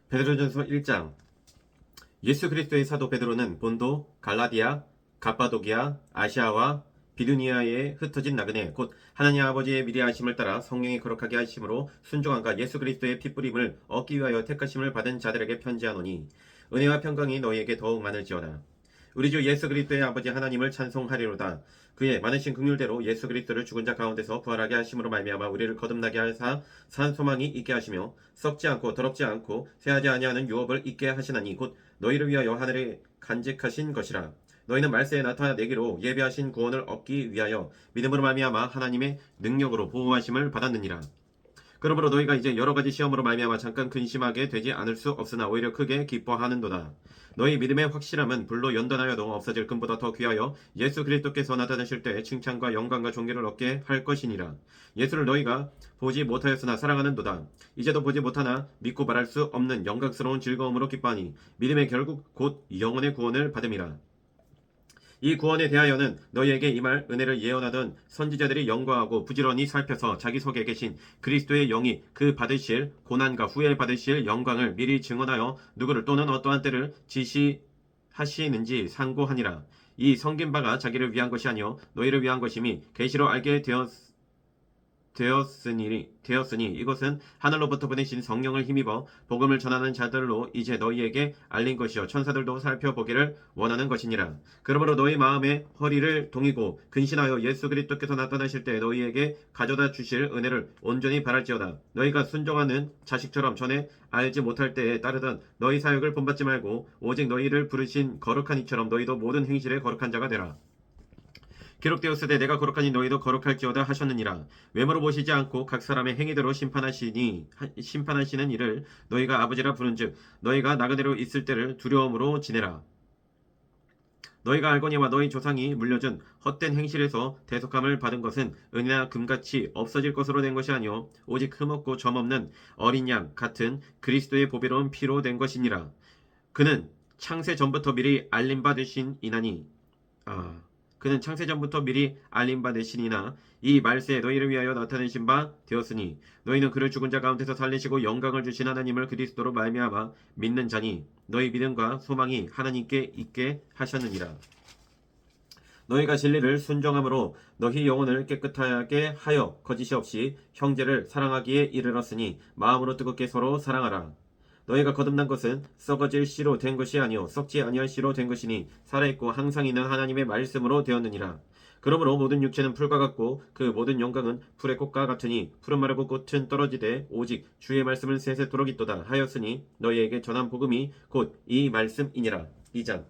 베드로전서 1장. 예수 그리스도의 사도 베드로는 본도, 갈라디아, 갑바도기아, 아시아와 비두니아에 흩어진 나그네 곧 하나님 아버지의 미리 하심을 따라 성령이 거룩하게 하심으로 순종함과 예수 그리스도의 피뿌림을 얻기 위하여 택하심을 받은 자들에게 편지하노니 은혜와 평강이 너희에게 더욱 많을지어다. 우리 주 예수 그리스도의 아버지 하나님을 찬송하리로다. 그의 많으신 긍휼대로 예수 그리스도를 죽은 자 가운데서 부활하게 하심으로 말미암아 우리를 거듭나게 하사 산 소망이 있게 하시며 썩지 않고 더럽지 않고 쇠하지 아니하는 유업을 있게 하시나니 곧 너희를 위하여 하늘에 간직하신 것이라. 너희는 말세에 나타내기로 예비하신 구원을 얻기 위하여 믿음으로 말미암아 하나님의 능력으로 보호하심을 받았느니라. 그러므로 너희가 이제 여러 가지 시험으로 말미암아 잠깐 근심하게 되지 않을 수 없으나 오히려 크게 기뻐하는도다. 너희 믿음의 확실함은 불로 연단하여도 없어질 금보다 더 귀하여 예수 그리스도께서 나타나실 때 칭찬과 영광과 존귀를 얻게 할 것이니라. 예수를 너희가 보지 못하였으나 사랑하는도다. 이제도 보지 못하나 믿고 말할 수 없는 영광스러운 즐거움으로 기뻐하니 믿음의 결국 곧 영혼의 구원을 받음이라. 이 구원에 대하여는 너희에게 이 말 은혜를 예언하던 선지자들이 연구하고 부지런히 살펴서 자기 속에 계신 그리스도의 영이 그 받으실 고난과 후에 받으실 영광을 미리 증언하여 누구를 또는 어떠한 때를 지시하시는지 상고하니라. 이 성긴 바가 자기를 위한 것이 아니요 너희를 위한 것임이 계시로 알게 되었으니 이것은 하늘로부터 보내신 성령을 힘입어 복음을 전하는 자들로 이제 너희에게 알린 것이요 천사들도 살펴보기를 원하는 것이니라. 그러므로 너희 마음에 허리를 동이고 근신하여 예수 그리스도께서 나타나실 때 너희에게 가져다 주실 은혜를 온전히 바랄지어다. 너희가 순종하는 자식처럼 전에 알지 못할 때에 따르던 너희 사역을 본받지 말고 오직 너희를 부르신 거룩한 이처럼 너희도 모든 행실에 거룩한 자가 되라. 기록되었으되 내가 거룩하니 너희도 거룩할지어다 하셨느니라. 외모로 보시지 않고 각 사람의 행위대로 심판하시는 이를 너희가 아버지라 부른즉 너희가 나그네로 있을 때를 두려움으로 지내라. 너희가 알거니와 너희 조상이 물려준 헛된 행실에서 대속함을 받은 것은 은이나 금같이 없어질 것으로 된 것이 아니요 오직 흠없고 점없는 어린 양 같은 그리스도의 보배로운 피로 된 것이니라. 그는 창세 전부터 미리 알림 받으신 이나니 그는 창세전부터 미리 알림받으시니나 이 말세에 너희를 위하여 나타내신 바 되었으니 너희는 그를 죽은 자 가운데서 살리시고 영광을 주신 하나님을 그리스도로 말미암아 믿는 자니 너희 믿음과 소망이 하나님께 있게 하셨느니라. 너희가 진리를 순종함으로 너희 영혼을 깨끗하게 하여 거짓이 없이 형제를 사랑하기에 이르렀으니 마음으로 뜨겁게 서로 사랑하라. 너희가 거듭난 것은 썩어질 씨로 된 것이 아니요 썩지 아니할 씨로 된 것이니 살아있고 항상 있는 하나님의 말씀으로 되었느니라. 그러므로 모든 육체는 풀과 같고 그 모든 영광은 풀의 꽃과 같으니 풀은 마르고 꽃은 떨어지되 오직 주의 말씀은 세세토록 있도다 하였으니 너희에게 전한 복음이 곧 이 말씀이니라. 2장.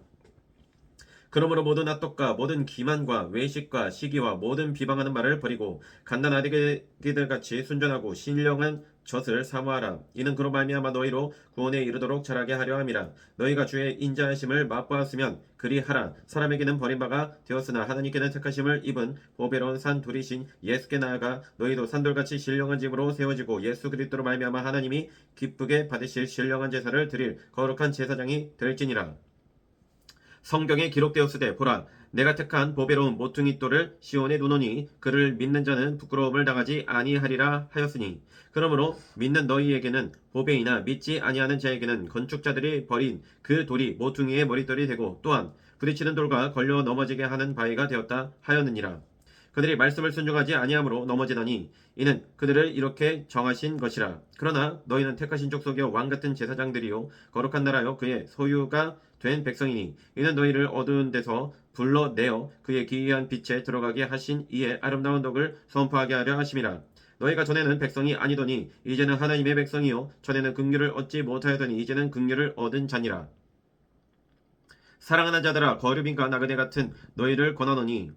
그러므로 모든 악독과 모든 기만과 외식과 시기와 모든 비방하는 말을 버리고 갓난아기들 같이 순전하고 신령한 젖을 사모하라. 이는 그로 말미암아 너희로 구원에 이르도록 자라게 하려 함이라. 너희가 주의 인자하심을 맛보았으면 그리하라. 사람에게는 버림바가 되었으나 하나님께는 택하심을 입은 보배로운 산 둘이신 예수께 나아가 너희도 산돌같이 신령한 집으로 세워지고 예수 그리스도로 말미암아 하나님이 기쁘게 받으실 신령한 제사를 드릴 거룩한 제사장이 될지니라. 성경에 기록되었으되 보라 내가 택한 보배로운 모퉁이 돌을 시온에 두노니 그를 믿는 자는 부끄러움을 당하지 아니하리라 하였으니 그러므로 믿는 너희에게는 보배이나 믿지 아니하는 자에게는 건축자들이 버린 그 돌이 모퉁이의 머릿돌이 되고 또한 부딪히는 돌과 걸려 넘어지게 하는 바위가 되었다 하였느니라. 그들이 말씀을 순종하지 아니함으로 넘어지다니 이는 그들을 이렇게 정하신 것이라. 그러나 너희는 택하신 족속이요 왕같은 제사장들이요 거룩한 나라요 그의 소유가 된 백성이니 이는 너희를 어두운 데서 불러내어 그의 기이한 빛에 들어가게 하신 이의 아름다운 덕을 선포하게 하려 하심이라. 너희가 전에는 백성이 아니더니 이제는 하나님의 백성이요 전에는 긍휼을 얻지 못하였더니 이제는 긍휼을 얻은 자니라. 사랑하는 자들아 거류빈과 나그네 같은 너희를 권하노니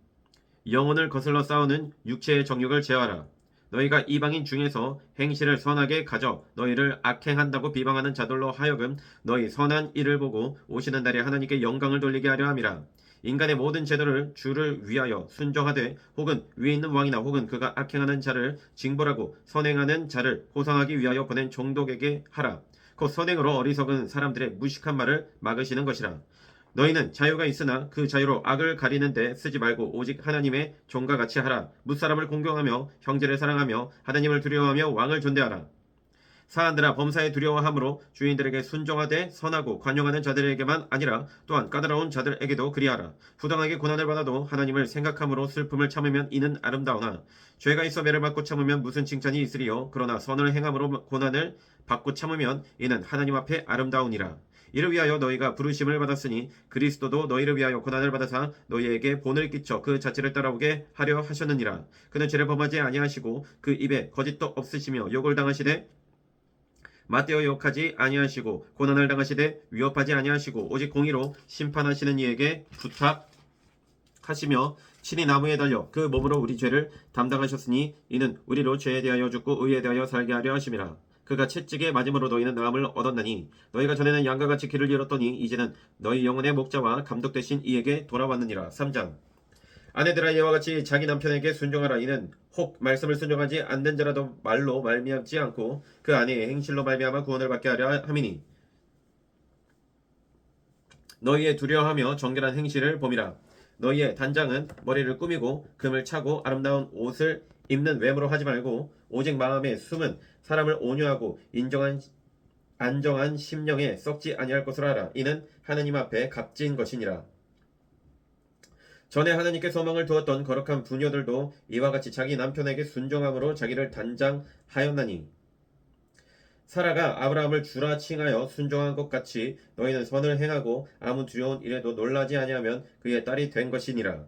영혼을 거슬러 싸우는 육체의 정욕을 제하라. 너희가 이방인 중에서 행실을 선하게 가져 너희를 악행한다고 비방하는 자들로 하여금 너희 선한 일을 보고 오시는 날에 하나님께 영광을 돌리게 하려 함이라. 인간의 모든 제도를 주를 위하여 순종하되 혹은 위에 있는 왕이나 혹은 그가 악행하는 자를 징벌하고 선행하는 자를 호상하기 위하여 보낸 종독에게 하라. 곧 선행으로 어리석은 사람들의 무식한 말을 막으시는 것이라. 너희는 자유가 있으나 그 자유로 악을 가리는데 쓰지 말고 오직 하나님의 종과 같이 하라. 무사람을 공경하며 형제를 사랑하며 하나님을 두려워하며 왕을 존대하라. 사한들아 범사에 두려워함으로 주인들에게 순종하되 선하고 관용하는 자들에게만 아니라 또한 까다로운 자들에게도 그리하라. 부당하게 고난을 받아도 하나님을 생각함으로 슬픔을 참으면 이는 아름다우나 죄가 있어 매를 받고 참으면 무슨 칭찬이 있으리요. 그러나 선을 행함으로 고난을 받고 참으면 이는 하나님 앞에 아름다우니라. 이를 위하여 너희가 부르심을 받았으니 그리스도도 너희를 위하여 고난을 받아사 너희에게 본을 끼쳐 그 자체를 따라오게 하려 하셨느니라. 그는 죄를 범하지 아니하시고 그 입에 거짓도 없으시며 욕을 당하시되 맞대어 욕하지 아니하시고 고난을 당하시되 위협하지 아니하시고 오직 공의로 심판하시는 이에게 부탁하시며 친히 나무에 달려 그 몸으로 우리 죄를 담당하셨으니 이는 우리로 죄에 대하여 죽고 의에 대하여 살게 하려 하심이라. 그가 채찍에 맞음으로 너희는 나음을 얻었나니 너희가 전에는 양과 같이 길을 잃었더니 이제는 너희 영혼의 목자와 감독 되신 이에게 돌아왔느니라. 3장. 아내들아 이와 같이 자기 남편에게 순종하라. 이는 혹 말씀을 순종하지 않는 자라도 말로 말미암지 않고 그 아내의 행실로 말미암아 구원을 받게 하려 함이니 너희의 두려워하며 정결한 행실을 봄이라. 너희의 단장은 머리를 꾸미고 금을 차고 아름다운 옷을 입는 외모로 하지 말고 오직 마음에 숨은 사람을 온유하고 안정한 심령에 썩지 아니할 것으로 하라. 이는 하느님 앞에 값진 것이니라. 전에 하나님께 소망을 두었던 거룩한 부녀들도 이와 같이 자기 남편에게 순종함으로 자기를 단장하였나니 사라가 아브라함을 주라 칭하여 순종한 것 같이 너희는 선을 행하고 아무 두려운 일에도 놀라지 아니하면 그의 딸이 된 것이니라.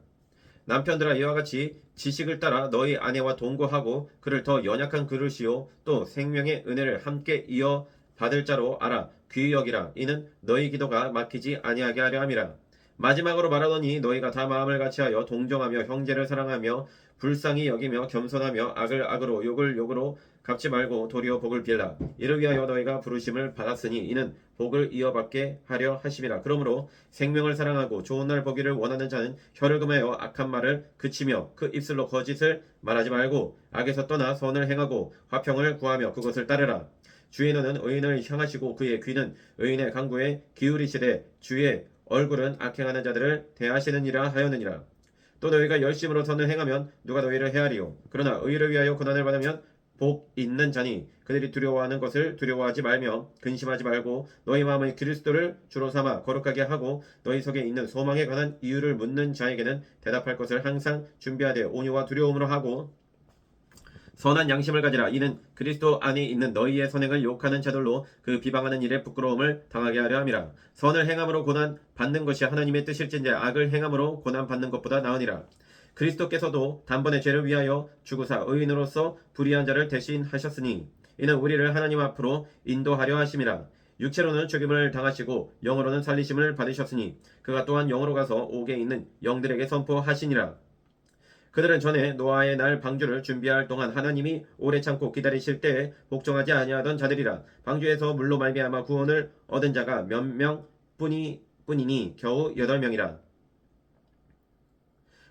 남편들아 이와 같이 지식을 따라 너희 아내와 동거하고 그를 더 연약한 그릇이요 또 생명의 은혜를 함께 이어 받을 자로 알아 귀히 여기라. 이는 너희 기도가 막히지 아니하게 하려 함이라. 마지막으로 말하더니 너희가 다 마음을 같이하여 동정하며 형제를 사랑하며 불쌍히 여기며 겸손하며 악을 악으로 욕을 욕으로 갚지 말고 도리어 복을 빌라. 이를 위하여 너희가 부르심을 받았으니 이는 복을 이어받게 하려 하심이라. 그러므로 생명을 사랑하고 좋은 날 보기를 원하는 자는 혀를 금하여 악한 말을 그치며 그 입술로 거짓을 말하지 말고 악에서 떠나 선을 행하고 화평을 구하며 그것을 따르라. 주의 눈은 의인을 향하시고 그의 귀는 의인의 간구에 기울이시되 주의 얼굴은 악행하는 자들을 대하시느니라 하였느니라. 또 너희가 열심으로 선을 행하면 누가 너희를 헤아리요. 그러나 의를 위하여 고난을 받으면 복 있는 자니 그들이 두려워하는 것을 두려워하지 말며 근심하지 말고 너희 마음의 그리스도를 주로 삼아 거룩하게 하고 너희 속에 있는 소망에 관한 이유를 묻는 자에게는 대답할 것을 항상 준비하되 온유와 두려움으로 하고 선한 양심을 가지라. 이는 그리스도 안에 있는 너희의 선행을 욕하는 자들로 그 비방하는 일에 부끄러움을 당하게 하려 함이라. 선을 행함으로 고난 받는 것이 하나님의 뜻일진데 악을 행함으로 고난 받는 것보다 나으니라. 그리스도께서도 단번에 죄를 위하여 죽으사 의인으로서 불의한 자를 대신하셨으니 이는 우리를 하나님 앞으로 인도하려 하심이라. 육체로는 죽임을 당하시고 영으로는 살리심을 받으셨으니 그가 또한 영으로 가서 옥에 있는 영들에게 선포하시니라. 그들은 전에 노아의 날 방주를 준비할 동안 하나님이 오래 참고 기다리실 때에 복종하지 아니하던 자들이라. 방주에서 물로 말미암아 구원을 얻은 자가 몇 명뿐이니 겨우 8명이라.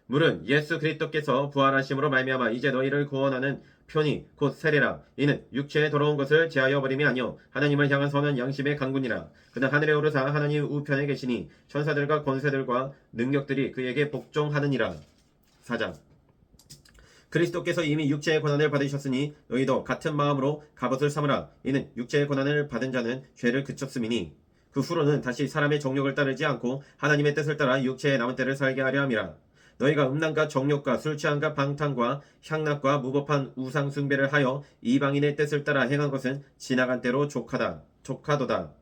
물은 예수 그리스도께서 부활하심으로 말미암아 이제 너희를 구원하는 표니 곧 세례라. 이는 육체에 돌아온 것을 제하여 버림이 아니요 하나님을 향한 선한 양심의 강군이라. 그는 하늘에 오르사 하나님 우편에 계시니 천사들과 권세들과 능력들이 그에게 복종하느니라. 4장. 그리스도께서 이미 육체의 고난을 받으셨으니 너희도 같은 마음으로 갑옷을 삼으라. 이는 육체의 고난을 받은 자는 죄를 그쳤음이니 그 후로는 다시 사람의 정욕을 따르지 않고 하나님의 뜻을 따라 육체의 남은 때를 살게 하려 함이라. 너희가 음란과 정욕과 술 취함과 방탕과 향락과 무법한 우상 숭배를 하여 이방인의 뜻을 따라 행한 것은 지나간 때로 족하도다.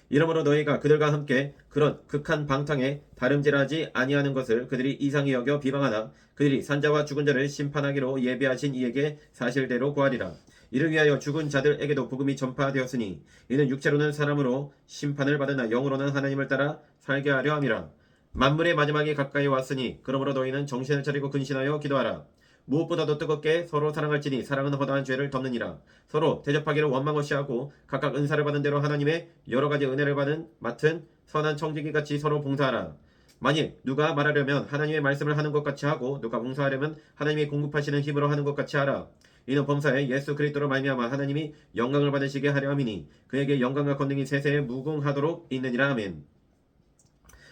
이러므로 너희가 그들과 함께 그런 극한 방탕에 다름질하지 아니하는 것을 그들이 이상히 여겨 비방하나 그들이 산자와 죽은 자를 심판하기로 예비하신 이에게 사실대로 구하리라. 이를 위하여 죽은 자들에게도 복음이 전파되었으니 이는 육체로는 사람으로 심판을 받으나 영으로는 하나님을 따라 살게 하려 함이라. 만물의 마지막이 가까이 왔으니 그러므로 너희는 정신을 차리고 근신하여 기도하라. 무엇보다도 뜨겁게 서로 사랑할지니 사랑은 허다한 죄를 덮느니라. 서로 대접하기를 원망 없이 하고 각각 은사를 받은 대로 하나님의 여러 가지 은혜를 맡은 선한 청지기 같이 서로 봉사하라. 만일 누가 말하려면 하나님의 말씀을 하는 것 같이 하고 누가 봉사하려면 하나님이 공급하시는 힘으로 하는 것 같이 하라. 이는 범사에 예수 그리스도로 말미암아 하나님이 영광을 받으시게 하려 함이니 그에게 영광과 권능이 세세에 무궁하도록 있느니라. 아멘.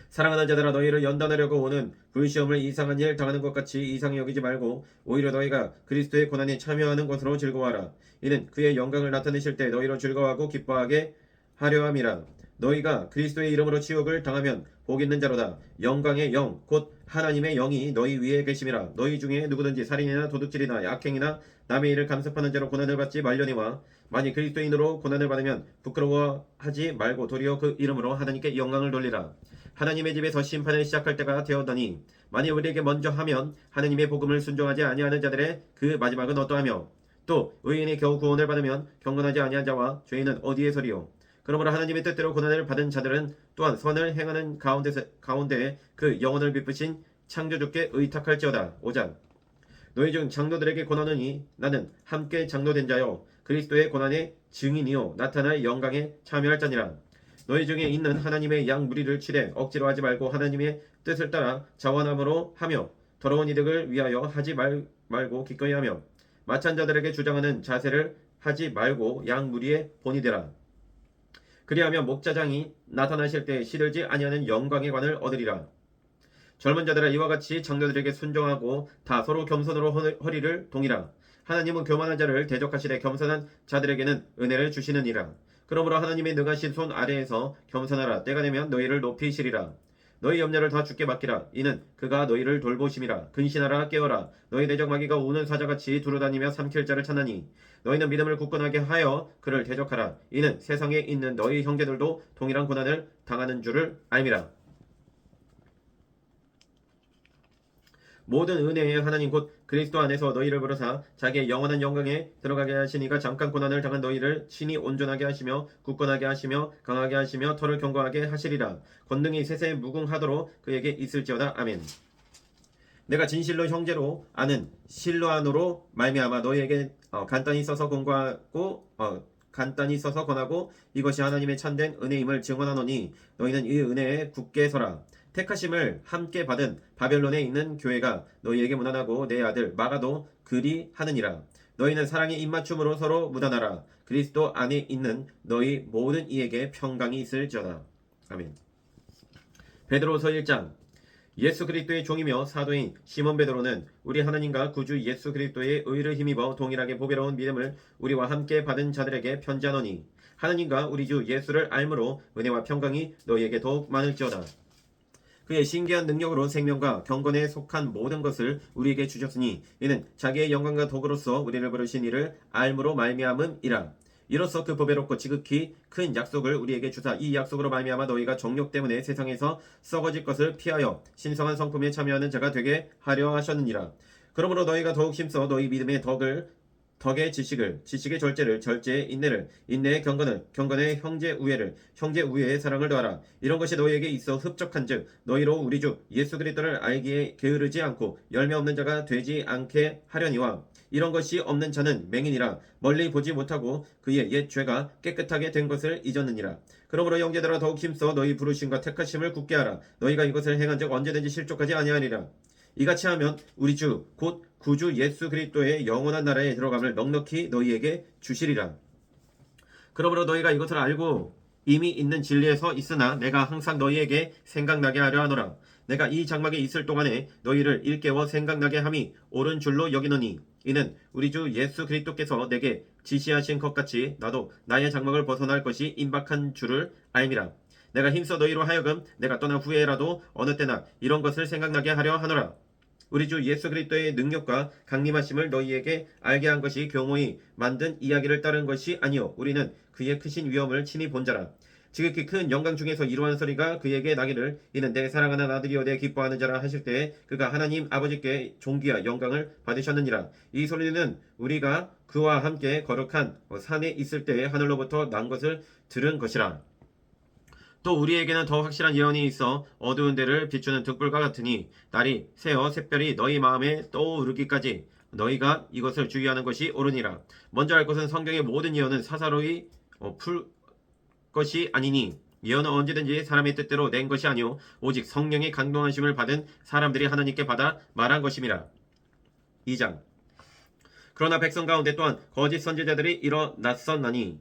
사랑하는 자들아 너희를 연단하려고 오는 불시험을 이상한 일 당하는 것 같이 이상히 여기지 말고 오히려 너희가 그리스도의 고난에 참여하는 것으로 즐거워하라. 이는 그의 영광을 나타내실 때 너희로 즐거워하고 기뻐하게 하려 함이라. 너희가 그리스도의 이름으로 치욕을 당하면 복 있는 자로다. 영광의 영 곧 하나님의 영이 너희 위에 계심이라. 너희 중에 누구든지 살인이나 도둑질이나 약행이나 남의 일을 간섭하는 자로 고난을 받지 말려니와 만일 그리스도인으로 고난을 받으면 부끄러워하지 말고 도리어 그 이름으로 하나님께 영광을 돌리라. 하나님의 집에서 심판을 시작할 때가 되었더니 만일 우리에게 먼저 하면 하나님의 복음을 순종하지 아니하는 자들의 그 마지막은 어떠하며 또 의인이 겨우 구원을 받으면 경건하지 아니한 자와 죄인은 어디에 서리요. 그러므로 하나님의 뜻대로 고난을 받은 자들은 또한 선을 행하는 가운데에 그 영혼을 베푸신 창조주께 의탁할지어다. 5장 너희 중 장로들에게 권하노니 나는 함께 장로된 자요 그리스도의 고난의 증인이요 나타날 영광에 참여할 자니라. 너희 중에 있는 하나님의 양 무리를 치되 억지로 하지 말고 하나님의 뜻을 따라 자원함으로 하며 더러운 이득을 위하여 하지 말고 기꺼이 하며 마찬 자들에게 주장하는 자세를 하지 말고 양 무리의 본이 되라. 그리하면 목자장이 나타나실 때 시들지 아니하는 영광의 관을 얻으리라. 젊은 자들아 이와 같이 장로들에게 순종하고 다 서로 겸손으로 허리를 동이라. 하나님은 교만한 자를 대적하시되 겸손한 자들에게는 은혜를 주시느니라. 그러므로 하나님의 능하신 손 아래에서 겸손하라. 때가 되면 너희를 높이시리라. 너희 염려를 다 주께 맡기라. 이는 그가 너희를 돌보심이라. 근신하라 깨어라. 너희 대적 마귀가 우는 사자같이 두루다니며 삼킬 자를 찾나니 너희는 믿음을 굳건하게 하여 그를 대적하라. 이는 세상에 있는 너희 형제들도 동일한 고난을 당하는 줄을 알미라. 모든 은혜의 하나님 곧 그리스도 안에서 너희를 부르사 자기의 영원한 영광에 들어가게 하시니가 잠깐 고난을 당한 너희를 친히 온전하게 하시며 굳건하게 하시며 강하게 하시며 터를 견고하게 하시리라. 권능이 세세에 무궁하도록 그에게 있을지어다. 아멘. 내가 진실로 형제로 아는 실로안으로 말미암아 너희에게 간단히 써서 권하고 이것이 하나님의 참된 은혜임을 증언하노니 너희는 이 은혜에 굳게 서라. 택하심을 함께 받은 바벨론에 있는 교회가 너희에게 무난하고 내 아들 마가도 그리 하느니라. 너희는 사랑의 입맞춤으로 서로 무단하라. 그리스도 안에 있는 너희 모든 이에게 평강이 있을지어다. 아멘. 베드로서 1장 예수 그리스도의 종이며 사도인 시몬 베드로는 우리 하나님과 구주 예수 그리스도의 의를 힘입어 동일하게 보배로운 믿음을 우리와 함께 받은 자들에게 편지하노니 하나님과 우리 주 예수를 알므로 은혜와 평강이 너희에게 더욱 많을지어다. 그의 신기한 능력으로 생명과 경건에 속한 모든 것을 우리에게 주셨으니 이는 자기의 영광과 도구로서 우리를 부르신 이를 알므로 말미암음이라. 이로써 그 보배롭고 지극히 큰 약속을 우리에게 주사 이 약속으로 말미암아 너희가 정욕 때문에 세상에서 썩어질 것을 피하여 신성한 성품에 참여하는 자가 되게 하려 하셨느니라. 그러므로 너희가 더욱 힘써 너희 믿음의 덕의 지식을, 지식의 절제를, 절제의 인내를, 인내의 경건을, 경건의 형제 우애를, 형제 우애의 사랑을 더하라. 이런 것이 너희에게 있어 흡족한즉 너희로 우리 주 예수 그리스도를 알기에 게으르지 않고 열매 없는 자가 되지 않게 하려니와 이런 것이 없는 자는 맹인이라 멀리 보지 못하고 그의 옛 죄가 깨끗하게 된 것을 잊었느니라. 그러므로 형제들아 더욱 힘써 너희 부르심과 택하심을 굳게 하라. 너희가 이것을 행한즉 언제든지 실족하지 아니하리라. 이같이 하면 우리 주 곧 구주 예수 그리스도의 영원한 나라에 들어감을 넉넉히 너희에게 주시리라. 그러므로 너희가 이것을 알고 이미 있는 진리에 서 있으나 내가 항상 너희에게 생각나게 하려 하노라. 내가 이 장막에 있을 동안에 너희를 일깨워 생각나게 함이 옳은 줄로 여기노니 이는 우리 주 예수 그리스도께서 내게 지시하신 것 같이 나도 나의 장막을 벗어날 것이 임박한 줄을 알미라. 내가 힘써 너희로 하여금 내가 떠난 후에라도 어느 때나 이런 것을 생각나게 하려 하노라. 우리 주 예수 그리스도의 능력과 강림하심을 너희에게 알게 한 것이 교모히 만든 이야기를 따른 것이 아니요 우리는 그의 크신 위엄을 친히 본 자라. 지극히 큰 영광 중에서 이러한 소리가 그에게 나기를 이는 내 사랑하는 아들이요 내 기뻐하는 자라 하실 때 그가 하나님 아버지께 존귀와 영광을 받으셨느니라. 이 소리는 우리가 그와 함께 거룩한 산에 있을 때에 하늘로부터 난 것을 들은 것이라. 또 우리에게는 더 확실한 예언이 있어 어두운 데를 비추는 등불과 같으니 날이 새어 샛별이 너희 마음에 떠오르기까지 너희가 이것을 주의하는 것이 옳으니라. 먼저 할 것은 성경의 모든 예언은 사사로이 풀 것이 아니니 예언은 언제든지 사람의 뜻대로 낸 것이 아니오 오직 성령의 감동하심을 받은 사람들이 하나님께 받아 말한 것임이라. 2장 그러나 백성 가운데 또한 거짓 선지자들이 일어났었나니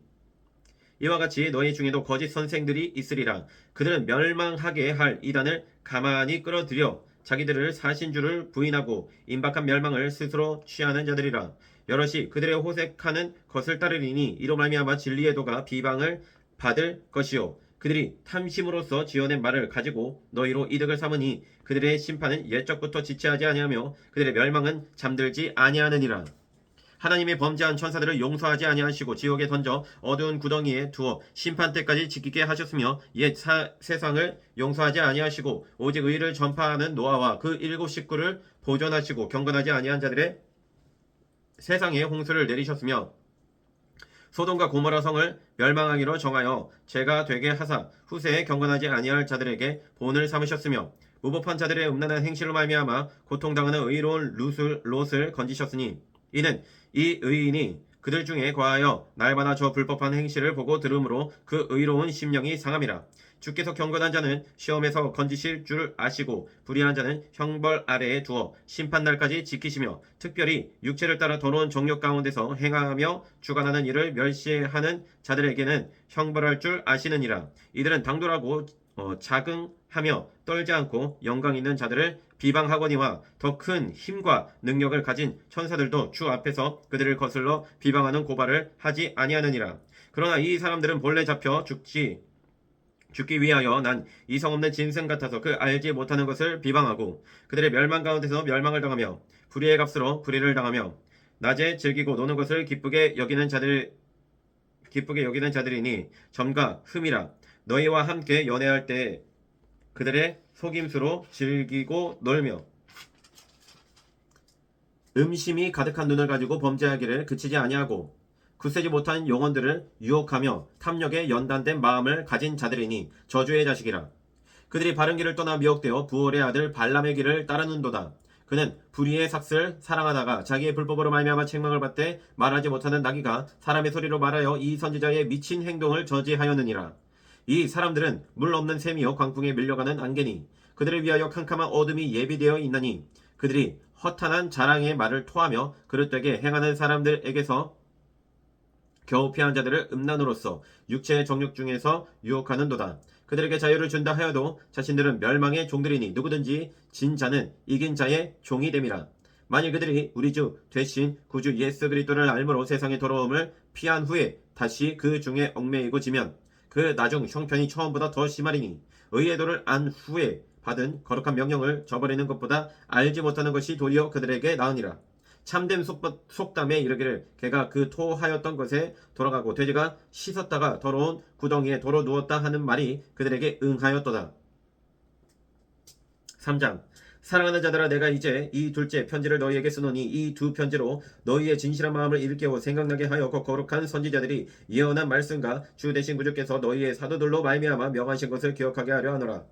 이와 같이 너희 중에도 거짓 선생들이 있으리라. 그들은 멸망하게 할 이단을 가만히 끌어들여 자기들을 사신주를 부인하고 임박한 멸망을 스스로 취하는 자들이라. 여럿이 그들의 호색하는 것을 따르리니 이로 말미암아 진리의 도가 비방을 받을 것이요 그들이 탐심으로써 지어낸 말을 가지고 너희로 이득을 삼으니 그들의 심판은 옛적부터 지체하지 아니하며 그들의 멸망은 잠들지 아니하느니라. 하나님이 범죄한 천사들을 용서하지 아니하시고 지옥에 던져 어두운 구덩이에 두어 심판 때까지 지키게 하셨으며 옛 세상을 용서하지 아니하시고 오직 의를 전파하는 노아와 그 일곱 식구를 보존하시고 경건하지 아니한 자들의 세상에 홍수를 내리셨으며 소돔과 고모라 성을 멸망하기로 정하여 죄가 되게 하사 후세에 경건하지 아니할 자들에게 본을 삼으셨으며 무법한 자들의 음란한 행실로 말미암아 고통당하는 의로운 롯을 건지셨으니 이는 이 의인이 그들 중에 과하여 날마다 저 불법한 행실을 보고 들음으로 그 의로운 심령이 상함이라. 주께서 경건한 자는 시험에서 건지실 줄 아시고 불의한 자는 형벌 아래에 두어 심판날까지 지키시며 특별히 육체를 따라 더러운 정욕 가운데서 행하며 주관하는 일을 멸시하는 자들에게는 형벌할 줄 아시느니라. 이들은 당돌하고 자긍하며 떨지 않고 영광 있는 자들을 비방하거니와 더 큰 힘과 능력을 가진 천사들도 주 앞에서 그들을 거슬러 비방하는 고발을 하지 아니하느니라. 그러나 이 사람들은 본래 잡혀 죽기 위하여 난 이성 없는 짐승 같아서 그 알지 못하는 것을 비방하고 그들의 멸망 가운데서 멸망을 당하며 불의의 값으로 불의를 당하며 낮에 즐기고 노는 것을 기쁘게 여기는 자들이니 점과 흠이라. 너희와 함께 연애할 때 그들의 속임수로 즐기고 놀며 음심이 가득한 눈을 가지고 범죄하기를 그치지 아니하고 굳세지 못한 영혼들을 유혹하며 탐욕에 연단된 마음을 가진 자들이니 저주의 자식이라. 그들이 바른 길을 떠나 미혹되어 부올의 아들 발람의 길을 따르는도다. 그는 불의의 삭슬 사랑하다가 자기의 불법으로 말미암아 책망을 받되 말하지 못하는 나귀가 사람의 소리로 말하여 이 선지자의 미친 행동을 저지하였느니라. 이 사람들은 물 없는 샘이요 광풍에 밀려가는 안개니 그들을 위하여 캄캄한 어둠이 예비되어 있나니 그들이 허탄한 자랑의 말을 토하며 그릇되게 행하는 사람들에게서 겨우 피한 자들을 음란으로써 육체의 정욕 중에서 유혹하는도다. 그들에게 자유를 준다 하여도 자신들은 멸망의 종들이니 누구든지 진 자는 이긴 자의 종이 됨이라. 만일 그들이 우리 주 되신 구주 예수 그리스도를 알므로 세상의 더러움을 피한 후에 다시 그 중에 얽매이고 지면 그 나중 형편이 처음보다 더 심하리니 의의 도를 안 후에 받은 거룩한 명령을 저버리는 것보다 알지 못하는 것이 도리어 그들에게 나으니라. 참된 속담에 이르기를 개가 그 토하였던 것에 돌아가고 돼지가 씻었다가 더러운 구덩이에 도로 누웠다 하는 말이 그들에게 응하였도다. 3장 사랑하는 자들아 내가 이제 이 둘째 편지를 너희에게 쓰노니 이 두 편지로 너희의 진실한 마음을 일깨워 생각나게 하여 거룩한 선지자들이 예언한 말씀과 주 되신 구주께서 너희의 사도들로 말미암아 명하신 것을 기억하게 하려 하노라.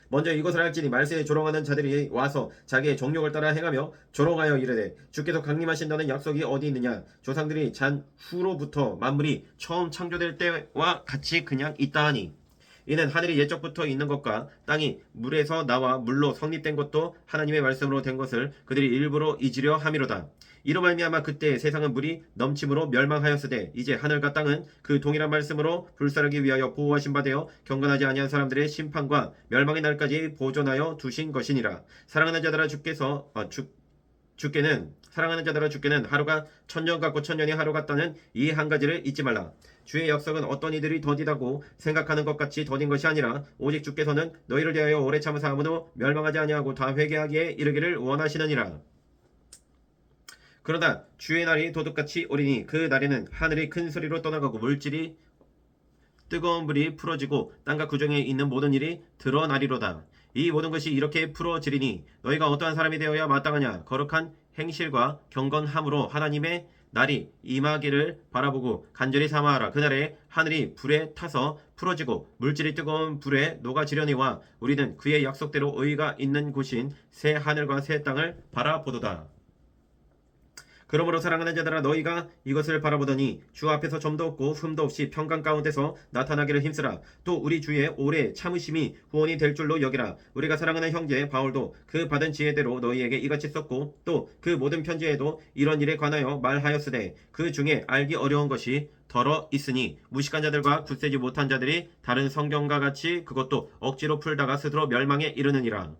먼저 이것을 할지니 말세에 조롱하는 자들이 와서 자기의 정욕을 따라 행하며 조롱하여 이르되 주께서 강림하신다는 약속이 어디 있느냐. 조상들이 잔 후로부터 만물이 처음 창조될 때와 같이 그냥 있다 하니 이는 하늘이 옛적부터 있는 것과 땅이 물에서 나와 물로 성립된 것도 하나님의 말씀으로 된 것을 그들이 일부러 잊으려 함이로다. 이로 말미암아 그때 세상은 물이 넘침으로 멸망하였으되 이제 하늘과 땅은 그 동일한 말씀으로 불사르기 위하여 보호하신 바 되어 경건하지 아니한 사람들의 심판과 멸망의 날까지 보존하여 두신 것이니라. 사랑하는 자들아 주께는 하루가 천년 같고 천년이 하루 같다는 이 한 가지를 잊지 말라. 주의 약속은 어떤 이들이 더디다고 생각하는 것 같이 더딘 것이 아니라 오직 주께서는 너희를 대하여 오래 참으사 아무도 멸망하지 아니하고 다 회개하기에 이르기를 원하시느니라. 그러나 주의 날이 도둑같이 오리니 그 날에는 하늘이 큰 소리로 떠나가고 물질이 뜨거운 불이 풀어지고 땅과 그 중에 있는 모든 일이 드러나리로다. 이 모든 것이 이렇게 풀어지리니 너희가 어떠한 사람이 되어야 마땅하냐. 거룩한 행실과 경건함으로 하나님의 날이 임하기를 바라보고 간절히 사모하라. 그날에 하늘이 불에 타서 풀어지고 물질이 뜨거운 불에 녹아지려니와 우리는 그의 약속대로 의가 있는 곳인 새 하늘과 새 땅을 바라보도다. 그러므로 사랑하는 자들아 너희가 이것을 바라보더니 주 앞에서 점도 없고 흠도 없이 평강 가운데서 나타나기를 힘쓰라. 또 우리 주의 오래 참으심이 후원이 될 줄로 여기라. 우리가 사랑하는 형제 바울도 그 받은 지혜대로 너희에게 이같이 썼고 또 그 모든 편지에도 이런 일에 관하여 말하였으되 그 중에 알기 어려운 것이 덜어 있으니 무식한 자들과 굳세지 못한 자들이 다른 성경과 같이 그것도 억지로 풀다가 스스로 멸망에 이르느니라.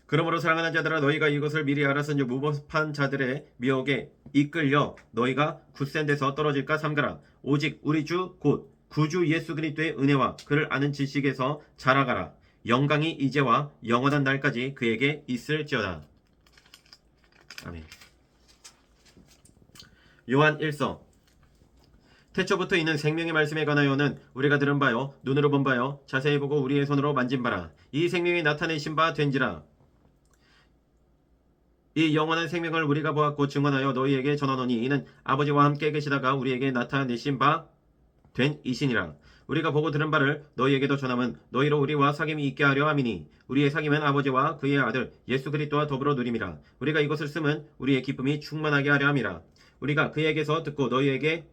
그러므로 사랑하는 자들아 너희가 이것을 미리 알았은즉 무법한 자들의 미혹에 이끌려 너희가 굳센 데서 떨어질까 삼가라. 오직 우리 주 곧 구주 예수 그리스도의 은혜와 그를 아는 지식에서 자라가라. 영광이 이제와 영원한 날까지 그에게 있을지어다. 아멘. 요한 1서 태초부터 있는 생명의 말씀에 관하여는 우리가 들은 바요 눈으로 본 바요 자세히 보고 우리의 손으로 만진 바라. 이 생명이 나타내신 바 된지라. 이 영원한 생명을 우리가 보았고 증언하여 너희에게 전하노니 이는 아버지와 함께 계시다가 우리에게 나타내신 바 된 이시니라. 우리가 보고 들은 바를 너희에게도 전함은 너희로 우리와 사귐이 있게 하려 함이니 우리의 사귐은 아버지와 그의 아들 예수 그리스도와 더불어 누림이라. 우리가 이것을 쓰면 우리의 기쁨이 충만하게 하려 함이라. 우리가 그에게서 듣고 너희에게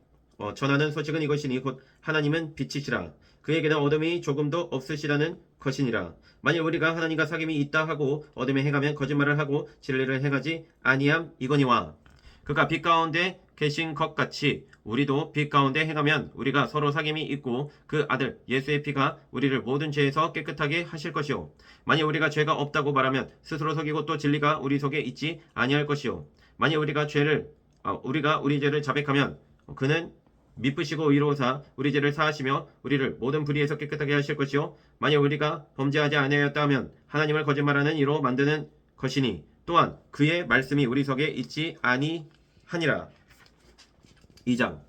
전하는 소식은 이것이니 곧 하나님은 빛이시라. 그에게는 어둠이 조금도 없으시라는 것이니라. 만일 우리가 하나님과 사귐이 있다 하고 어둠에 행하면 거짓말을 하고 진리를 행하지 아니함 이거니와. 그가 빛 가운데 계신 것 같이 우리도 빛 가운데 행하면 우리가 서로 사귐이 있고 그 아들 예수의 피가 우리를 모든 죄에서 깨끗하게 하실 것이요. 만일 우리가 죄가 없다고 말하면 스스로 속이고 또 진리가 우리 속에 있지 아니할 것이요. 만일 우리가 우리 죄를 자백하면 그는 미쁘시고 의로우사 우리 죄를 사하시며 우리를 모든 불의에서 깨끗하게 하실 것이요. 만일 우리가 범죄하지 아니하였다 하면 하나님을 거짓말하는 이로 만드는 것이니 또한 그의 말씀이 우리 속에 있지 아니하니라. 2장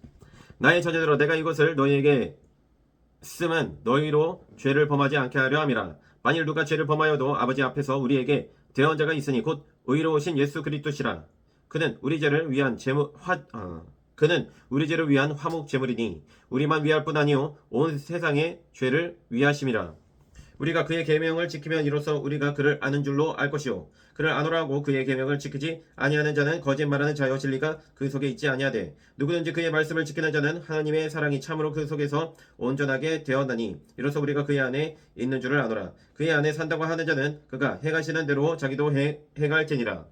나의 자녀들아 내가 이것을 너희에게 쓰면 너희로 죄를 범하지 않게 하려 함이라. 만일 누가 죄를 범하여도 아버지 앞에서 우리에게 대언자가 있으니 곧 의로우신 예수 그리스도시라. 그는 우리 죄를 위한 화목 제물이니 우리만 위할 뿐 아니요 온 세상의 죄를 위하심이라. 우리가 그의 계명을 지키면 이로써 우리가 그를 아는 줄로 알 것이요. 그를 아노라고 그의 계명을 지키지 아니하는 자는 거짓말하는 자여 진리가 그 속에 있지 아니하되 누구든지 그의 말씀을 지키는 자는 하나님의 사랑이 참으로 그 속에서 온전하게 되었나니 이로써 우리가 그의 안에 있는 줄을 아노라. 그의 안에 산다고 하는 자는 그가 행하시는 대로 자기도 행할 테니라.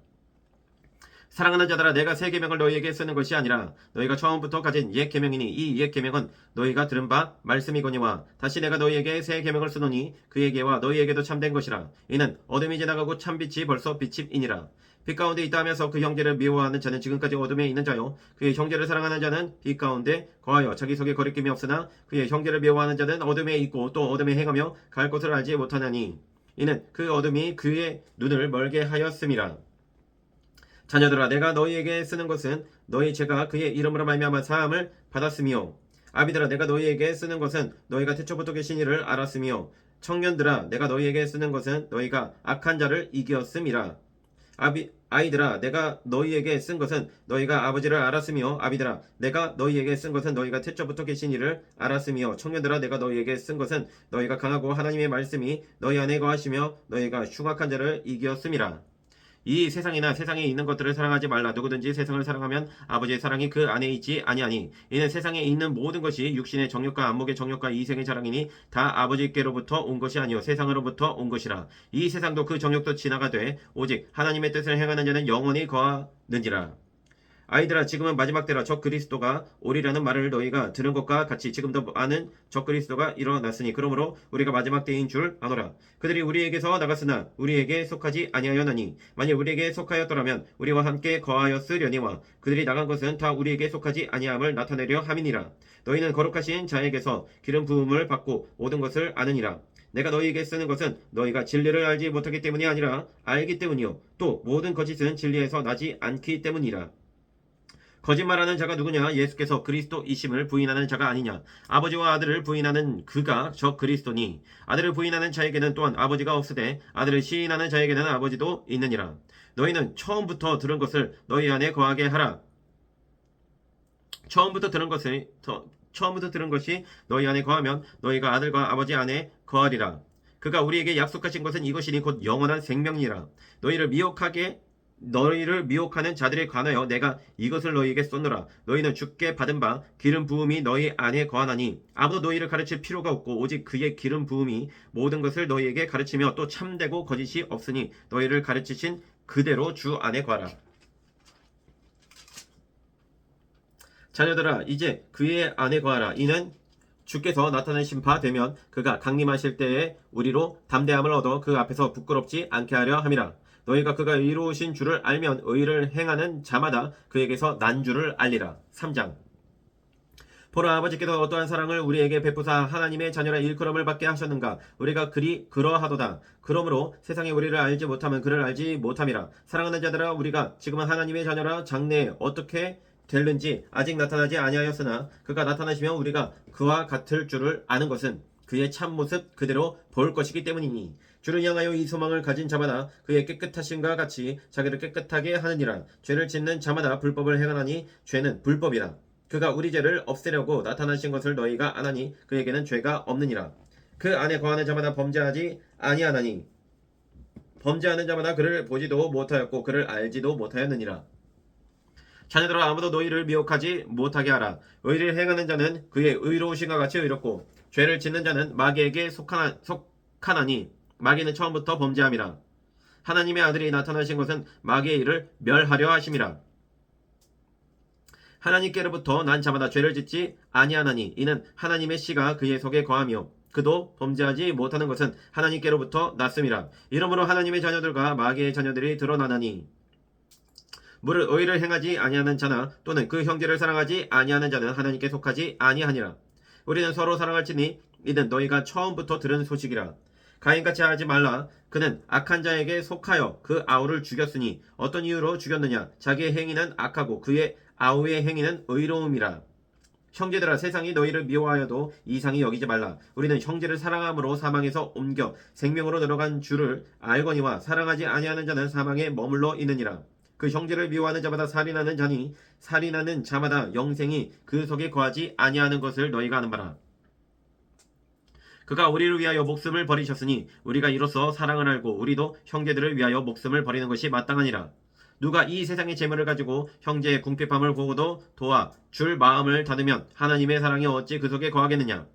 사랑하는 자들아 내가 새 계명을 너희에게 쓰는 것이 아니라 너희가 처음부터 가진 옛 계명이니 이 옛 계명은 너희가 들은 바 말씀이거니와 다시 내가 너희에게 새 계명을 쓰노니 그에게와 너희에게도 참된 것이라. 이는 어둠이 지나가고 참빛이 벌써 비침이니라. 빛 가운데 있다 하면서 그 형제를 미워하는 자는 지금까지 어둠에 있는 자요 그의 형제를 사랑하는 자는 빛 가운데 거하여 자기 속에 거리낌이 없으나 그의 형제를 미워하는 자는 어둠에 있고 또 어둠에 행하며 갈 곳을 알지 못하나니 이는 그 어둠이 그의 눈을 멀게 하였음이라. 자녀들아 내가 너희에게 쓰는 것은 너희 죄가 그의 이름으로 말미암아 사함을 받았으며 아비들아 내가 너희에게 쓰는 것은 너희가 태초부터 계신 이를 알았으며 청년들아 내가 너희에게 쓰는 것은 너희가 악한 자를 이겼음이라. 아이들아 내가 너희에게 쓴 것은 너희가 아버지를 알았으며 아비들아 내가 너희에게 쓴 것은 너희가 태초부터 계신 이를 알았으며 청년들아 내가 너희에게 쓴 것은 너희가 강하고 하나님의 말씀이 너희 안에 거하시며 너희가 흉악한 자를 이겼음이라. 이 세상이나 세상에 있는 것들을 사랑하지 말라. 누구든지 세상을 사랑하면 아버지의 사랑이 그 안에 있지 아니하니 이는 세상에 있는 모든 것이 육신의 정욕과 안목의 정욕과 이생의 자랑이니 다 아버지께로부터 온 것이 아니요 세상으로부터 온 것이라. 이 세상도 그 정욕도 지나가되 오직 하나님의 뜻을 행하는 자는 영원히 거하느니라. 아이들아 지금은 마지막 때라. 적 그리스도가 오리라는 말을 너희가 들은 것과 같이 지금도 많은 적 그리스도가 일어났으니 그러므로 우리가 마지막 때인 줄 아노라. 그들이 우리에게서 나갔으나 우리에게 속하지 아니하였나니 만일 우리에게 속하였더라면 우리와 함께 거하였으려니와 그들이 나간 것은 다 우리에게 속하지 아니함을 나타내려 함이니라. 너희는 거룩하신 자에게서 기름 부음을 받고 모든 것을 아느니라. 내가 너희에게 쓰는 것은 너희가 진리를 알지 못하기 때문이 아니라 알기 때문이요 또 모든 거짓은 진리에서 나지 않기 때문이라. 거짓말하는 자가 누구냐? 예수께서 그리스도이심을 부인하는 자가 아니냐? 아버지와 아들을 부인하는 그가 저 그리스도니 아들을 부인하는 자에게는 또한 아버지가 없으되 아들을 시인하는 자에게는 아버지도 있느니라. 너희는 처음부터 들은 것을 너희 안에 거하게 하라. 처음부터 들은 것이 너희 안에 거하면 너희가 아들과 아버지 안에 거하리라. 그가 우리에게 약속하신 것은 이것이니 곧 영원한 생명이라. 너희를 미혹하게 너희를 미혹하는 자들에 관하여 내가 이것을 너희에게 쏟노라. 너희는 주께 받은 바 기름 부음이 너희 안에 거하나니 아무도 너희를 가르칠 필요가 없고 오직 그의 기름 부음이 모든 것을 너희에게 가르치며 또 참되고 거짓이 없으니 너희를 가르치신 그대로 주 안에 거하라. 자녀들아 이제 그의 안에 거하라. 이는 주께서 나타내신 바 되면 그가 강림하실 때에 우리로 담대함을 얻어 그 앞에서 부끄럽지 않게 하려 함이라. 너희가 그가 의로우신 줄을 알면 의를 행하는 자마다 그에게서 난 줄을 알리라. 3장. 보라 아버지께서 어떠한 사랑을 우리에게 베푸사 하나님의 자녀라 일컬음을 받게 하셨는가. 우리가 그리 그러하도다. 그러므로 세상에 우리를 알지 못하면 그를 알지 못함이라. 사랑하는 자들아 우리가 지금은 하나님의 자녀라 장래에 어떻게 될는지 아직 나타나지 아니하였으나 그가 나타나시면 우리가 그와 같을 줄을 아는 것은 그의 참모습 그대로 볼 것이기 때문이니 주를 향하여 이 소망을 가진 자마다 그의 깨끗하심과 같이 자기를 깨끗하게 하느니라. 죄를 짓는 자마다 불법을 행하나니 죄는 불법이라. 그가 우리 죄를 없애려고 나타나신 것을 너희가 아나니 그에게는 죄가 없느니라. 그 안에 거하는 자마다 범죄하지 아니하나니 범죄하는 자마다 그를 보지도 못하였고 그를 알지도 못하였느니라. 자녀들아 아무도 너희를 미혹하지 못하게 하라. 의를 행하는 자는 그의 의로우신과 같이 의롭고 죄를 짓는 자는 마귀에게 속하나니 마귀는 처음부터 범죄함이라. 하나님의 아들이 나타나신 것은 마귀의 일을 멸하려 하심이라. 하나님께로부터 난 자마다 죄를 짓지 아니하나니 이는 하나님의 씨가 그의 속에 거하며 그도 범죄하지 못하는 것은 하나님께로부터 났음이라. 이러므로 하나님의 자녀들과 마귀의 자녀들이 드러나나니 무릇 의를 행하지 아니하는 자나 또는 그 형제를 사랑하지 아니하는 자는 하나님께 속하지 아니하니라. 우리는 서로 사랑할지니 이는 너희가 처음부터 들은 소식이라. 가인같이 하지 말라. 그는 악한 자에게 속하여 그 아우를 죽였으니 어떤 이유로 죽였느냐. 자기의 행위는 악하고 그의 아우의 행위는 의로움이라. 형제들아 세상이 너희를 미워하여도 이상히 여기지 말라. 우리는 형제를 사랑함으로 사망에서 옮겨 생명으로 들어간 줄을 알거니와 사랑하지 아니하는 자는 사망에 머물러 있느니라. 그 형제를 미워하는 자마다 살인하는 자니 살인하는 자마다 영생이 그 속에 거하지 아니하는 것을 너희가 아는 바라. 그가 우리를 위하여 목숨을 버리셨으니 우리가 이로써 사랑을 알고 우리도 형제들을 위하여 목숨을 버리는 것이 마땅하니라. 누가 이 세상의 재물을 가지고 형제의 궁핍함을 보고도 도와 줄 마음을 닫으면 하나님의 사랑이 어찌 그 속에 거하겠느냐.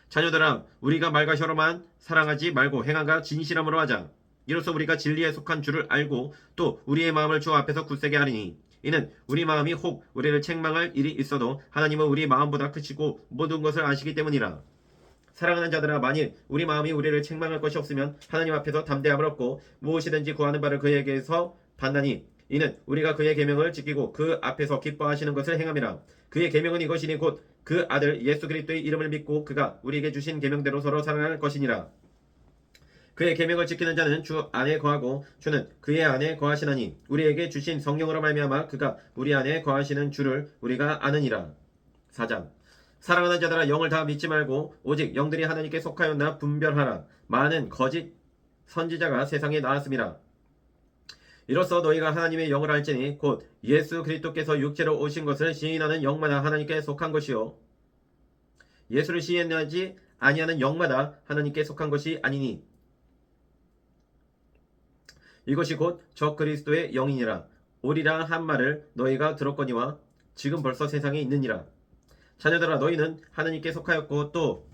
자녀들아 우리가 말과 혀로만 사랑하지 말고 행함과 진실함으로 하자. 이로써 우리가 진리에 속한 줄을 알고 또 우리의 마음을 주 앞에서 굳세게 하리니 이는 우리 마음이 혹 우리를 책망할 일이 있어도 하나님은 우리 마음보다 크시고 모든 것을 아시기 때문이라. 사랑하는 자들아 만일 우리 마음이 우리를 책망할 것이 없으면 하나님 앞에서 담대함을 얻고 무엇이든지 구하는 바를 그에게서 받나니 이는 우리가 그의 계명을 지키고 그 앞에서 기뻐하시는 것을 행함이라. 그의 계명은 이것이니 곧 그 아들 예수 그리스도의 이름을 믿고 그가 우리에게 주신 계명대로 서로 사랑할 것이니라. 그의 계명을 지키는 자는 주 안에 거하고 주는 그의 안에 거하시나니 우리에게 주신 성령으로 말미암아 그가 우리 안에 거하시는 줄을 우리가 아느니라. 4장. 사랑하는 자들아 영을 다 믿지 말고 오직 영들이 하나님께 속하였나 분별하라. 많은 거짓 선지자가 세상에 나왔음이라. 이로써 너희가 하나님의 영을 알지니 곧 예수 그리스도께서 육체로 오신 것을 시인하는 영마다 하나님께 속한 것이요 예수를 시인하지 아니하는 영마다 하나님께 속한 것이 아니니 이것이 곧 저 그리스도의 영이니라. 오리라 한 말을 너희가 들었거니와 지금 벌써 세상에 있느니라. 자녀들아 너희는 하나님께 속하였고 또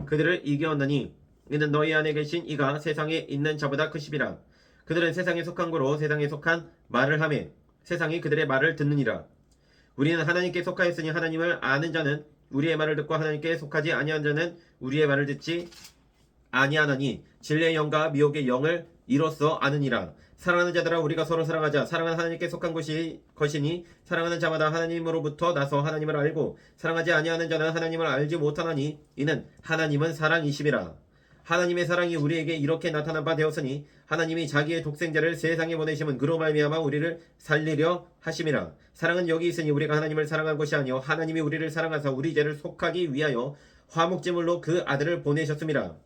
그들을 이겨왔나니 이는 너희 안에 계신 이가 세상에 있는 자보다 크시비라. 그들은 세상에 속한 거로 세상에 속한 말을 하며 세상이 그들의 말을 듣느니라. 우리는 하나님께 속하였으니 하나님을 아는 자는 우리의 말을 듣고 하나님께 속하지 아니한 자는 우리의 말을 듣지 아니하나니 진리의 영과 미혹의 영을 이로써 아느니라. 사랑하는 자들아 우리가 서로 사랑하자. 사랑은 하나님께 속한 것이니 사랑하는 자마다 하나님으로부터 나서 하나님을 알고 사랑하지 아니하는 자는 하나님을 알지 못하나니 이는 하나님은 사랑이심이라. 하나님의 사랑이 우리에게 이렇게 나타난 바 되었으니 하나님이 자기의 독생자를 세상에 보내심은 그로 말미암아 우리를 살리려 하심이라. 사랑은 여기 있으니 우리가 하나님을 사랑한 것이 아니요 하나님이 우리를 사랑하사 우리 죄를 속하기 위하여 화목제물로 그 아들을 보내셨음이라.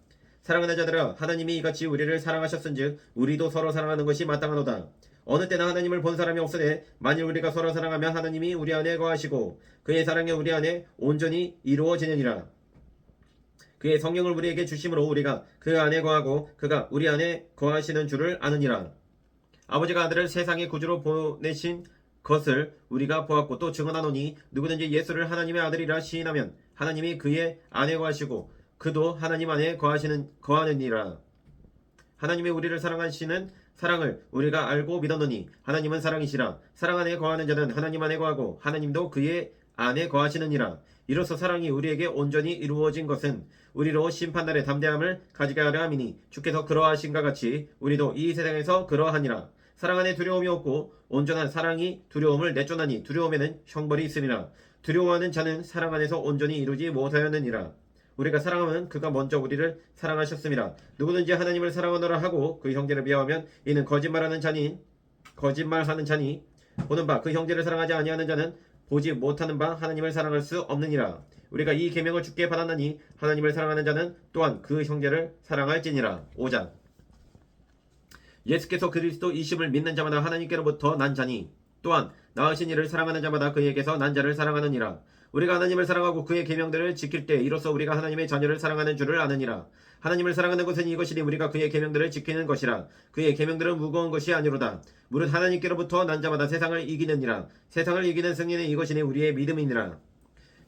사랑하는 자들아 하나님이 이같이 우리를 사랑하셨은즉 우리도 서로 사랑하는 것이 마땅하도다. 어느 때나 하나님을 본 사람이 없으되 만일 우리가 서로 사랑하면 하나님이 우리 안에 거하시고 그의 사랑이 우리 안에 온전히 이루어지느니라. 그의 성령을 우리에게 주심으로 우리가 그 안에 거하고 그가 우리 안에 거하시는 줄을 아느니라. 아버지가 아들을 세상의 구주로 보내신 것을 우리가 보았고 또 증언하노니 누구든지 예수를 하나님의 아들이라 시인하면 하나님이 그의 안에 거하시고 그도 하나님 안에 거하느니라. 하나님이 우리를 사랑하시는 사랑을 우리가 알고 믿었노니 하나님은 사랑이시라. 사랑 안에 거하는 자는 하나님 안에 거하고 하나님도 그의 안에 거하시느니라. 이로써 사랑이 우리에게 온전히 이루어진 것은 우리로 심판날의 담대함을 가지게 하려 함이니 주께서 그러하신가 같이 우리도 이 세상에서 그러하니라. 사랑 안에 두려움이 없고 온전한 사랑이 두려움을 내쫓나니 두려움에는 형벌이 있으니라. 두려워하는 자는 사랑 안에서 온전히 이루지 못하였느니라. 우리가 사랑하면 그가 먼저 우리를 사랑하셨습니다. 누구든지 하나님을 사랑하노라 하고 그 형제를 미워하면 이는 거짓말하는 자니 보는 바 그 형제를 사랑하지 아니하는 자는 보지 못하는 바 하나님을 사랑할 수 없느니라. 우리가 이 계명을 주께 받았나니 하나님을 사랑하는 자는 또한 그 형제를 사랑할지니라. 5장 예수께서 그리스도이심을 믿는 자마다 하나님께로부터 난 자니 또한 나으신 이를 사랑하는 자마다 그에게서 난 자를 사랑하느니라. 우리가 하나님을 사랑하고 그의 계명들을 지킬 때 이로써 우리가 하나님의 자녀를 사랑하는 줄을 아느니라. 하나님을 사랑하는 것은 이것이니 우리가 그의 계명들을 지키는 것이라. 그의 계명들은 무거운 것이 아니로다. 무릇 하나님께로부터 난 자마다 세상을 이기느니라. 세상을 이기는 승리는 이것이니 우리의 믿음이니라.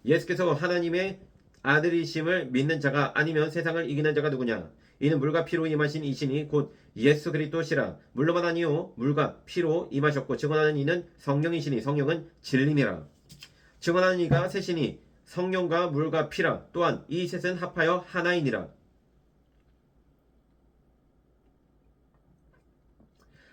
예수께서 하나님의 아들이심을 믿는 자가 아니면 세상을 이기는 자가 누구냐? 이는 물과 피로 임하신 이신이 곧 예수 그리스도시라. 물로만 아니요 물과 피로 임하셨고 증언하는 이는 성령이시니 성령은 진리니라. 증언하는 이가 셋이니 성령과 물과 피라. 또한 이 셋은 합하여 하나이니라.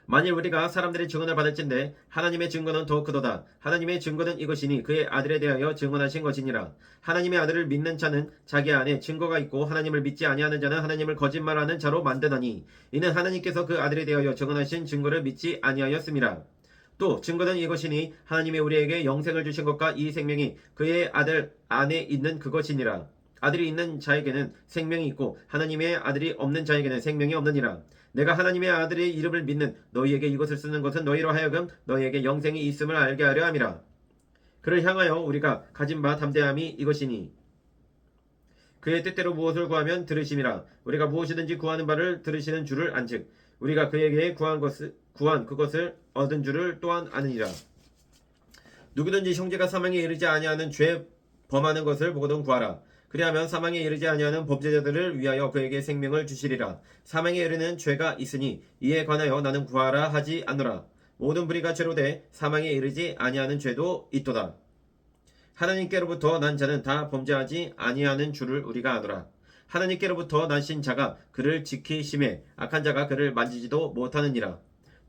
만일 우리가 사람들의 증언을 받을진대 하나님의 증거는 더 크도다. 하나님의 증거는 이것이니 그의 아들에 대하여 증언하신 것이니라. 하나님의 아들을 믿는 자는 자기 안에 증거가 있고 하나님을 믿지 아니하는 자는 하나님을 거짓말하는 자로 만드나니 이는 하나님께서 그 아들에 대하여 증언하신 증거를 믿지 아니하였음이라. 또 증거는 이것이니 하나님이 우리에게 영생을 주신 것과 이 생명이 그의 아들 안에 있는 그것이니라. 아들이 있는 자에게는 생명이 있고 하나님의 아들이 없는 자에게는 생명이 없느니라. 내가 하나님의 아들의 이름을 믿는 너희에게 이것을 쓰는 것은 너희로 하여금 너희에게 영생이 있음을 알게 하려 함이라. 그를 향하여 우리가 가진 바 담대함이 이것이니 그의 뜻대로 무엇을 구하면 들으심이라. 우리가 무엇이든지 구하는 바를 들으시는 줄을 안즉 우리가 그에게 구한 그것을 얻은 줄을 또한 아느니라. 누구든지 형제가 사망에 이르지 아니하는 죄 범하는 것을 보거든 구하라. 그리하면 사망에 이르지 아니하는 범죄자들을 위하여 그에게 생명을 주시리라. 사망에 이르는 죄가 있으니 이에 관하여 나는 구하라 하지 않노라. 모든 불의가 죄로 돼 사망에 이르지 아니하는 죄도 있도다. 하나님께로부터 난 자는 다 범죄하지 아니하는 줄을 우리가 아노라. 하나님께로부터 나신 자가 그를 지키심에 악한 자가 그를 만지지도 못하느니라.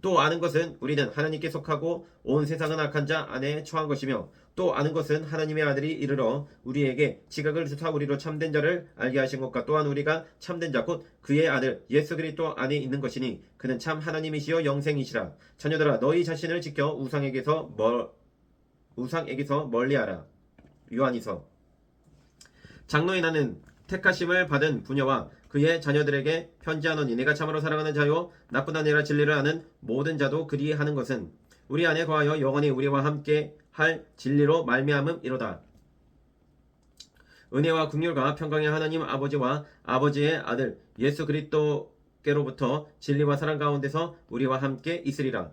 또 아는 것은 우리는 하나님께 속하고 온 세상은 악한 자 안에 처한 것이며 또 아는 것은 하나님의 아들이 이르러 우리에게 지각을 주사 우리로 참된 자를 알게 하신 것과 또한 우리가 참된 자 곧 그의 아들 예수 그리스도 안에 있는 것이니 그는 참 하나님이시여 영생이시라. 자녀들아 너희 자신을 지켜 우상에게서 멀리하라. 요한이서. 장로인 나는 택하심을 받은 부녀와 그의 자녀들에게 편지하노니 내가 참으로 사랑하는 자요 나쁜 아니라 진리를 아는 모든 자도 그리하는 것은 우리 안에 거하여 영원히 우리와 함께 할 진리로 말미암음이로다. 은혜와 긍휼과 평강의 하나님 아버지와 아버지의 아들 예수 그리스도께로부터 진리와 사랑 가운데서 우리와 함께 있으리라.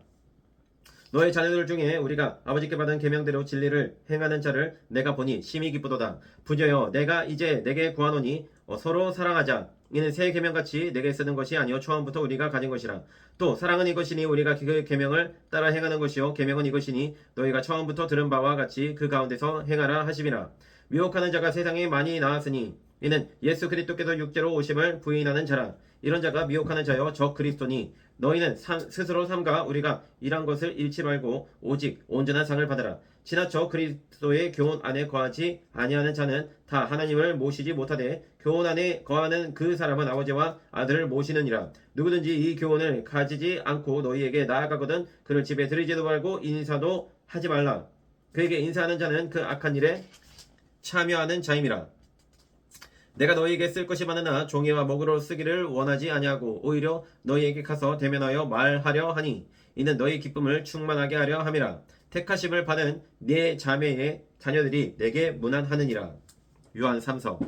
너의 자녀들 중에 우리가 아버지께 받은 계명대로 진리를 행하는 자를 내가 보니 심히 기쁘도다. 부녀여 내가 이제 내게 구하노니 서로 사랑하자. 이는 새 계명같이 내게 쓰는 것이 아니요 처음부터 우리가 가진 것이라. 또 사랑은 이것이니 우리가 그 계명을 따라 행하는 것이요 계명은 이것이니 너희가 처음부터 들은 바와 같이 그 가운데서 행하라 하심이라. 미혹하는 자가 세상에 많이 나왔으니 이는 예수 그리스도께서 육체로 오심을 부인하는 자라. 이런 자가 미혹하는 자여 적 그리스도니 너희는 스스로 삼가 우리가 일한 것을 잃지 말고 오직 온전한 상을 받으라. 지나쳐 그리스도의 교훈 안에 거하지 아니하는 자는 다 하나님을 모시지 못하되 교훈 안에 거하는 그 사람은 아버지와 아들을 모시느니라. 누구든지 이 교훈을 가지지 않고 너희에게 나아가거든 그를 집에 들이지도 말고 인사도 하지 말라. 그에게 인사하는 자는 그 악한 일에 참여하는 자임이라. 내가 너희에게 쓸 것이 많으나 종이와 먹으로 쓰기를 원하지 아니하고 오히려 너희에게 가서 대면하여 말하려 하니 이는 너희 기쁨을 충만하게 하려 함이라. 택하심을 받은 네 자매의 자녀들이 내게 문안하느니라. 요한 3서.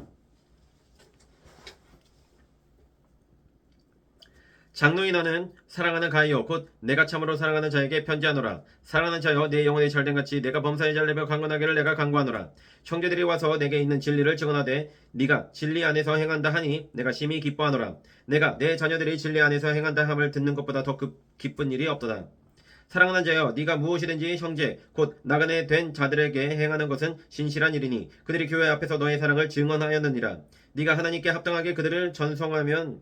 장로이 너는 사랑하는 가이요 곧 내가 참으로 사랑하는 자에게 편지하노라. 사랑하는 자여 내 영혼이 잘된 같이 내가 범사에 잘되며 강건하기를 내가 간구하노라. 형제들이 와서 내게 있는 진리를 증언하되 네가 진리 안에서 행한다 하니 내가 심히 기뻐하노라. 내가 내 자녀들이 진리 안에서 행한다 함을 듣는 것보다 더 기쁜 일이 없도다. 사랑하는 자여 네가 무엇이든지 형제 곧 나그네 된 자들에게 행하는 것은 신실한 일이니 그들이 교회 앞에서 너의 사랑을 증언하였느니라. 네가 하나님께 합당하게 그들을 전송하면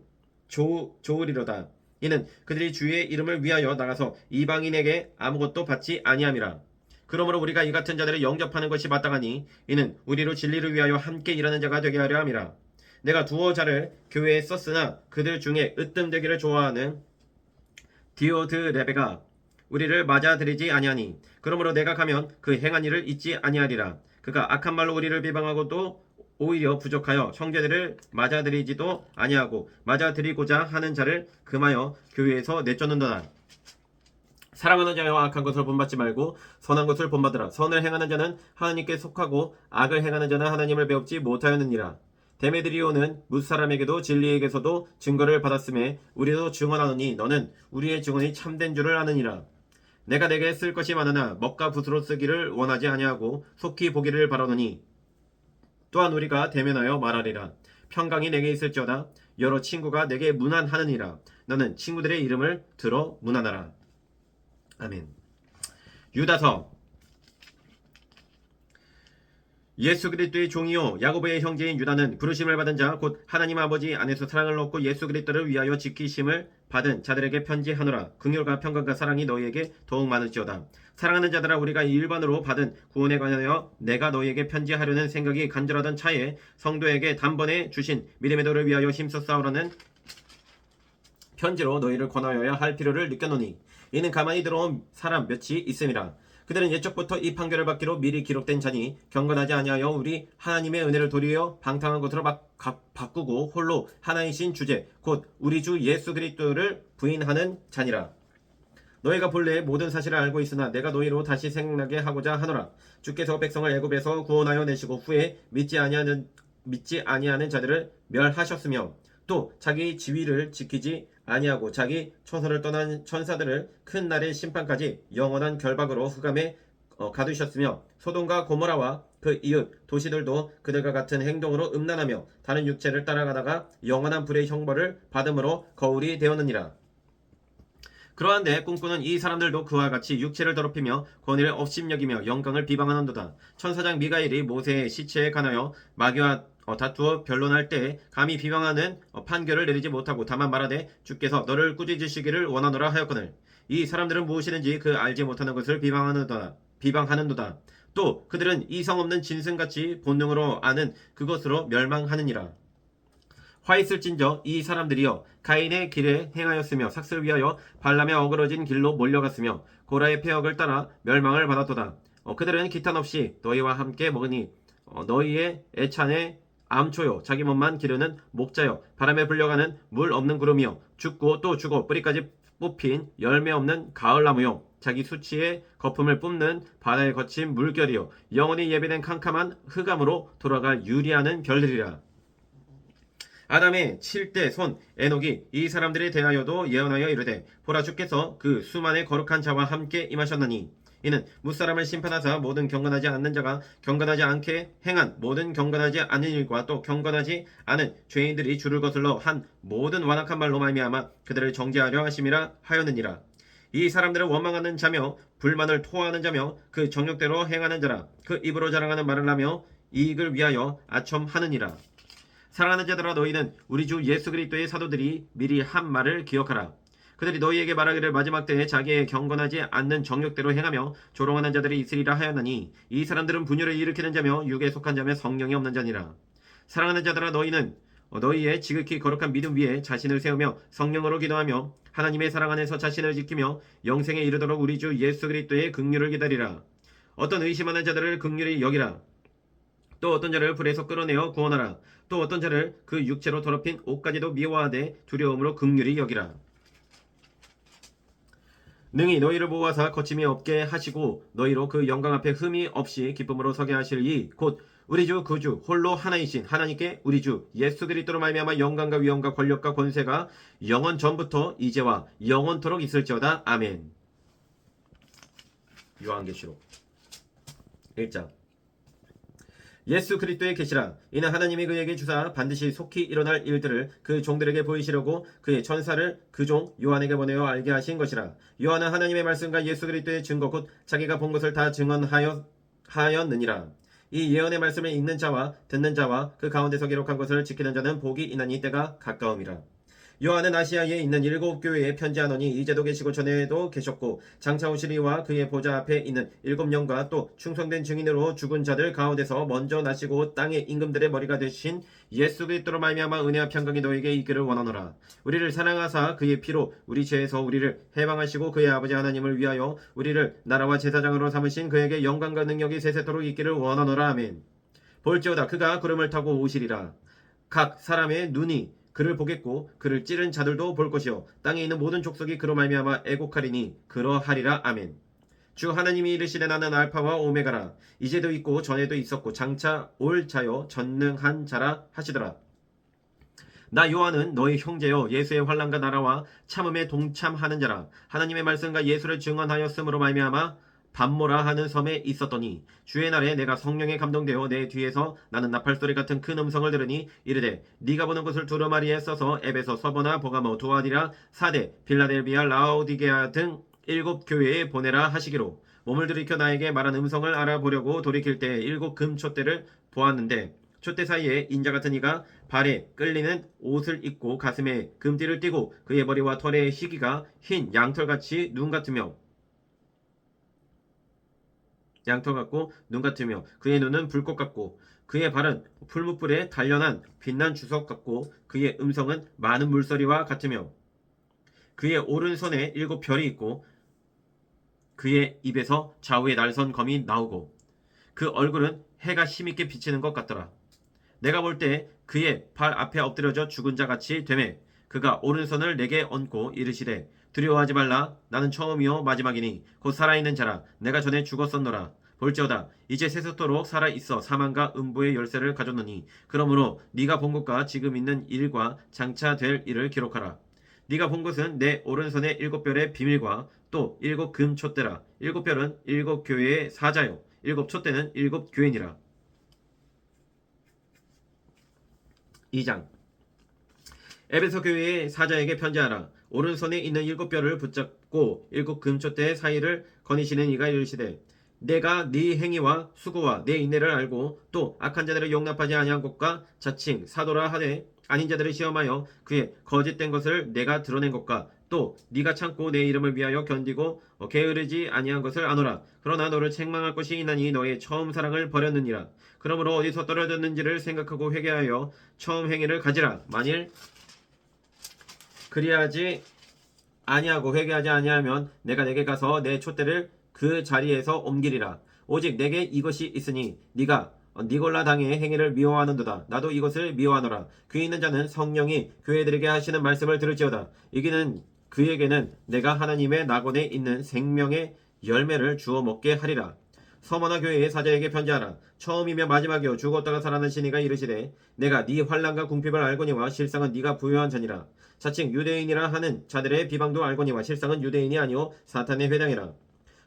좋으리로다. 이는 그들이 주의 이름을 위하여 나가서 이방인에게 아무것도 받지 아니함이라. 그러므로 우리가 이 같은 자들을 영접하는 것이 마땅하니 이는 우리로 진리를 위하여 함께 일하는 자가 되게 하려 함이라. 내가 두어 자를 교회에 썼으나 그들 중에 으뜸되기를 좋아하는 디오드레베가 우리를 맞아들이지 아니하니 그러므로 내가 가면 그 행한 일을 잊지 아니하리라. 그가 악한 말로 우리를 비방하고 또 오히려 부족하여 형제들을 맞아들이지도 아니하고 맞아들이고자 하는 자를 금하여 교회에서 내쫓는도다. 사랑하는 자여 악한 것을 본받지 말고 선한 것을 본받으라. 선을 행하는 자는 하나님께 속하고 악을 행하는 자는 하나님을 배웁지 못하였느니라. 데메드리오는 무사람에게도 진리에게서도 증거를 받았음에 우리도 증언하노니 너는 우리의 증언이 참된 줄을 아느니라. 내가 내게 쓸 것이 많으나 먹과 붓으로 쓰기를 원하지 아니하고 속히 보기를 바라노니 또한 우리가 대면하여 말하리라. 평강이 내게 있을지어다. 여러 친구가 내게 문안하느니라. 너는 친구들의 이름을 들어 문안하라. 아멘. 유다서 예수 그리스도의 종이요 야고보의 형제인 유다는 부르심을 받은 자 곧 하나님 아버지 안에서 사랑을 얻고 예수 그리스도를 위하여 지키심을 받은 자들에게 편지하노라. 긍휼과 평강과 사랑이 너희에게 더욱 많을지어다. 사랑하는 자들아 우리가 일반으로 받은 구원에 관하여 내가 너희에게 편지하려는 생각이 간절하던 차에 성도에게 단번에 주신 믿음의 도를 위하여 힘써 싸우라는 편지로 너희를 권하여야 할 필요를 느꼈노니 이는 가만히 들어온 사람 몇이 있음이라. 그들은 옛적부터 이 판결을 받기로 미리 기록된 자니 경건하지 아니하여 우리 하나님의 은혜를 도리어 방탕한 것으로 바꾸고 홀로 하나이신 주제 곧 우리 주 예수 그리스도를 부인하는 자니라. 너희가 본래 모든 사실을 알고 있으나 내가 너희로 다시 생각나게 하고자 하노라. 주께서 백성을 애굽에서 구원하여 내시고 후에 믿지 아니하는 자들을 멸하셨으며 또 자기 지위를 지키지 아니하고 자기 처소를 떠난 천사들을 큰 날의 심판까지 영원한 결박으로 흑암에 가두셨으며 소돔과 고모라와 그 이웃 도시들도 그들과 같은 행동으로 음란하며 다른 육체를 따라가다가 영원한 불의 형벌을 받음으로 거울이 되었느니라. 그러한데 꿈꾸는 이 사람들도 그와 같이 육체를 더럽히며 권위를 업심여기며 영광을 비방하는도다. 천사장 미가엘이 모세의 시체에 관하여 마귀와 다투어 변론할 때 감히 비방하는 판결을 내리지 못하고 다만 말하되 주께서 너를 꾸짖으시기를 원하노라 하였거늘 이 사람들은 무엇이든지 그 알지 못하는 것을 비방하는도다. 또 그들은 이성 없는 짐승같이 본능으로 아는 그것으로 멸망하느니라. 화 있을진저 이 사람들이여 가인의 길에 행하였으며 삭슬 위하여 발람의 어그러진 길로 몰려갔으며 고라의 폐역을 따라 멸망을 받았도다. 그들은 기탄 없이 너희와 함께 먹으니 너희의 애찬의 암초요 자기 몸만 기르는 목자요 바람에 불려가는 물 없는 구름이요 죽고 또 죽어 뿌리까지 뽑힌 열매 없는 가을나무요 자기 수치의 거품을 뿜는 바다에 거친 물결이요 영원히 예비된 캄캄한 흑암으로 돌아갈 유리하는 별들이라. 아담의 7대 손 에녹이 이 사람들에 대하여도 예언하여 이르되 보라 주께서 그 수만의 거룩한 자와 함께 임하셨나니 이는 무사람을 심판하사 모든 경건하지 않는 자가 경건하지 않게 행한 모든 경건하지 않은 일과 또 경건하지 않은 죄인들이 주를 거슬러 한 모든 완악한 말로 말미암아 그들을 정죄하려 하심이라 하였느니라. 이 사람들은 원망하는 자며 불만을 토하는 자며 그 정욕대로 행하는 자라. 그 입으로 자랑하는 말을 하며 이익을 위하여 아첨하느니라. 사랑하는 자들아 너희는 우리 주 예수 그리스도의 사도들이 미리 한 말을 기억하라. 그들이 너희에게 말하기를 마지막 때에 자기의 경건하지 않는 정욕대로 행하며 조롱하는 자들이 있으리라 하였나니 이 사람들은 분열을 일으키는 자며 육에 속한 자며 성령이 없는 자니라. 사랑하는 자들아 너희는 너희의 지극히 거룩한 믿음 위에 자신을 세우며 성령으로 기도하며 하나님의 사랑 안에서 자신을 지키며 영생에 이르도록 우리 주 예수 그리스도의 긍휼을 기다리라. 어떤 의심하는 자들을 긍휼히 여기라. 또 어떤 자를 불에서 끌어내어 구원하라. 또 어떤 자를 그 육체로 더럽힌 옷까지도 미워하되 두려움으로 긍휼히 여기라. 능히 너희를 모아사 거침이 없게 하시고 너희로 그 영광 앞에 흠이 없이 기쁨으로 서게 하실 이 곧 우리 주 구주 홀로 하나이신 하나님께 우리 주 예수 그리스도로 말미암아 영광과 위엄과 권력과 권세가 영원 전부터 이제와 영원토록 있을지어다. 아멘. 요한계시록 1장. 예수 그리스도의 계시라. 이는 하나님이 그에게 주사 반드시 속히 일어날 일들을 그 종들에게 보이시려고 그의 천사를 그 종 요한에게 보내어 알게 하신 것이라. 요한은 하나님의 말씀과 예수 그리스도의 증거 곧 자기가 본 것을 다 증언하였느니라. 이 예언의 말씀을 읽는 자와 듣는 자와 그 가운데서 기록한 것을 지키는 자는 복이 있나니 때가 가까움이라. 요한은 아시아에 있는 7교회에 편지하노니 이제도 계시고 전에도 계셨고 장차 오시리와 그의 보좌 앞에 있는 7영과 또 충성된 증인으로 죽은 자들 가운데서 먼저 나시고 땅의 임금들의 머리가 되신 예수 그리스도로 말미암아 은혜와 평강이 너에게 있기를 원하노라. 우리를 사랑하사 그의 피로 우리 죄에서 우리를 해방하시고 그의 아버지 하나님을 위하여 우리를 나라와 제사장으로 삼으신 그에게 영광과 능력이 세세토록 있기를 원하노라. 아멘. 볼지어다 그가 구름을 타고 오시리라. 각 사람의 눈이 그를 보겠고 그를 찌른 자들도 볼 것이요 땅에 있는 모든 족속이 그로 말미암아 애곡하리니 그러하리라. 아멘. 주 하나님이 이르시되 나는 알파와 오메가라. 이제도 있고 전에도 있었고 장차 올 자요 전능한 자라 하시더라. 나 요한은 너의 형제요 예수의 환난과 나라와 참음에 동참하는 자라. 하나님의 말씀과 예수를 증언하였으므로 말미암아 밤모라 하는 섬에 있었더니 주의 날에 내가 성령에 감동되어 내 뒤에서 나는 나팔소리 같은 큰 음성을 들으니 이르되 네가 보는 것을 두루마리에 써서 에베소, 서버나, 보가모, 두아디라, 사대, 빌라델비아, 라오디게아 등 7교회에 보내라 하시기로 몸을 들이켜 나에게 말한 음성을 알아보려고 돌이킬 때 7 금촛대를 보았는데 촛대 사이에 인자 같은 이가 발에 끌리는 옷을 입고 가슴에 금띠를 띠고 그의 머리와 털의 희기가 흰 양털같이 눈 같으며 양털 같고 눈 같으며 그의 눈은 불꽃 같고 그의 발은 풀무불에 단련한 빛난 주석 같고 그의 음성은 많은 물소리와 같으며 그의 오른손에 7별이 있고 그의 입에서 좌우에 날선 검이 나오고 그 얼굴은 해가 힘있게 비치는 것 같더라. 내가 볼 때 그의 발 앞에 엎드려져 죽은 자 같이 되매 그가 오른손을 내게 얹고 이르시되 두려워하지 말라. 나는 처음이요 마지막이니 곧 살아있는 자라. 내가 전에 죽었었노라. 볼지어다 이제 세세토록 살아있어 사망과 음부의 열쇠를 가졌노니 그러므로 네가 본 것과 지금 있는 일과 장차 될 일을 기록하라. 네가 본 것은 내 오른손의 7별의 비밀과 또 7 금촛대라. 7별은 7교회의 사자요 7 촛대는 7교회니라. 2장. 에베소 교회의 사자에게 편지하라. 오른손에 있는 7별을 붙잡고 7 금촛대 사이를 거니시는 이가 이르시되 내가 네 행위와 수고와 내 인내를 알고 또 악한 자들을 용납하지 아니한 것과 자칭 사도라 하되 아닌 자들을 시험하여 그의 거짓된 것을 내가 드러낸 것과 또 네가 참고 내 이름을 위하여 견디고 게으르지 아니한 것을 아노라. 그러나 너를 책망할 것이 있나니 너의 처음 사랑을 버렸느니라. 그러므로 어디서 떨어졌는지를 생각하고 회개하여 처음 행위를 가지라. 만일 그리하지 아니하고 회개하지 아니하면 내가 내게 가서 내 촛대를 그 자리에서 옮기리라. 오직 내게 이것이 있으니 네가 니골라 당의 행위를 미워하는도다. 나도 이것을 미워하노라. 귀 있는 자는 성령이 교회들에게 하시는 말씀을 들을지어다. 이기는 그에게는 내가 하나님의 낙원에 있는 생명의 열매를 주어 먹게 하리라. 서머나 교회의 사자에게 편지하라. 처음이며 마지막이요 죽었다가 살아나신 이가 이르시되 내가 네 환난과 궁핍을 알거니와 실상은 네가 부요한 자니라. 자칭 유대인이라 하는 자들의 비방도 알거니와 실상은 유대인이 아니오 사탄의 회당이라.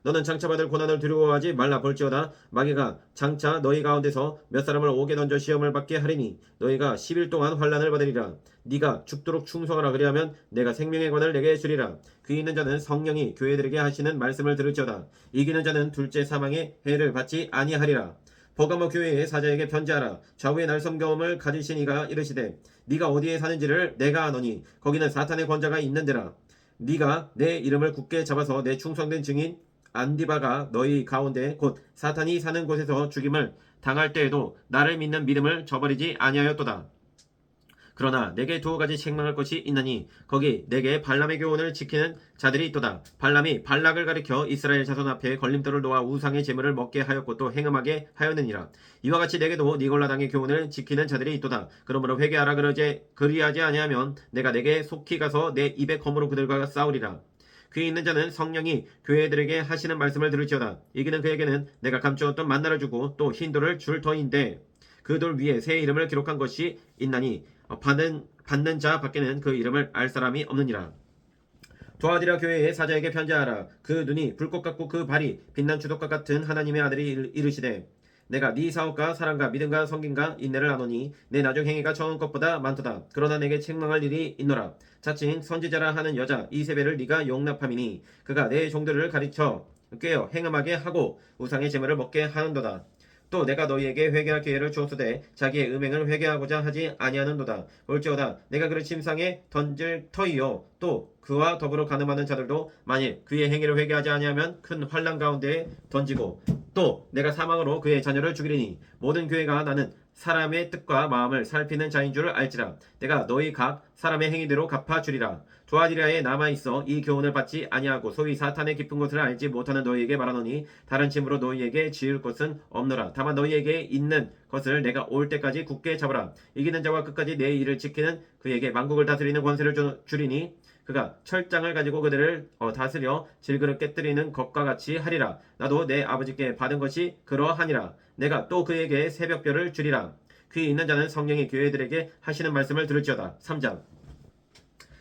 너는 장차 받을 고난을 두려워하지 말라. 볼지어다 마귀가 장차 너희 가운데서 몇 사람을 옥에 던져 시험을 받게 하리니 너희가 10일 동안 환난을 받으리라. 네가 죽도록 충성하라. 그리하면 내가 생명의 권을 내게 주리라. 귀 있는 자는 성령이 교회들에게 하시는 말씀을 들을지어다. 이기는 자는 둘째 사망의 해를 받지 아니하리라. 버가모 교회의 사자에게 편지하라. 좌우의 날섬 경험을 가지신 이가 이르시되 네가 어디에 사는지를 내가 아노니 거기는 사탄의 권자가 있는 데라. 네가 내 이름을 굳게 잡아서 내 충성된 증인 안디바가 너희 가운데 곧 사탄이 사는 곳에서 죽임을 당할 때에도 나를 믿는 믿음을 저버리지 아니하였도다. 그러나 내게 2가지 책망할 것이 있나니 거기 내게 발람의 교훈을 지키는 자들이 있도다. 발람이 발락을 가리켜 이스라엘 자손 앞에 걸림돌을 놓아 우상의 제물을 먹게 하였고 또 행음하게 하였느니라. 이와 같이 내게도 니골라 당의 교훈을 지키는 자들이 있도다. 그러므로 회개하라. 그리하지 아니하면 내가 내게 속히 가서 내 입의 검으로 그들과 싸우리라. 귀 있는 자는 성령이 교회들에게 하시는 말씀을 들을지어다. 이기는 그에게는 내가 감추었던 만나를 주고 또 흰 돌을 줄 터인데 그 돌 위에 새 이름을 기록한 것이 있나니 받는 자 밖에는 그 이름을 알 사람이 없느니라. 도아디라 교회의 사자에게 편지하라. 그 눈이 불꽃 같고 그 발이 빛난 주독과 같은 하나님의 아들이 이르시되 내가 네 사업과 사랑과 믿음과 성김과 인내를 아노니 내 나중 행위가 처음 것보다 많도다. 그러나 내게 책망할 일이 있노라. 자칭 선지자라 하는 여자 이세벨을 네가 용납함이니 그가 내 종들을 가르쳐 꿰어 행음하게 하고 우상의 제물을 먹게 하는도다. 또 내가 너희에게 회개할 기회를 주었으되 자기의 음행을 회개하고자 하지 아니하는도다. 볼지어다 내가 그를 침상에 던질 터이요 또 그와 더불어 가늠하는 자들도 만일 그의 행위를 회개하지 아니하면 큰 환난 가운데에 던지고 또 내가 사망으로 그의 자녀를 죽이리니 모든 교회가 나는 사람의 뜻과 마음을 살피는 자인 줄 알지라. 내가 너희 각 사람의 행위대로 갚아주리라. 두아디라에 남아있어 이 교훈을 받지 아니하고 소위 사탄의 깊은 것을 알지 못하는 너희에게 말하노니 다른 짐으로 너희에게 지을 것은 없노라. 다만 너희에게 있는 것을 내가 올 때까지 굳게 잡으라. 이기는 자와 끝까지 내 일을 지키는 그에게 만국을 다스리는 권세를 주리니 그가 철장을 가지고 그들을 다스려 질그릇 깨뜨리는 것과 같이 하리라. 나도 내 아버지께 받은 것이 그러하니라. 내가 또 그에게 새벽별을 주리라. 귀 있는 자는 성령이 교회들에게 하시는 말씀을 들을지어다. 3장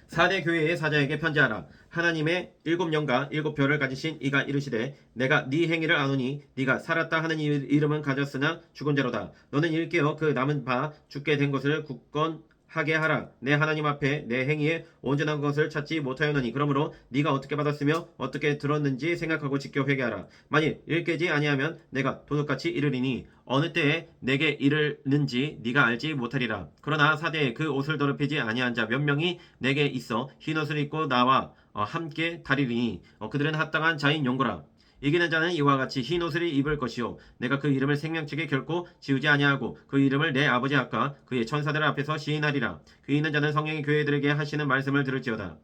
4대 교회의 사자에게 편지하라. 하나님의 7영과 7별을 가지신 이가 이르시되 내가 네 행위를 아노니 네가 살았다 하는 이름은 가졌으나 죽은 자로다. 너는 일깨어 그 남은 바 죽게 된 것을 굳건하게 하라. 내 하나님 앞에 내 행위에 온전한 것을 찾지 못하였느니 그러므로 네가 어떻게 받았으며 어떻게 들었는지 생각하고 지켜 회개하라. 만일 일깨지 아니하면 내가 도둑같이 이르리니 어느 때에 내게 이르는지 네가 알지 못하리라. 그러나 사대에 그 옷을 더럽히지 아니한 자 몇 명이 내게 있어 흰옷을 입고 나와 함께 다리리니 그들은 합당한 자인 용고라. 이기는 자는 이와 같이 흰 옷을 입을 것이요 내가 그 이름을 생명책에 결코 지우지 아니하고 그 이름을 내 아버지 앞과 그의 천사들 앞에서 시인하리라. 귀 있는 자는 성령이 교회들에게 하시는 말씀을 들을지어다.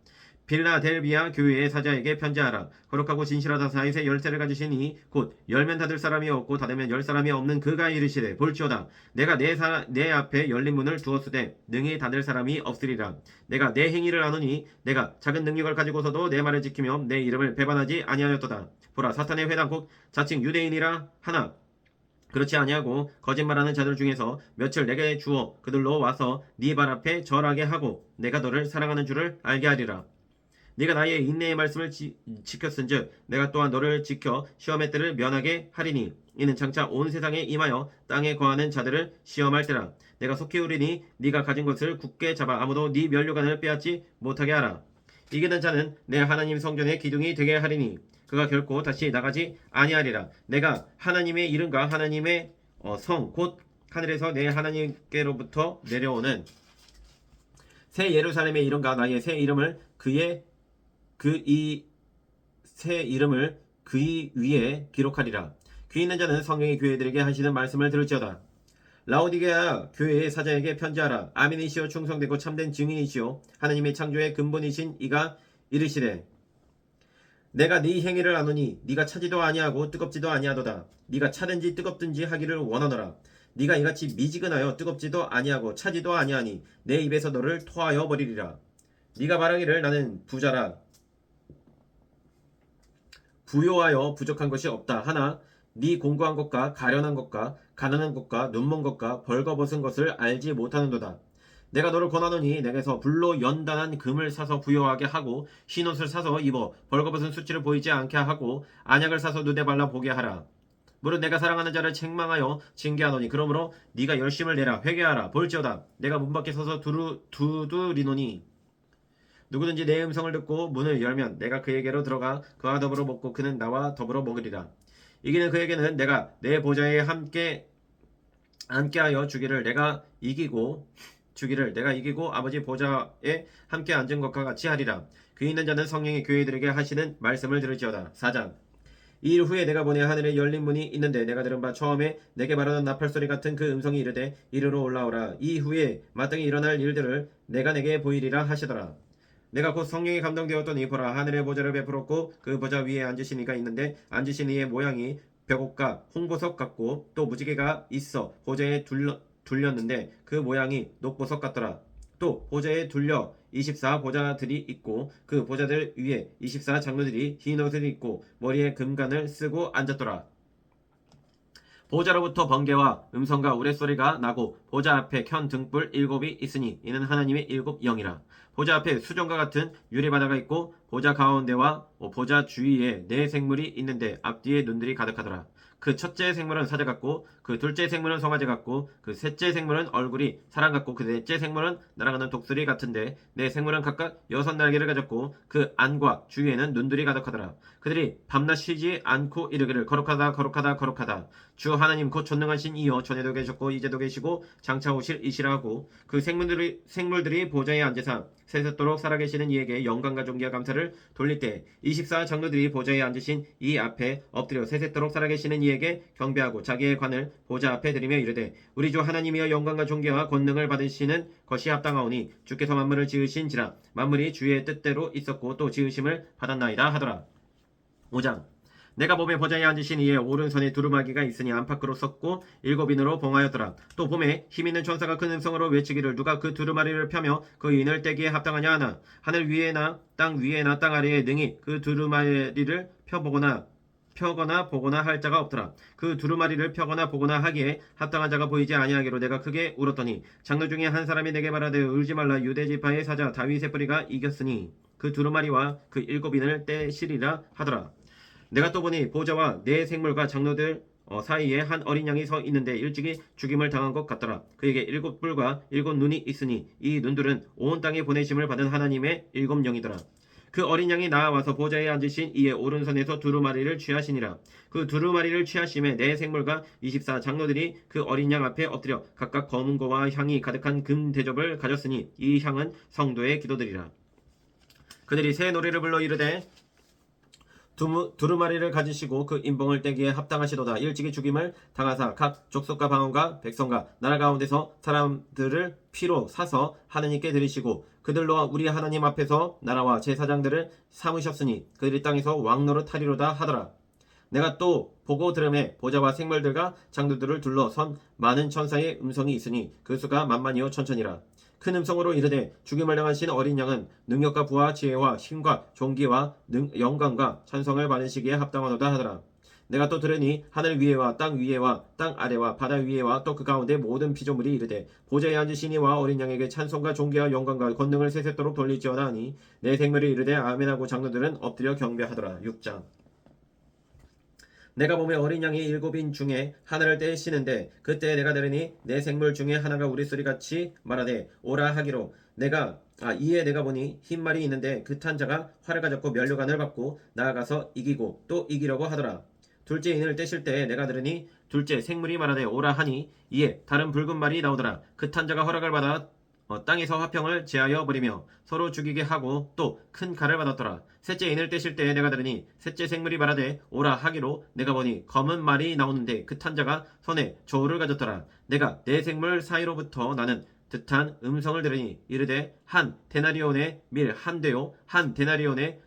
빌라델비아 교회의 사자에게 편지하라. 거룩하고 진실하다 다윗의 열쇠를 가지신 이 곧 열면 닫을 사람이 없고 닫으면 열 사람이 없는 그가 이르시되 볼지어다 내가 내 앞에 열린 문을 두었으되 능히 닫을 사람이 없으리라. 내가 내 행위를 아노니 내가 작은 능력을 가지고서도 내 말을 지키며 내 이름을 배반하지 아니하였도다. 보라 사탄의 회당 곧 자칭 유대인이라 하나 그렇지 아니하고 거짓말하는 자들 중에서 며칠 내게 주어 그들로 와서 네 발 앞에 절하게 하고 내가 너를 사랑하는 줄을 알게 하리라. 네가 나의 인내의 말씀을 지켰은즉 내가 또한 너를 지켜 시험의 때를 면하게 하리니 이는 장차 온 세상에 임하여 땅에 거하는 자들을 시험할 때라. 내가 속히 오리니 네가 가진 것을 굳게 잡아 아무도 네 면류관을 빼앗지 못하게 하라. 이기는 자는 내 하나님 성전의 기둥이 되게 하리니 그가 결코 다시 나가지 아니하리라. 내가 하나님의 이름과 하나님의 성 곧 하늘에서 내 하나님께로부터 내려오는 새 예루살렘의 이름과 나의 새 이름을 새 이름을 그의 위에 기록하리라. 귀 있는 자는 성령의 교회들에게 하시는 말씀을 들을지어다. 라오디게아 교회의 사자에게 편지하라. 아멘이시오 충성되고 참된 증인이시오 하나님의 창조의 근본이신 이가 이르시되 내가 네 행위를 아노니 네가 차지도 아니하고 뜨겁지도 아니하도다. 네가 차든지 뜨겁든지 하기를 원하노라. 네가 이같이 미지근하여 뜨겁지도 아니하고 차지도 아니하니 내 입에서 너를 토하여 버리리라. 네가 말하기를 나는 부자라 부요하여 부족한 것이 없다 하나 네 공고한 것과 가련한 것과 가난한 것과 눈먼 것과 벌거벗은 것을 알지 못하는도다. 내가 너를 권하노니 내게서 불로 연단한 금을 사서 부요하게 하고 흰옷을 사서 입어 벌거벗은 수치를 보이지 않게 하고 안약을 사서 눈에 발라 보게 하라. 무릇 내가 사랑하는 자를 책망하여 징계하노니 그러므로 네가 열심을 내라 회개하라. 볼지어다 내가 문 밖에 서서 두드리노니 누구든지 내 음성을 듣고 문을 열면 내가 그에게로 들어가 그와 더불어 먹고 그는 나와 더불어 먹으리라. 이기는 그에게는 내가 내 보좌에 함께하여 주기를 내가 이기고 아버지 보좌에 함께 앉은 것과 같이 하리라. 귀 있는 자는 성령의 교회들에게 하시는 말씀을 들을지어다. 4장 이 일 후에 내가 보니 하늘에 열린 문이 있는데 내가 들은 바 처음에 내게 말하는 나팔소리 같은 그 음성이 이르되 이리로 올라오라. 이 후에 마땅히 일어날 일들을 내가 내게 보이리라 하시더라. 내가 곧 성령에 감동되었더니 보라 하늘의 보좌를 베풀었고 그 보좌 위에 앉으신 이가 있는데 앉으신 이의 모양이 벽옥과 홍보석 같고 또 무지개가 있어 보좌에 둘렸는데 그 모양이 녹보석 같더라. 또 보좌에 둘려 24 보좌들이 있고 그 보좌들 위에 24 장로들이 흰 옷을 입고 머리에 금관을 쓰고 앉았더라. 보좌로부터 번개와 음성과 우레소리가 나고 보좌 앞에 켠 등불 7이 있으니 이는 하나님의 7 영이라. 보좌 앞에 수정과 같은 유리바다가 있고 보좌 가운데와 보좌 주위에 4생물이 있는데 앞뒤에 눈들이 가득하더라. 그 첫째 생물은 사자 같고 그 둘째 생물은 송아지 같고 그 셋째 생물은 얼굴이 사람 같고 그 넷째 생물은 날아가는 독수리 같은데 4생물은 각각 6날개를 가졌고 그 안과 주위에는 눈들이 가득하더라. 그들이 밤낮 쉬지 않고 이르기를 거룩하다 거룩하다 거룩하다 주 하나님 곧 전능하신 이여 전에도 계셨고 이제도 계시고 장차 오실 이시라 하고 그 생물들이 보좌에 앉으사 세세토록 살아계시는 이에게 영광과 존귀와 감사를 돌릴 때 24 장로들이 보좌에 앉으신 이 앞에 엎드려 세세토록 살아계시는 이에게 경배하고 자기의 관을 보좌 앞에 드리며 이르되 우리 주 하나님이여 영광과 존귀와 권능을 받으시는 것이 합당하오니 주께서 만물을 지으신지라 만물이 주의 뜻대로 있었고 또 지으심을 받았나이다 하더라. 5장 내가 봄에 보좌에 앉으신 이의 오른손에 두루마기가 있으니 안팎으로 섰고 7인으로 봉하였더라. 또 봄에 힘있는 천사가 큰 음성으로 외치기를 누가 그 두루마리를 펴며 그 인을 떼기에 합당하냐 하나 하늘 위에나 땅 위에나 땅 아래에 능히 그 두루마리를 펴거나 보거나 할 자가 없더라. 그 두루마리를 펴거나 보거나 하기에 합당한 자가 보이지 아니하기로 내가 크게 울었더니 장로 중에 한 사람이 내게 말하되 울지 말라 유대 지파의 사자 다윗의 뿌리가 이겼으니 그 두루마리와 그 7인을 떼시리라 하더라. 내가 또 보니 보좌와 4생물과 장로들 사이에 한 어린 양이 서 있는데 일찍이 죽임을 당한 것 같더라. 그에게 7뿔과 7눈이 있으니 이 눈들은 온 땅에 보내심을 받은 하나님의 7영이더라. 그 어린 양이 나와서 보좌에 앉으신 이의 오른손에서 두루마리를 취하시니라. 그 두루마리를 취하심에 4생물과 24 장로들이 그 어린 양 앞에 엎드려 각각 검은 거와 향이 가득한 금 대접을 가졌으니 이 향은 성도의 기도들이라. 그들이 새 노래를 불러 이르되 두루마리를 가지시고 그 인봉을 떼기에 합당하시도다. 일찍이 죽임을 당하사 각 족속과 방언과 백성과 나라 가운데서 사람들을 피로 사서 하느님께 드리시고 그들로 우리 하나님 앞에서 나라와 제사장들을 삼으셨으니 그들이 땅에서 왕노릇 하리로다 하더라. 내가 또 보고 들음에 보좌와 생물들과 장로들을 둘러 선 많은 천사의 음성이 있으니 그 수가 만만이요 천천이라. 큰 음성으로 이르되 죽임을 당하신 어린 양은 능력과 부와 지혜와 힘과 존귀와 영광과 찬성을 받으시기에 합당하도다 하더라. 내가 또 들으니 하늘 위에와 땅 위에와 땅 아래와 바다 위에와 또 그 가운데 모든 피조물이 이르되 보좌에 앉으신 이와 어린 양에게 찬송과 존귀와 영광과 권능을 세세토록 돌릴지어다 하니 내 생물이 이르되 아멘하고 장로들은 엎드려 경배하더라. 6장 내가 보며 어린 양이 7인 중에 하나를 떼시는데 그때 내가 들으니 내 생물 중에 하나가 우리소리같이 말하되 오라 하기로 이에 내가 보니 흰 말이 있는데 그 탄 자가 활을 가졌고 면류관을 받고 나아가서 이기고 또 이기려고 하더라. 둘째 인을 떼실 때 내가 들으니 둘째 생물이 말하되 오라 하니 이에 다른 붉은 말이 나오더라. 그 탄 자가 허락을 받아 땅에서 화평을 제하여 버리며 서로 죽이게 하고 또 큰 칼을 받았더라. 셋째 인을 떼실 때 내가 들으니 셋째 생물이 말하되 오라 하기로 내가 보니 검은 말이 나오는데 그 탄 자가 손에 저울을 가졌더라. 내가 네 생물 사이로부터 나는 듯한 음성을 들으니 이르되 한 데나리온의 밀 한 대요 한 데나리온의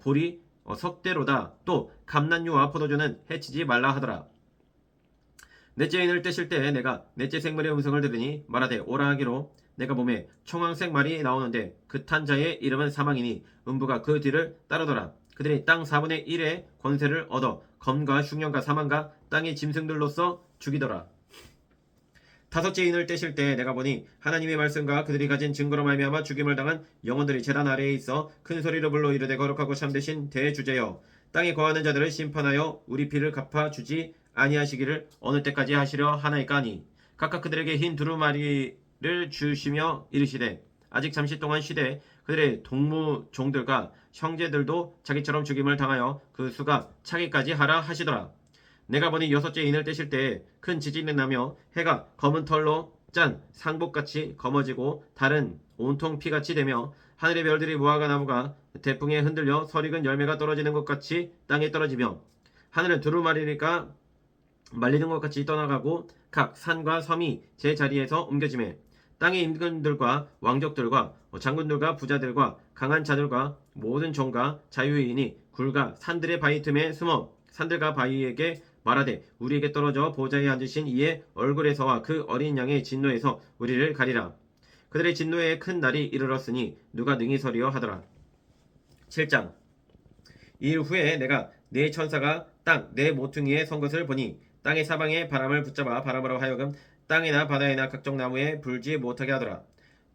보리 석대로다. 또 감난유와 포도주는 해치지 말라 하더라. 넷째 인을 떼실 때 내가 넷째 생물의 음성을 들으니 말하되 오라 하기로 내가 보매 청황색 말이 나오는데 그 탄 자의 이름은 사망이니 음부가 그 뒤를 따르더라. 그들이 땅 4분의 1의 권세를 얻어 검과 흉년과 사망과 땅의 짐승들로서 죽이더라. 다섯째 인을 떼실 때 내가 보니 하나님의 말씀과 그들이 가진 증거로 말미암아 죽임을 당한 영혼들이 제단 아래에 있어 큰 소리로 불러 이르되 거룩하고 참되신 대주제여 땅에 거하는 자들을 심판하여 우리 피를 갚아주지 아니하시기를 어느 때까지 하시려 하나이까 하니 각각 그들에게 흰 두루마리를 주시며 이르시되 아직 잠시 동안 쉬되 그들의 동무종들과 형제들도 자기처럼 죽임을 당하여 그 수가 차기까지 하라 하시더라. 내가 보니 여섯째 인을 떼실 때 큰 지진이 나며 해가 검은 털로 짠 상복같이 검어지고 달은 온통 피같이 되며 하늘의 별들이 무화과 나무가 태풍에 흔들려 설익은 열매가 떨어지는 것 같이 땅에 떨어지며 하늘은 두루마리가 말리는 것 같이 떠나가고 각 산과 섬이 제 자리에서 옮겨지매 땅의 임금들과 왕족들과 장군들과 부자들과 강한 자들과 모든 종과 자유인이 굴가 산들의 바위 틈에 숨어 산들과 바위에게 말하되 우리에게 떨어져 보좌에 앉으신 이의 얼굴에서와 그 어린 양의 진노에서 우리를 가리라. 그들의 진노에 큰 날이 이르렀으니 누가 능히 서리요 하더라. 7장. 이일 후에 내가 네 천사가 땅 네 모퉁이에 선 것을 보니 땅의 사방에 바람을 붙잡아 바람으로 하여금 땅이나 바다이나 각종 나무에 불지 못하게 하더라.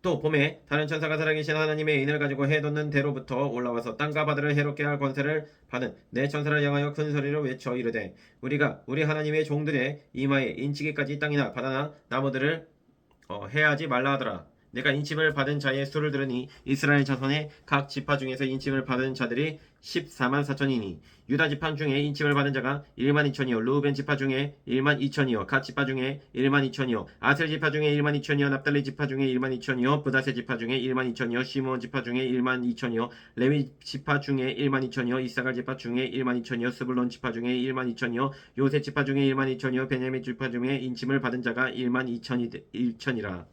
또 봄에 다른 천사가 살아계신 하나님의 인을 가지고 해돋는 대로부터 올라와서 땅과 바다를 해롭게 할 권세를 받은 네 천사를 향하여 큰 소리로 외쳐 이르되 우리가 우리 하나님의 종들의 이마에 인치기까지 땅이나 바다나 나무들을 해하지 말라 하더라. 내가 인침을 받은 자의 수를 들으니 이스라엘 자손의 각 지파 중에서 인침을 받은 자들이 14만 4천이니 유다 지파 중에 인침을 받은 자가 1만 2천이요 르우벤 지파 중에 1만 2천이요 갓 지파 중에 1만 2천이요 아셀 지파 중에 1만 2천이요 납달리 지파 중에 1만 2천이요 브다세 지파 중에 1만 2천이요 시므온 지파 중에 1만 2천이요 레위 지파 중에 1만 2천이요 이사갈 지파 중에 1만 2천이요 스불론 지파 중에 1만 2천이요 요셉 지파 중에 1만 2천이요 베냐민 지파 중에 인침을 받은 자가 1만 2천이라.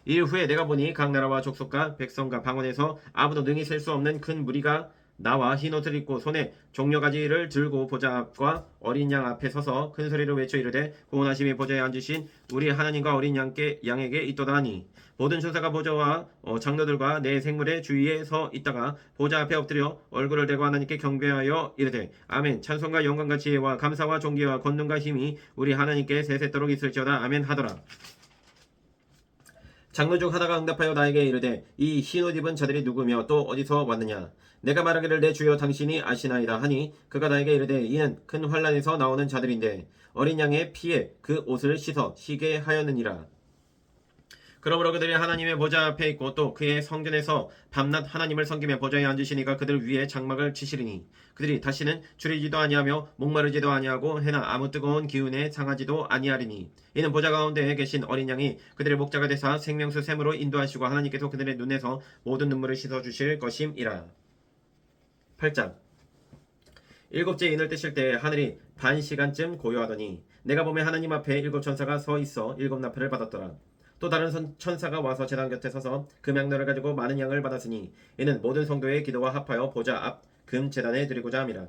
이후에 내가 보니 각 나라와 족속과 백성과 방언에서 아무도 능히 셀 수 없는 큰 무리가 나와 흰 옷을 입고 손에 종려가지를 들고 보좌 앞과 어린 양 앞에 서서 큰 소리로 외쳐 이르되 구원하심이 보좌에 앉으신 우리 하나님과 어린 양에게 있도다 하니 모든 천사가 보좌와 장로들과 내 생물의 주위에 서 있다가 보좌 앞에 엎드려 얼굴을 대고 하나님께 경배하여 이르되 아멘. 찬송과 영광과 지혜와 감사와 존귀와 권능과 힘이 우리 하나님께 세세토록 있을지어다. 아멘 하더라. 장로 중 하나가 응답하여 나에게 이르되 이 흰옷 입은 자들이 누구며 또 어디서 왔느냐. 내가 말하기를 내 주여 당신이 아시나이다 하니 그가 나에게 이르되 이는 큰 환란에서 나오는 자들인데 어린 양의 피에 그 옷을 씻어 희게 하였느니라. 그러므로 그들이 하나님의 보좌 앞에 있고 또 그의 성전에서 밤낮 하나님을 섬기며 보좌에 앉으시니까 그들 위에 장막을 치시리니 그들이 다시는 줄이지도 아니하며 목마르지도 아니하고 해나 아무 뜨거운 기운에 상하지도 아니하리니 이는 보좌 가운데 계신 어린 양이 그들의 목자가 되사 생명수 샘으로 인도하시고 하나님께서 그들의 눈에서 모든 눈물을 씻어주실 것임이라. 8장. 일곱째 인을 떼실 때 하늘이 반 시간쯤 고요하더니 내가 보매 하나님 앞에 일곱 천사가 서 있어 일곱 나팔을 받았더라. 또 다른 천사가 와서 제단 곁에 서서 금양로를 가지고 많은 양을 받았으니 이는 모든 성도의 기도와 합하여 보좌 앞 금 제단에 드리고자 함이라.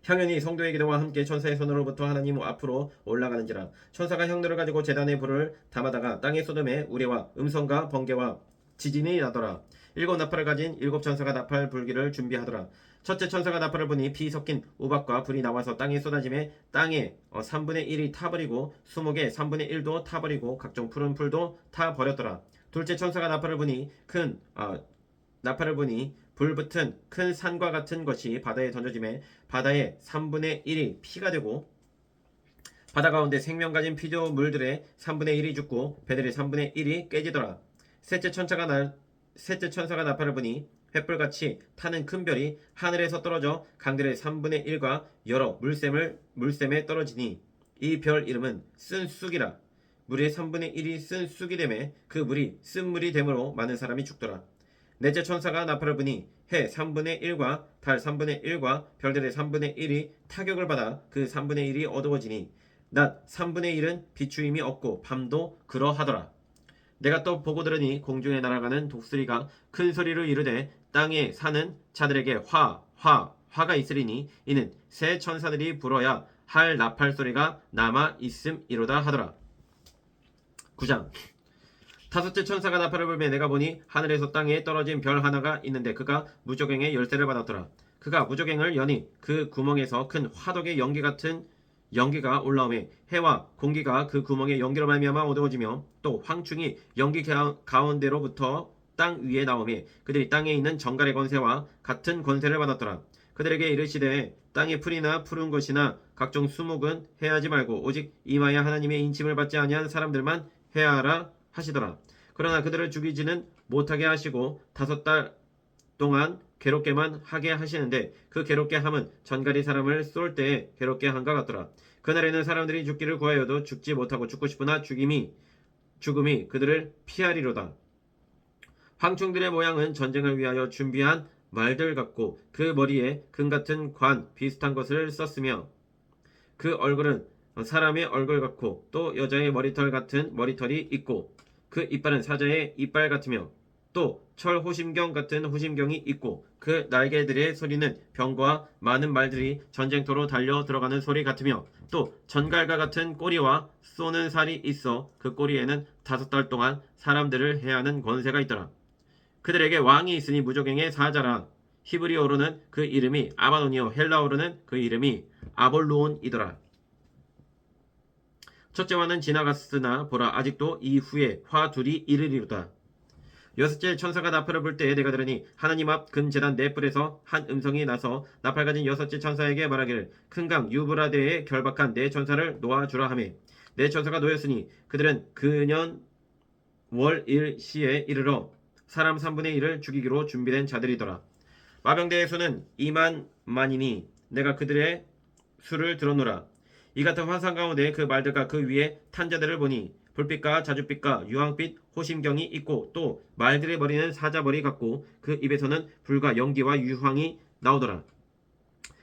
향연이 성도의 기도와 함께 천사의 손으로부터 하나님 앞으로 올라가는지라. 천사가 향로를 가지고 제단의 불을 담아다가 땅에 쏟음에 우레와 음성과 번개와 지진이 나더라. 일곱 나팔을 가진 일곱 천사가 나팔 불기를 준비하더라. 첫째 천사가 나팔을 부니 피 섞인 우박과 불이 나와서 땅에 쏟아짐에 땅에 3분의 1이 타버리고 수목의 3분의 1도 타버리고 각종 푸른 풀도 타버렸더라. 둘째 천사가 나팔을 부니 불붙은 큰 산과 같은 것이 바다에 던져짐에 바다의 3분의 1이 피가 되고 바다 가운데 생명 가진 피조물들의 3분의 1이 죽고 배들의 3분의 1이 깨지더라. 셋째 천사가 나팔을 부니 횃불같이 타는 큰 별이 하늘에서 떨어져 강들의 3분의 1과 여러 물샘에 떨어지니 이 별 이름은 쓴 쑥이라. 물의 3분의 1이 쓴 쑥이 되매 그 물이 쓴 물이 되므로 많은 사람이 죽더라. 넷째 천사가 나팔을 부니 해 3분의 1과 달 3분의 1과 별들의 3분의 1이 타격을 받아 그 3분의 1이 어두워지니 낮 3분의 1은 비추임이 없고 밤도 그러하더라. 내가 또 보고 들으니 공중에 날아가는 독수리가 큰 소리로 이르되 땅에 사는 자들에게 화가 있으리니 이는 새 천사들이 불어야 할 나팔 소리가 남아 있음이로다 하더라. 9장. 다섯째 천사가 나팔을 불매 내가 보니 하늘에서 땅에 떨어진 별 하나가 있는데 그가 무저갱의 열쇠를 받았더라. 그가 무저갱을 여니 그 구멍에서 큰 화덕의 연기 같은 연기가 올라오매 해와 공기가 그 구멍의 연기로 말미암아 어두워지며 또 황충이 연기 가운데로부터 땅 위에 나오매 그들이 땅에 있는 정갈의 권세와 같은 권세를 받았더라. 그들에게 이르시되 땅의 풀이나 푸른 것이나 각종 수목은 해하지 말고 오직 이마에 하나님의 인침을 받지 아니한 사람들만 해하라 하시더라. 그러나 그들을 죽이지는 못하게 하시고 5달 동안 괴롭게만 하게 하시는데 그 괴롭게 함은 전갈이 사람을 쏠 때에 괴롭게 한것 같더라. 그날에는 사람들이 죽기를 구하여도 죽지 못하고 죽고 싶으나 죽음이 그들을 피하리로다. 황충들의 모양은 전쟁을 위하여 준비한 말들 같고 그 머리에 금같은 관 비슷한 것을 썼으며 그 얼굴은 사람의 얼굴 같고 또 여자의 머리털 같은 머리털이 있고 그 이빨은 사자의 이빨 같으며 또 철호심경 같은 호심경이 있고 그 날개들의 소리는 병과 많은 말들이 전쟁터로 달려 들어가는 소리 같으며 또 전갈과 같은 꼬리와 쏘는 살이 있어 그 꼬리에는 5달 동안 사람들을 해하는 권세가 있더라. 그들에게 왕이 있으니 무조갱의 사자라. 히브리어로는 그 이름이 아바돈이요 헬라어로는 그 이름이 아볼루온이더라. 첫째와는 지나갔으나 보라 아직도 이후에 화 둘이 이르리로다. 여섯째 천사가 나팔을 불 때에 내가 들으니 하나님 앞 금 제단 네 뿔에서 한 음성이 나서 나팔 가진 여섯째 천사에게 말하기를 큰 강 유브라데에 결박한 네 천사를 놓아주라 하매 네 천사가 놓였으니 그들은 그년 월일 시에 이르러 사람 3분의 1을 죽이기로 준비된 자들이더라. 마병대의 수는 2만만이니 내가 그들의 수를 들어노라. 이 같은 환상 가운데 그 말들과 그 위에 탄 자들을 보니 불빛과 자줏빛과 유황빛 호심경이 있고 또 말들의 머리는 사자머리 같고 그 입에서는 불과 연기와 유황이 나오더라.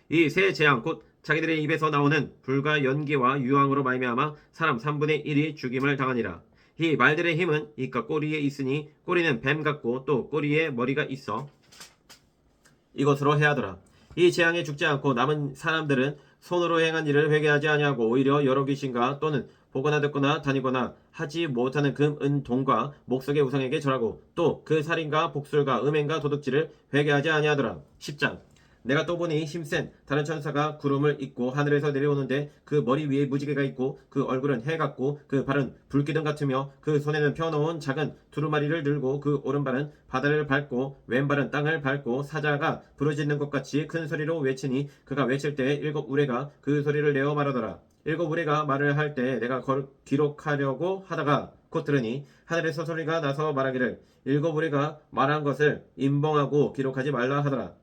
이 세 재앙 곧 자기들의 입에서 나오는 불과 연기와 유황으로 말미암아 사람 3분의 1이 죽임을 당하니라. 이 말들의 힘은 이까 꼬리에 있으니 꼬리는 뱀 같고 또 꼬리에 머리가 있어 이것으로 해하더라. 이 재앙에 죽지 않고 남은 사람들은 손으로 행한 일을 회개하지 아니하고 오히려 여러 귀신과 또는 보거나 듣거나 다니거나 하지 못하는 금, 은, 동과 목석의 우상에게 절하고 또 그 살인과 복술과 음행과 도둑질을 회개하지 아니하더라. 10장 내가 또 보니 힘센 다른 천사가 구름을 입고 하늘에서 내려오는데 그 머리 위에 무지개가 있고 그 얼굴은 해 같고 그 발은 불기둥 같으며 그 손에는 펴놓은 작은 두루마리를 들고 그 오른발은 바다를 밟고 왼발은 땅을 밟고 사자가 부르짖는 것 같이 큰 소리로 외치니 그가 외칠 때 7 우레가 그 소리를 내어 말하더라. 7 우레가 말을 할 때 내가 기록하려고 하다가 곧 들으니 하늘에서 소리가 나서 말하기를 7 우레가 말한 것을 임봉하고 기록하지 말라 하더라.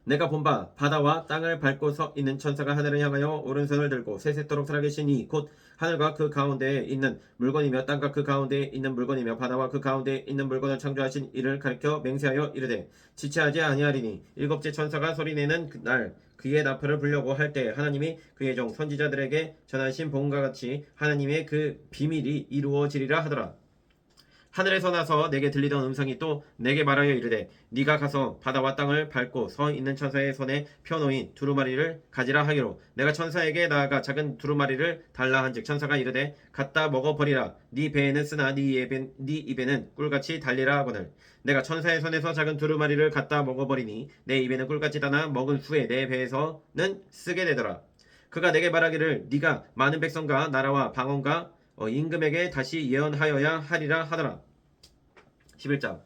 내가 본 바 바다와 땅을 밟고 서 있는 천사가 하늘을 향하여 오른손을 들고 세세토록 살아계신 이 곧 하늘과 그 가운데에 있는 물건이며 땅과 그 가운데에 있는 물건이며 바다와 그 가운데에 있는 물건을 창조하신 이를 가리켜 맹세하여 이르되 지체하지 아니하리니 일곱째 천사가 소리내는 날 그의 나팔을 불려고 할 때 하나님이 그의 종 선지자들에게 전하신 복음과 같이 하나님의 그 비밀이 이루어지리라 하더라. 하늘에서 나서 내게 들리던 음성이 또 내게 말하여 이르되 네가 가서 바다와 땅을 밟고 서 있는 천사의 손에 펴놓인 두루마리를 가지라 하기로 내가 천사에게 나아가 작은 두루마리를 달라 한즉 천사가 이르되 갖다 먹어버리라. 네 배에는 쓰나 네 입에는 꿀같이 달리라 하거늘 내가 천사의 손에서 작은 두루마리를 갖다 먹어버리니 내 입에는 꿀같이 다나 먹은 후에 내 배에서는 쓰게 되더라. 그가 내게 말하기를 네가 많은 백성과 나라와 방언과 임금에게 다시 예언하여야 하리라 하더라. 11장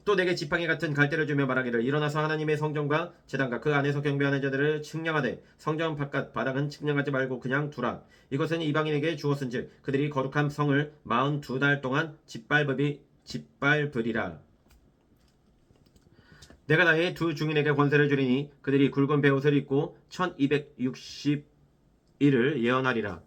또 내게 지팡이 같은 갈대를 주며 말하기를 일어나서 하나님의 성전과 제단과 그 안에서 경배하는 자들을 측량하되 성전 바깥 바닥은 측량하지 말고 그냥 두라. 이것은 이방인에게 주었은즉 그들이 거룩한 성을 42달 동안 짓밟으리라. 내가 나의 두 중인에게 권세를 주리니 그들이 굵은 베옷을 입고 1260일을 예언하리라.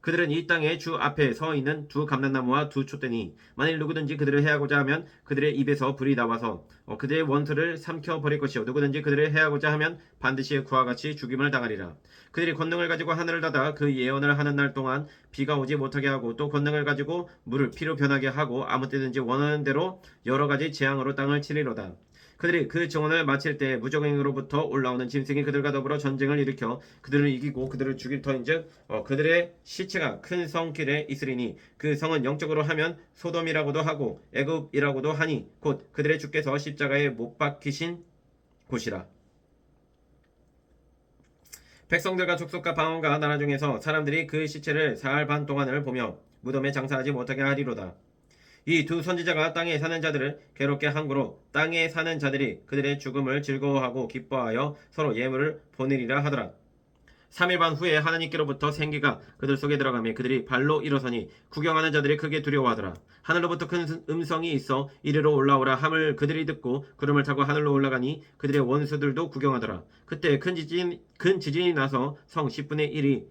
그들은 이 땅의 주 앞에 서 있는 두 감람나무와 두 촛대니 만일 누구든지 그들을 해하고자 하면 그들의 입에서 불이 나와서 그들의 원수를 삼켜 버릴 것이요 누구든지 그들을 해하고자 하면 반드시 그와 같이 죽임을 당하리라. 그들이 권능을 가지고 하늘을 닫아 그 예언을 하는 날 동안 비가 오지 못하게 하고 또 권능을 가지고 물을 피로 변하게 하고 아무 때든지 원하는 대로 여러 가지 재앙으로 땅을 치리로다. 그들이 그 증언을 마칠 때 무적행으로부터 올라오는 짐승이 그들과 더불어 전쟁을 일으켜 그들을 이기고 그들을 죽일 터인즉 그들의 시체가 큰 성길에 있으리니 그 성은 영적으로 하면 소돔이라고도 하고 애굽이라고도 하니 곧 그들의 주께서 십자가에 못 박히신 곳이라. 백성들과 족속과 방언과 나라 중에서 사람들이 그 시체를 사흘 반 동안을 보며 무덤에 장사하지 못하게 하리로다. 이 두 선지자가 땅에 사는 자들을 괴롭게 한거로 땅에 사는 자들이 그들의 죽음을 즐거워하고 기뻐하여 서로 예물을 보내리라 하더라. 3일 반 후에 하나님께로부터 생기가 그들 속에 들어가며 그들이 발로 일어서니 구경하는 자들이 크게 두려워하더라. 하늘로부터 큰 음성이 있어 이리로 올라오라 함을 그들이 듣고 구름을 타고 하늘로 올라가니 그들의 원수들도 구경하더라. 그때 큰 지진이 나서 성 10분의 1이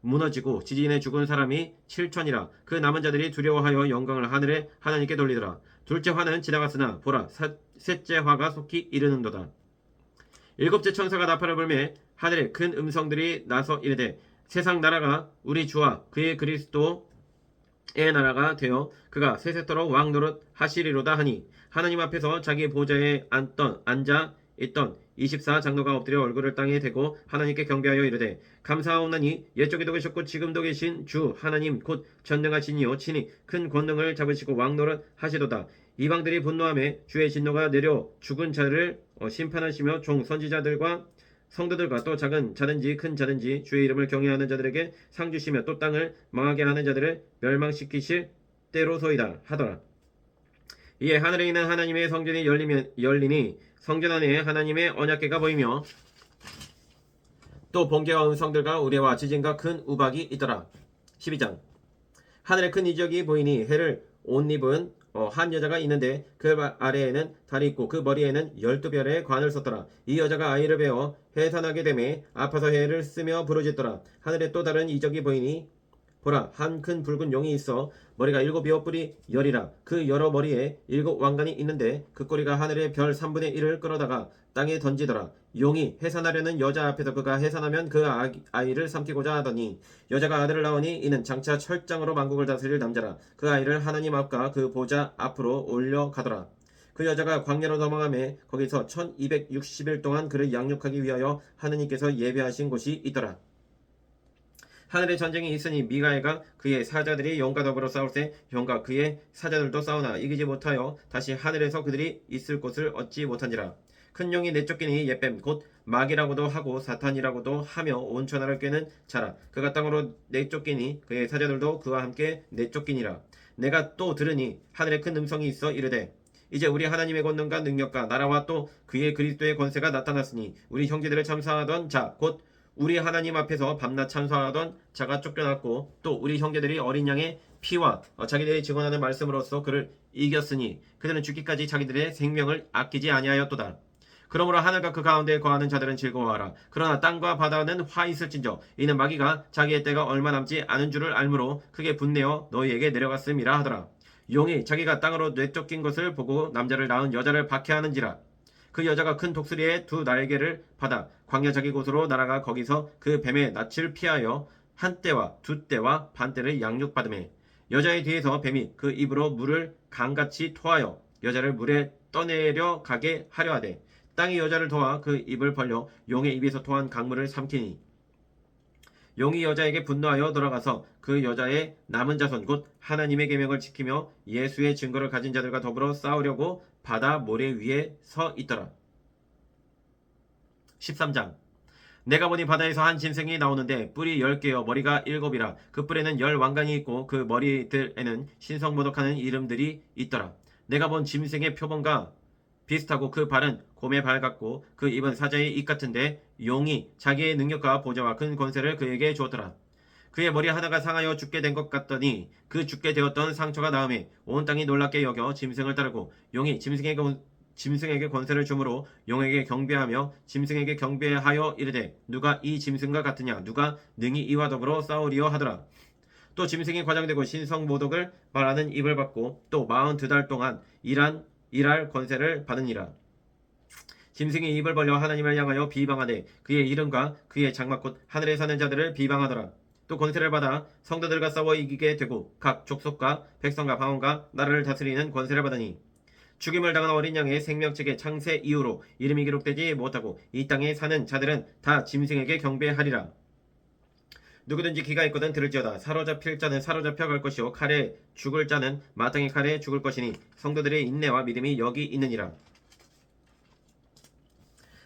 무너지고 지진에 죽은 사람이 7천이라. 그 남은 자들이 두려워하여 영광을 하늘에 하나님께 돌리더라. 둘째 화는 지나갔으나 보라 셋째 화가 속히 이르는도다. 일곱째 천사가 나팔을 불매 하늘에 큰 음성들이 나서 이르되 세상 나라가 우리 주와 그의 그리스도 의 나라가 되어 그가 세세토록 왕 노릇 하시리로다 하니 하나님 앞에서 자기 보좌에 앉아 있던 24장로가 엎드려 얼굴을 땅에 대고 하나님께 경배하여 이르되 감사하옵나니 옛적에도 계셨고 지금도 계신 주 하나님 곧 전능하신 이요 친히 큰 권능을 잡으시고 왕노릇 하시도다. 이방들이 분노하며 주의 진노가 내려 죽은 자를 심판하시며 종 선지자들과 성도들과 또 작은 자든지 큰 자든지 주의 이름을 경외하는 자들에게 상 주시며 또 땅을 망하게 하는 자들을 멸망시키실 때로소이다 하더라. 이에 하늘에 있는 하나님의 성전이 열리니 성전 안에 하나님의 언약궤가 보이며 또 번개와 음성들과 우레와 지진과 큰 우박이 있더라. 12장 하늘에 큰 이적이 보이니 해를 옷 입은 한 여자가 있는데 그 아래에는 달이 있고 그 머리에는 12별의 관을 썼더라. 이 여자가 아이를 베어 해산하게 되매 아파서 해를 쓰며 부르짖더라. 하늘에 또 다른 이적이 보이니 보라 한 큰 붉은 용이 있어 머리가 7이요 뿔이 10이라. 그 여러 머리에 7 왕관이 있는데 그 꼬리가 하늘의 별 3분의 1을 끌어다가 땅에 던지더라. 용이 해산하려는 여자 앞에서 그가 해산하면 그 아이를 삼키고자 하더니 여자가 아들을 낳으니 이는 장차 철장으로 만국을 다스릴 남자라. 그 아이를 하나님 앞과 그 보좌 앞으로 올려가더라. 그 여자가 광야로 도망하며 거기서 1260일 동안 그를 양육하기 위하여 하느님께서 예배하신 곳이 있더라. 하늘에 전쟁이 있으니 미가엘과 그의 사자들이 용과 더불어 싸울때 용과 그의 사자들도 싸우나 이기지 못하여 다시 하늘에서 그들이 있을 곳을 얻지 못한지라. 큰 용이 내쫓기니 옛뱀 곧 마귀라고도 하고 사탄이라고도 하며 온 천하를 꿰는 자라. 그가 땅으로 내쫓기니 그의 사자들도 그와 함께 내쫓기니라. 내가 또 들으니 하늘에 큰 음성이 있어 이르되 이제 우리 하나님의 권능과 능력과 나라와 또 그의 그리스도의 권세가 나타났으니 우리 형제들을 참사하던 자 곧 우리 하나님 앞에서 밤낮 참사하던 자가 쫓겨났고 또 우리 형제들이 어린 양의 피와 자기들이 증언하는 말씀으로써 그를 이겼으니 그들은 죽기까지 자기들의 생명을 아끼지 아니하였도다. 그러므로 하늘과 그 가운데 거하는 자들은 즐거워하라. 그러나 땅과 바다는 화 있을진저 이는 마귀가 자기의 때가 얼마 남지 않은 줄을 알므로 크게 분내어 너희에게 내려갔음이라 하더라. 용이 자기가 땅으로 내쫓긴 것을 보고 남자를 낳은 여자를 박해하는지라. 그 여자가 큰 독수리의 2 날개를 받아 광야 자기 곳으로 날아가 거기서 그 뱀의 낯을 피하여 한 때와 2 때와 반 때를 양육받으매 여자의 뒤에서 뱀이 그 입으로 물을 강같이 토하여 여자를 물에 떠내려 가게 하려 하되 땅이 여자를 도와 그 입을 벌려 용의 입에서 토한 강물을 삼키니 용이 여자에게 분노하여 돌아가서 그 여자의 남은 자손 곧 하나님의 계명을 지키며 예수의 증거를 가진 자들과 더불어 싸우려고 바다 모래 위에 서 있더라. 13장 내가 보니 바다에서 한 짐승이 나오는데 뿔이 10개여 머리가 7이라. 그 뿔에는 10 왕관이 있고 그 머리들에는 신성모독하는 이름들이 있더라. 내가 본 짐승의 표범과 비슷하고 그 발은 곰의 발 같고 그 입은 사자의 입 같은데 용이 자기의 능력과 보좌와 큰 권세를 그에게 주었더라. 그의 머리 하나가 상하여 죽게 된 것 같더니 그 죽게 되었던 상처가 나음에 온 땅이 놀랍게 여겨 짐승을 따르고 용이 짐승에게 권세를 주므로 용에게 경배하며 짐승에게 경배하여 이르되 누가 이 짐승과 같으냐 누가 능히 이와 더불어 싸우리요 하더라. 또 짐승이 과장되고 신성모독을 말하는 입을 받고 또 42달 동안 일할 권세를 받으니라. 짐승이 입을 벌려 하나님을 향하여 비방하되 그의 이름과 그의 장막 곧 하늘에 사는 자들을 비방하더라. 또 권세를 받아 성도들과 싸워 이기게 되고 각 족속과 백성과 방언과 나라를 다스리는 권세를 받으니 죽임을 당한 어린 양의 생명책의 창세 이후로 이름이 기록되지 못하고 이 땅에 사는 자들은 다 짐승에게 경배하리라. 누구든지 귀가 있거든 들을지어다. 사로잡힐 자는 사로잡혀 갈 것이요 칼에 죽을 자는 마땅히 칼에 죽을 것이니 성도들의 인내와 믿음이 여기 있느니라.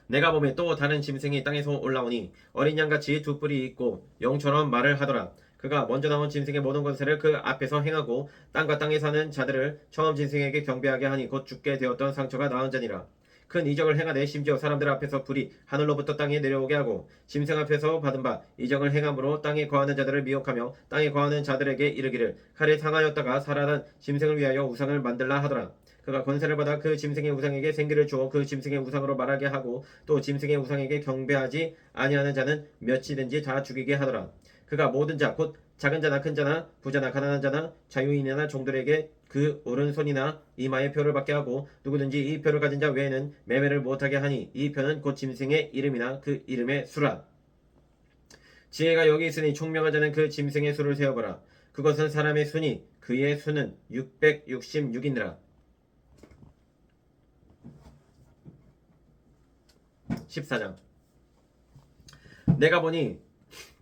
내가 보매 또 다른 짐승이 땅에서 올라오니 어린 양같이 2 뿔이 있고 영처럼 말을 하더라. 그가 먼저 나온 짐승의 모든 권세를 그 앞에서 행하고 땅과 땅에 사는 자들을 처음 짐승에게 경배하게 하니 곧 죽게 되었던 상처가 나은 자니라. 큰 이적을 행하되 심지어 사람들 앞에서 불이 하늘로부터 땅에 내려오게 하고 짐승 앞에서 받은 바 이적을 행함으로 땅에 거하는 자들을 미혹하며 땅에 거하는 자들에게 이르기를 칼에 상하였다가 살아난 짐승을 위하여 우상을 만들라 하더라. 그가 권세를 받아 그 짐승의 우상에게 생기를 주어 그 짐승의 우상으로 말하게 하고 또 짐승의 우상에게 경배하지 아니하는 자는 몇이든지 다 죽이게 하더라. 그가 모든 자 곧 작은 자나 큰 자나 부자나 가난한 자나 자유인이나 종들에게 그 오른손이나 이마에 표를 받게 하고 누구든지 이 표를 가진 자 외에는 매매를 못하게 하니 이 표는 곧 짐승의 이름이나 그 이름의 수라. 지혜가 여기 있으니 총명한 자는 그 짐승의 수를 세어보라. 그것은 사람의 순이 그의 수는 666이니라. 14장. 내가 보니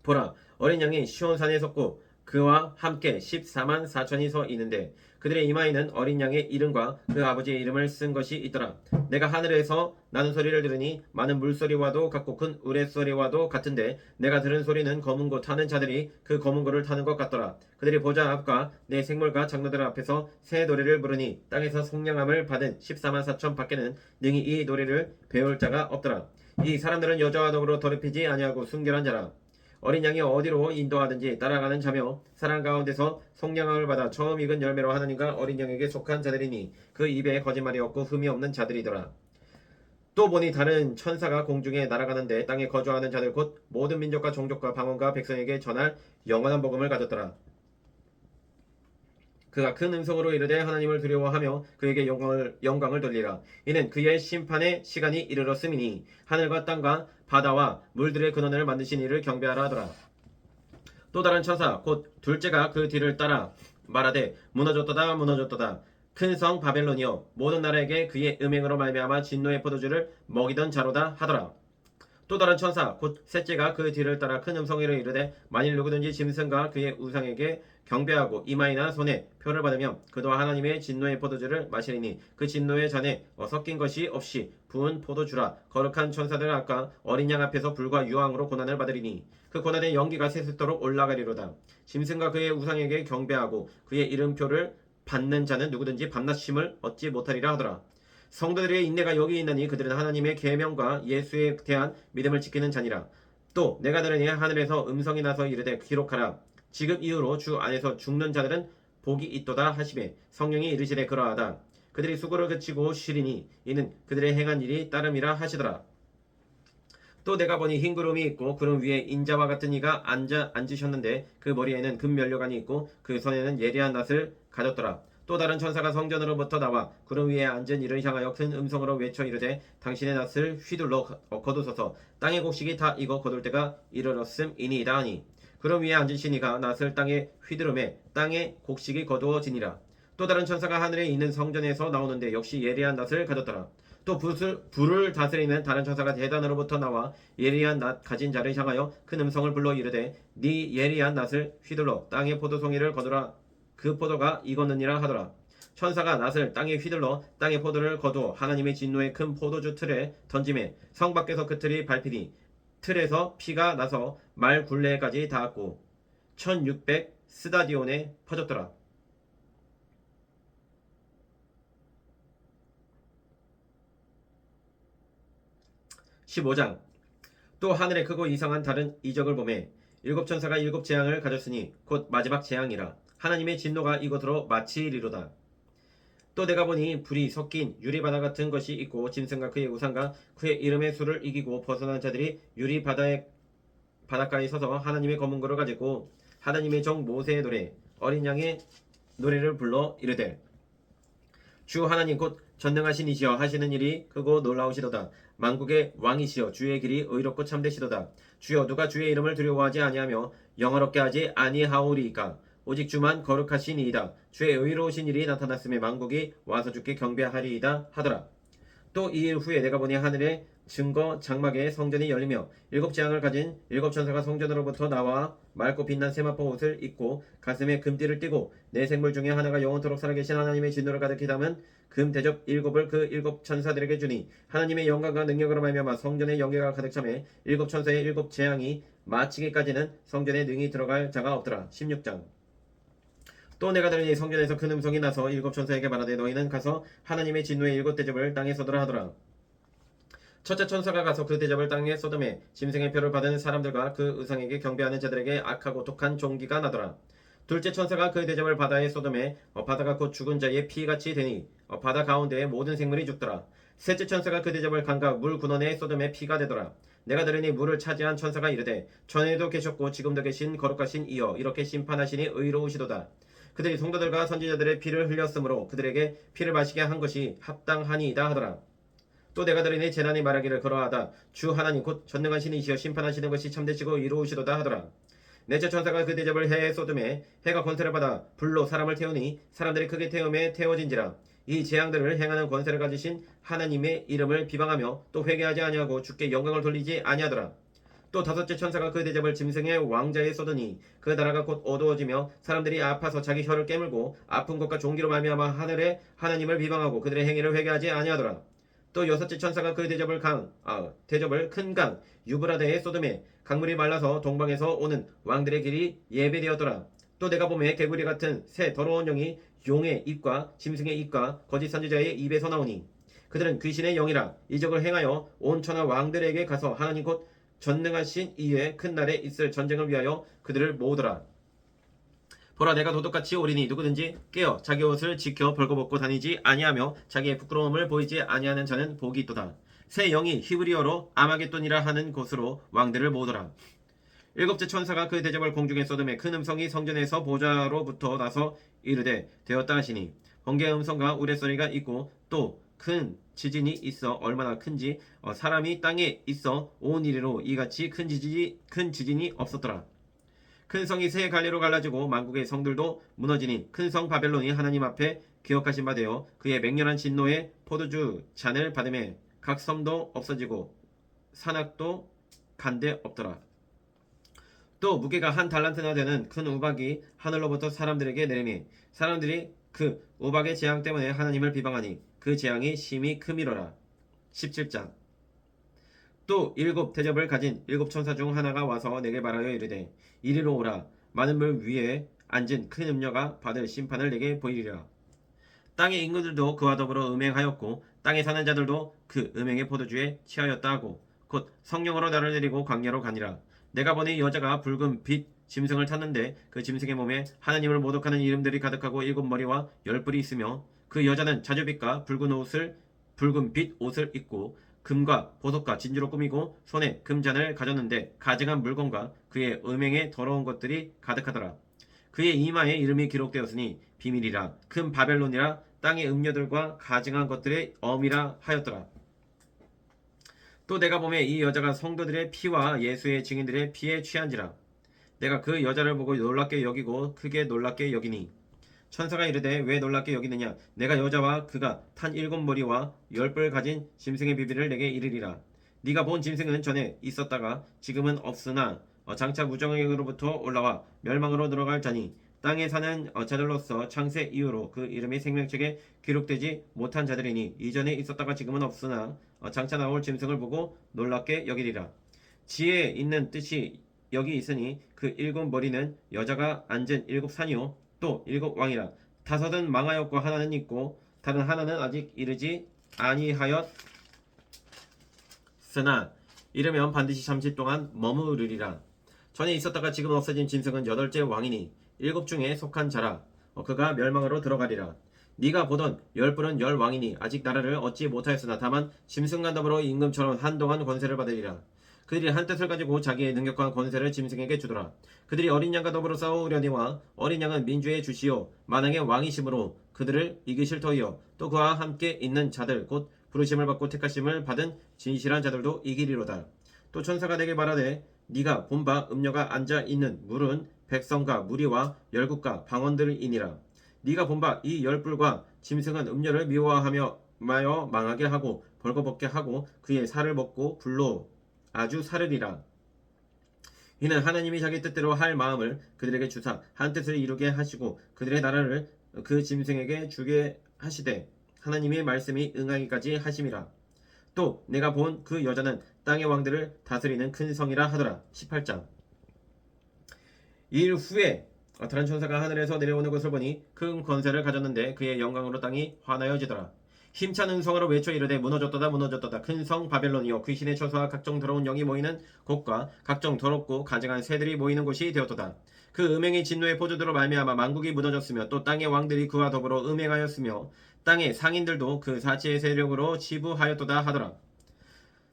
보라 어린 양이 시온산에 섰고 그와 함께 14만 4천이 서 있는데 그들의 이마에는 어린 양의 이름과 그 아버지의 이름을 쓴 것이 있더라. 내가 하늘에서 나는 소리를 들으니 많은 물소리와도 같고 큰 우레소리와도 같은데 내가 들은 소리는 검은 고 타는 자들이 그 검은 고를 타는 것 같더라. 그들이 보좌 앞과 내 생물과 장로들 앞에서 새 노래를 부르니 땅에서 속량함을 받은 14만 4천 밖에는 능히 이 노래를 배울 자가 없더라. 이 사람들은 여자와 더불어 더럽히지 아니하고 순결한 자라. 어린 양이 어디로 인도하든지 따라가는 자며 사람 가운데서 속량함을 받아 처음 익은 열매로 하나님과 어린 양에게 속한 자들이니 그 입에 거짓말이 없고 흠이 없는 자들이더라. 또 보니 다른 천사가 공중에 날아가는데 땅에 거주하는 자들 곧 모든 민족과 종족과 방언과 백성에게 전할 영원한 복음을 가졌더라. 그가 큰 음성으로 이르되 하나님을 두려워하며 그에게 영광을 돌리라. 이는 그의 심판의 시간이 이르렀음이니 하늘과 땅과 바다와 물들의 근원을 만드신 이를 경배하라 하더라. 또 다른 천사 곧 둘째가 그 뒤를 따라 말하되 무너졌도다 무너졌도다 큰 성 바벨론이여 모든 나라에게 그의 음행으로 말미암아 진노의 포도주를 먹이던 자로다 하더라. 또 다른 천사 곧 셋째가 그 뒤를 따라 큰 음성으로 이르되 만일 누구든지 짐승과 그의 우상에게 경배하고 이마이나 손에 표를 받으며 그도 하나님의 진노의 포도주를 마시리니 그 진노의 잔에 섞인 것이 없이 부은 포도주라. 거룩한 천사들 앞과 어린 양 앞에서 불과 유황으로 고난을 받으리니 그 고난의 연기가 세세토록 올라가리로다. 짐승과 그의 우상에게 경배하고 그의 이름표를 받는 자는 누구든지 밤낮심을 얻지 못하리라 하더라. 성도들의 인내가 여기 있나니 그들은 하나님의 계명과 예수에 대한 믿음을 지키는 자니라. 또 내가 들으니 하늘에서 음성이 나서 이르되 기록하라. 지금 이후로 주 안에서 죽는 자들은 복이 있도다 하시매 성령이 이르시되 그러하다. 그들이 수고를 그치고 쉬리니 이는 그들의 행한 일이 따름이라 하시더라. 또 내가 보니 흰 구름이 있고 구름 위에 인자와 같은 이가 앉으셨는데 그 머리에는 금면류관이 있고 그 손에는 예리한 낫을 가졌더라. 또 다른 천사가 성전으로부터 나와 구름 위에 앉은 이를 향하여 큰 음성으로 외쳐 이르되 당신의 낫을 휘둘러 거두소서 땅의 곡식이 다 익어 거둘 때가 이르렀음이니이다 하니 구름 위에 앉으신 이가 낫을 땅에 휘두르매 땅의 곡식이 거두어지니라. 또 다른 천사가 하늘에 있는 성전에서 나오는데 역시 예리한 낫을 가졌더라. 또 불을 다스리는 다른 천사가 대단으로부터 나와 예리한 낫 가진 자를 향하여 큰 음성을 불러 이르되 네 예리한 낫을 휘둘러 땅의 포도송이를 거두라. 그 포도가 익었느니라 하더라. 천사가 낫을 땅에 휘둘러 땅의 포도를 거두어 하나님의 진노의 큰 포도주 틀에 던짐에 성 밖에서 그 틀이 밟히니 틀에서 피가 나서 말 굴레까지 닿았고 1600 스다디온에 퍼졌더라. 15장. 또 하늘에 크고 이상한 다른 이적을 보매 일곱 천사가 일곱 재앙을 가졌으니 곧 마지막 재앙이라. 하나님의 진노가 이곳으로 마치리로다. 또 내가 보니 불이 섞인 유리바다 같은 것이 있고 짐승과 그의 우상과 그의 이름의 수를 이기고 벗어난 자들이 바닷가에 서서 하나님의 검은 고를 가지고 하나님의 종 모세의 노래 어린 양의 노래를 불러 이르되 주 하나님 곧 전능하신 이시여 하시는 일이 크고 놀라우시도다. 만국의 왕이시여 주의 길이 의롭고 참되시도다. 주여 누가 주의 이름을 두려워하지 아니하며 영화롭게 하지 아니하오리이까. 오직 주만 거룩하시니이다. 주의 의로우신 일이 나타났음에 만국이 와서 주께 경배하리이다 하더라. 또 이 일 후에 내가 보니 하늘의 증거 장막의 성전이 열리며 일곱 재앙을 가진 일곱 천사가 성전으로부터 나와 맑고 빛난 세마포 옷을 입고 가슴에 금띠를 띠고 네 생물 중에 하나가 영원토록 살아계신 하나님의 진노를 가득히 담은 금 대접 일곱을 그 일곱 천사들에게 주니 하나님의 영광과 능력으로 말미암아 성전의 영예가 가득 차매 일곱 천사의 일곱 재앙이 마치기까지는 성전에 능히 들어갈 자가 없더라. 16장. 또 내가 들으니 성전에서 큰 음성이 나서 일곱 천사에게 말하되 너희는 가서 하나님의 진노의 일곱 대접을 땅에 쏟으라 하더라. 첫째 천사가 가서 그 대접을 땅에 쏟음에 짐승의 표를 받은 사람들과 그 의상에게 경배하는 자들에게 악하고 독한 종기가 나더라. 둘째 천사가 그 대접을 바다에 쏟음에 바다가 곧 죽은 자의 피같이 되니 바다 가운데에 모든 생물이 죽더라. 셋째 천사가 그 대접을 강과 물 근원에 쏟음에 피가 되더라. 내가 들으니 물을 차지한 천사가 이르되 전에도 계셨고 지금도 계신 거룩하신 이여 이렇게 심판하시니 의로우시도다. 그들이 성도들과 선지자들의 피를 흘렸으므로 그들에게 피를 마시게 한 것이 합당하니이다 하더라. 또 내가 들으니 재난이 말하기를 그러하다. 주 하나님 곧 전능하신 이시여 심판하시는 것이 참되시고 이로우시도다 하더라. 넷째 천사가 그 대접을 해에 쏟음에 해가 권세를 받아 불로 사람을 태우니 사람들이 크게 태움에 태워진지라. 이 재앙들을 행하는 권세를 가지신 하나님의 이름을 비방하며 또 회개하지 아니하고 주께 영광을 돌리지 아니하더라. 또 다섯째 천사가 그 대접을 짐승의 왕자에 쏟으니 그 나라가 곧 어두워지며 사람들이 아파서 자기 혀를 깨물고 아픈 것과 종기로 말미암아 하늘의 하나님을 비방하고 그들의 행위를 회개하지 아니하더라. 또 여섯째 천사가 그 대접을 큰 강 유브라데에 쏟음에 강물이 말라서 동방에서 오는 왕들의 길이 예배되었더라. 또 내가 보매 개구리 같은 새 더러운 영이 용의 입과 짐승의 입과 거짓 선지자의 입에서 나오니 그들은 귀신의 영이라 이적을 행하여 온 천하 왕들에게 가서 하나님 곧 전능하신 이의 큰 날에 있을 전쟁을 위하여 그들을 모으더라. 보라 내가 도둑같이 오리니 누구든지 깨어 자기 옷을 지켜 벌거벗고 다니지 아니하며 자기의 부끄러움을 보이지 아니하는 자는 복이 있도다. 새 영이 히브리어로 아마겟돈이라 하는 곳으로 왕들을 모으더라. 일곱째 천사가 그 대접을 공중에 쏟음에 큰 음성이 성전에서 보좌로부터 나서 이르되 되었다 하시니 번개의 음성과 우레소리가 있고 또 큰 지진이 있어 얼마나 큰지 사람이 땅에 있어 온 이리로 이같이 큰 지진이 없었더라. 큰 성이 세 갈래로 갈라지고 만국의 성들도 무너지니 큰 성 바벨론이 하나님 앞에 기억하신 바 되어 그의 맹렬한 진노의 포도주 잔을 받음에 각 섬도 없어지고 산악도 간데 없더라. 또 무게가 한 달란트나 되는 큰 우박이 하늘로부터 사람들에게 내리니 사람들이 그 우박의 재앙 때문에 하나님을 비방하니 그 재앙이 심히 크미로라. 17장. 또 일곱 대접을 가진 일곱 천사 중 하나가 와서 내게 말하여 이르되 이리로 오라. 많은 물 위에 앉은 큰 음녀가 받을 심판을 내게 보이리라. 땅의 인구들도 그와 더불어 음행하였고 땅에 사는 자들도 그 음행의 포도주에 취하였다 하고 곧 성령으로 나를 데리고 광야로 가니라. 내가 보니 여자가 붉은 빛 짐승을 탔는데 그 짐승의 몸에 하나님을 모독하는 이름들이 가득하고 일곱 머리와 열 뿔이 있으며 그 여자는 자주빛과 붉은 빛 옷을 입고 금과 보석과 진주로 꾸미고 손에 금잔을 가졌는데 가증한 물건과 그의 음행에 더러운 것들이 가득하더라. 그의 이마에 이름이 기록되었으니 비밀이라 큰 바벨론이라 땅의 음녀들과 가증한 것들의 엄이라 하였더라. 또 내가 보매 이 여자가 성도들의 피와 예수의 증인들의 피에 취한지라. 내가 그 여자를 보고 놀랍게 여기고 크게 놀랍게 여기니 천사가 이르되 왜 놀랍게 여기느냐. 내가 여자와 그가 탄 일곱 머리와 열 뿔 가진 짐승의 비밀을 내게 이르리라. 네가 본 짐승은 전에 있었다가 지금은 없으나 장차 무정에게로부터 올라와 멸망으로 들어갈 자니 땅에 사는 자들로서 창세 이후로 그 이름이 생명책에 기록되지 못한 자들이니 이전에 있었다가 지금은 없으나 장차 나올 짐승을 보고 놀랍게 여기리라. 지혜에 있는 뜻이 여기 있으니 그 일곱 머리는 여자가 앉은 일곱 산이요 또 일곱 왕이라. 다섯은 망하였고 하나는 있고 다른 하나는 아직 이르지 아니하였으나 이르면 반드시 잠시 동안 머무르리라. 전에 있었다가 지금 없어진 짐승은 여덟째 왕이니 일곱 중에 속한 자라. 그가 멸망으로 들어가리라. 네가 보던 열 뿔은 열 왕이니 아직 나라를 얻지 못하였으나 다만 짐승과 더불어 임금처럼 한동안 권세를 받으리라. 그들이 한 뜻을 가지고 자기의 능력과 권세를 짐승에게 주더라. 그들이 어린 양과 더불어 싸우려니와 어린 양은 민주의 주시요 만왕의 왕이심으로 그들을 이기실 터이요 또 그와 함께 있는 자들 곧 부르심을 받고 택하심을 받은 진실한 자들도 이기리로다. 또 천사가 내게 말하되 네가 본 바 음녀가 앉아 있는 물은 백성과 무리와 열국과 방언들이니라. 네가 본 바 이 열불과 짐승은 음녀를 미워하며 망하게 하고 벌거벗게 하고 그의 살을 먹고 불로 아주 사르리라. 이는 하나님이 자기 뜻대로 할 마음을 그들에게 주사 한 뜻을 이루게 하시고 그들의 나라를 그 짐승에게 주게 하시되 하나님의 말씀이 응하기까지 하심이라. 또 내가 본 그 여자는 땅의 왕들을 다스리는 큰 성이라 하더라. 18장. 이일 후에 다른 천사가 하늘에서 내려오는 것을 보니 큰 권세를 가졌는데 그의 영광으로 땅이 환하여지더라. 힘찬 음성으로 외쳐 이르되 무너졌도다 무너졌도다. 큰 성 바벨론이여 귀신의 처소와 각종 더러운 영이 모이는 곳과 각종 더럽고 가증한 새들이 모이는 곳이 되었도다. 그 음행의 진노의 포도주로 말미암아 만국이 무너졌으며 또 땅의 왕들이 그와 더불어 음행하였으며 땅의 상인들도 그 사치의 세력으로 치부하였도다 하더라.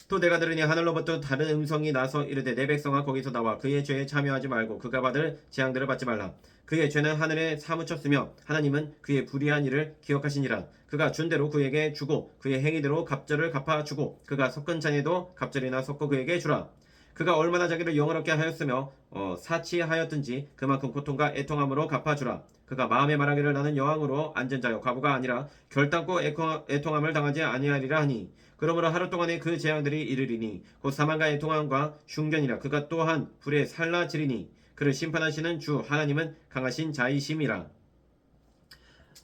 또 내가 들으니 하늘로부터 다른 음성이 나서 이르되 내 백성아 거기서 나와 그의 죄에 참여하지 말고 그가 받을 재앙들을 받지 말라. 그의 죄는 하늘에 사무쳤으며 하나님은 그의 불의한 일을 기억하시니라. 그가 준 대로 그에게 주고 그의 행위대로 갑절을 갚아주고 그가 섞은 잔에도 갑절이나 섞어 그에게 주라. 그가 얼마나 자기를 영화롭게 하였으며 사치하였든지 그만큼 고통과 애통함으로 갚아주라. 그가 마음에 말하기를 나는 여왕으로 앉은 자여 과부가 아니라 결단코 애통함을 당하지 아니하리라 하니 그러므로 하루 동안에 그 재앙들이 이르리니 곧 사망과 애통함과 흉년이라. 그가 또한 불에 살라지리니 그를 심판하시는 주 하나님은 강하신 자이심이라.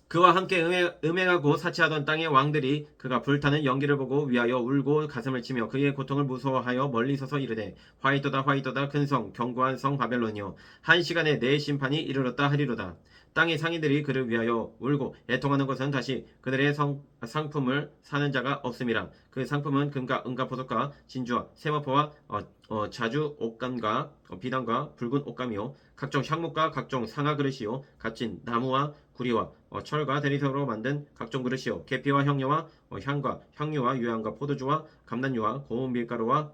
그와 함께 음행하고 사치하던 땅의 왕들이 그가 불타는 연기를 보고 위하여 울고 가슴을 치며 그의 고통을 무서워하여 멀리 서서 이르되 화이토다 화이토다 큰 성 견고한 성 바벨론이여 한 시간에 내 심판이 이르렀다 하리로다. 땅의 상인들이 그를 위하여 울고 애통하는 것은 다시 그들의 상품을 사는 자가 없음이라. 그 상품은 금과 은과 보석과 진주와 세마포와 자주 옷감과 비단과 붉은 옷감이요 각종 향목과 각종 상아 그릇이요 값진 나무와 구리와 철과 대리석으로 만든 각종 그릇이요 계피와 향료와 향과 향유와 유향과 포도주와 감란유와 고운 밀가루와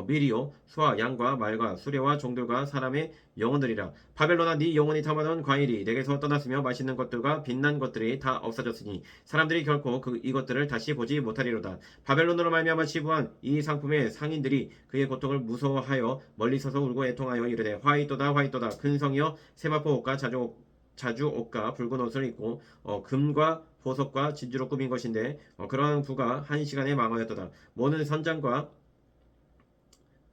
밀이요 소와 양과 말과 수레와 종들과 사람의 영혼들이라. 바벨론아 네 영혼이 탐하던 과일이 내게서 떠났으며 맛있는 것들과 빛난 것들이 다 없어졌으니 사람들이 결코 이것들을 다시 보지 못하리로다. 바벨론으로 말미암아 치부한 이 상품의 상인들이 그의 고통을 무서워하여 멀리 서서 울고 애통하여 이르되 화이토다 화이토다 큰 성이여 세마포 옷과 자주 옷과 붉은 옷을 입고 금과 보석과 진주로 꾸민 것인데 그러한 부가 한 시간에 망하였도다. 모든 선장과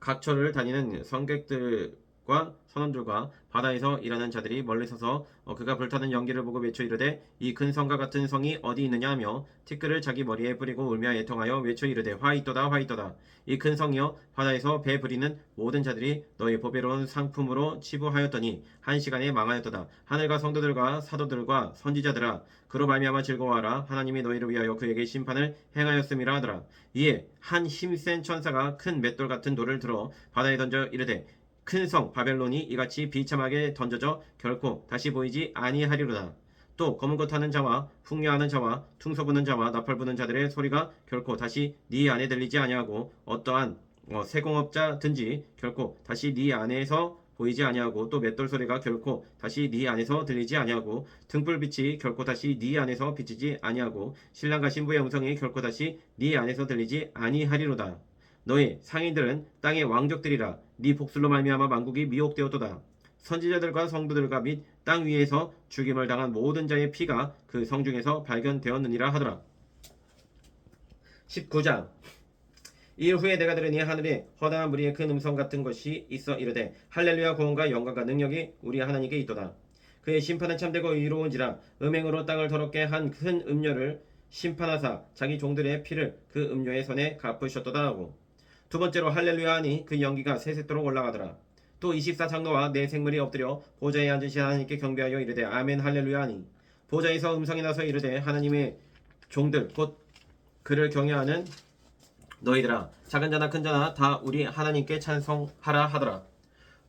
각처를 다니는 성객들과 선원들과 바다에서 일하는 자들이 멀리 서서 그가 불타는 연기를 보고 외쳐 이르되 이 큰 성과 같은 성이 어디 있느냐 하며 티끌을 자기 머리에 뿌리고 울며 애통하여 외쳐 이르되 화이토다 화이토다 이 큰 성이여 바다에서 배 부리는 모든 자들이 너희 보배로운 상품으로 치부하였더니 한 시간에 망하였도다. 하늘과 성도들과 사도들과 선지자들아 그로 말미암아 즐거워하라. 하나님이 너희를 위하여 그에게 심판을 행하였음이라 하더라. 이에 한 힘센 천사가 큰 맷돌 같은 돌을 들어 바다에 던져 이르되 큰 성 바벨론이 이같이 비참하게 던져져 결코 다시 보이지 아니하리로다. 또 검은 것 타는 자와 풍녀하는 자와 퉁소 부는 자와 나팔 부는 자들의 소리가 결코 다시 네 안에 들리지 아니하고 어떠한 세공업자든지 결코 다시 네 안에서 보이지 아니하고 또 맷돌 소리가 결코 다시 네 안에서 들리지 아니하고 등불빛이 결코 다시 네 안에서 비치지 아니하고 신랑과 신부의 음성이 결코 다시 네 안에서 들리지 아니하리로다. 너희 상인들은 땅의 왕족들이라. 네 복술로 말미암아 만국이 미혹되었도다. 선지자들과 성도들과 및 땅 위에서 죽임을 당한 모든 자의 피가 그 성 중에서 발견되었느니라 하더라. 19장 이 후에 내가 들으니 하늘에 허다한 무리의 큰 음성 같은 것이 있어 이르되 할렐루야 구원과 영광과 능력이 우리 하나님께 있도다. 그의 심판은 참되고 의로운지라. 음행으로 땅을 더럽게 한 큰 음료를 심판하사 자기 종들의 피를 그 음료의 손에 갚으셨도다 하고 두 번째로 할렐루야 하니 그 연기가 세세토록 올라가더라. 또 24장로와 네 생물이 엎드려 보좌에 앉으신 하나님께 경배하여 이르되 아멘 할렐루야 하니 보좌에서 음성이 나서 이르되 하나님의 종들 곧 그를 경외하는 너희들아 작은 자나 큰 자나 다 우리 하나님께 찬송하라 하더라.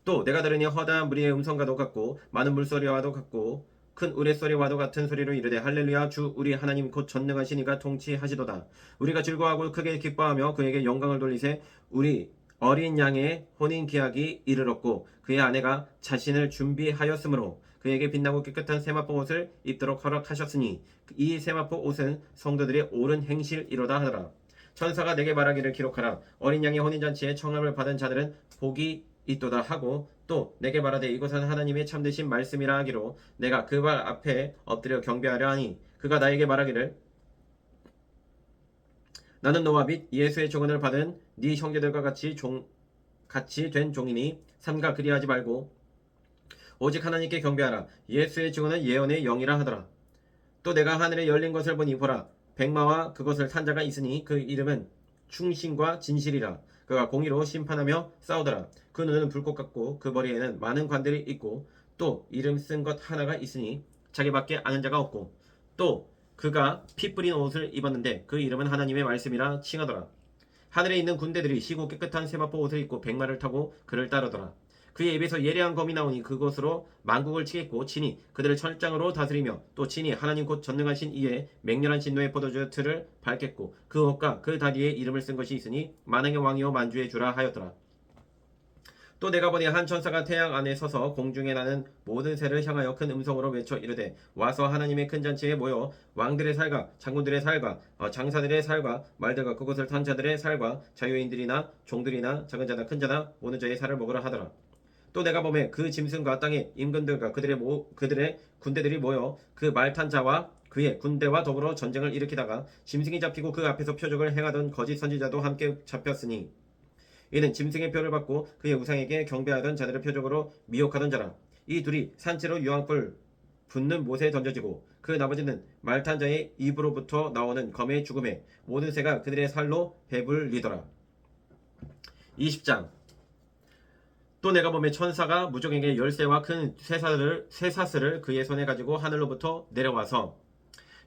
또 내가 들으니 허다한 무리의 음성과도 같고 많은 물소리와도 같고 큰 우레소리와도 같은 소리로 이르되 할렐루야 주 우리 하나님 곧 전능하신 이가 통치하시도다. 우리가 즐거워하고 크게 기뻐하며 그에게 영광을 돌리세. 우리 어린 양의 혼인 기약이 이르렀고 그의 아내가 자신을 준비하였으므로 그에게 빛나고 깨끗한 세마포 옷을 입도록 허락하셨으니 이 세마포 옷은 성도들의 옳은 행실이로다 하더라. 천사가 내게 말하기를 기록하라. 어린 양의 혼인잔치에 청함을 받은 자들은 복이 있도다 하고 또 내게 말하되 이것은 하나님의 참되신 말씀이라 하기로 내가 그 발 앞에 엎드려 경배하려 하니 그가 나에게 말하기를 나는 너와 및 예수의 증언을 받은 네 형제들과 같이 된 종이니 삼가 그리하지 말고 오직 하나님께 경배하라. 예수의 증언은 예언의 영이라 하더라. 또 내가 하늘에 열린 것을 보니 보라 백마와 그것을 탄 자가 있으니 그 이름은 충신과 진실이라. 그가 공의로 심판하며 싸우더라. 그 눈은 불꽃 같고 그 머리에는 많은 관들이 있고 또 이름 쓴 것 하나가 있으니 자기밖에 아는 자가 없고 또 그가 피 뿌린 옷을 입었는데 그 이름은 하나님의 말씀이라 칭하더라. 하늘에 있는 군대들이 시고 깨끗한 세마포 옷을 입고 백마를 타고 그를 따르더라. 그의 입에서 예리한 검이 나오니 그것으로 만국을 치겠고 친히 그들을 철장으로 다스리며 또 친히 하나님 곧 전능하신 이의 맹렬한 진노의 포도주 틀을 밟겠고 그 옷과 그 다리에 이름을 쓴 것이 있으니 만왕의 왕이요 만주의 주라 하였더라. 또 내가 보니 한 천사가 태양 안에 서서 공중에 나는 모든 새를 향하여 큰 음성으로 외쳐 이르되 와서 하나님의 큰 잔치에 모여 왕들의 살과 장군들의 살과 장사들의 살과 말들과 그곳을 탄 자들의 살과 자유인들이나 종들이나 작은 자나 큰 자나 모든 자의 살을 먹으라 하더라. 또 내가 보매 그 짐승과 땅의 임금들과 그들의 군대들이 모여 그 말 탄 자와 그의 군대와 더불어 전쟁을 일으키다가 짐승이 잡히고 그 앞에서 표적을 행하던 거짓 선지자도 함께 잡혔으니 이는 짐승의 표를 받고 그의 우상에게 경배하던 자들의 표적으로 미혹하던 자라. 이 둘이 산채로 유황불 붙는 못에 던져지고 그 나머지는 말탄 자의 입으로부터 나오는 검의 죽음에 모든 새가 그들의 살로 배불리더라. 20장. 또 내가 보매 천사가 무적에게 열쇠와 큰 쇠사슬을 그의 손에 가지고 하늘로부터 내려와서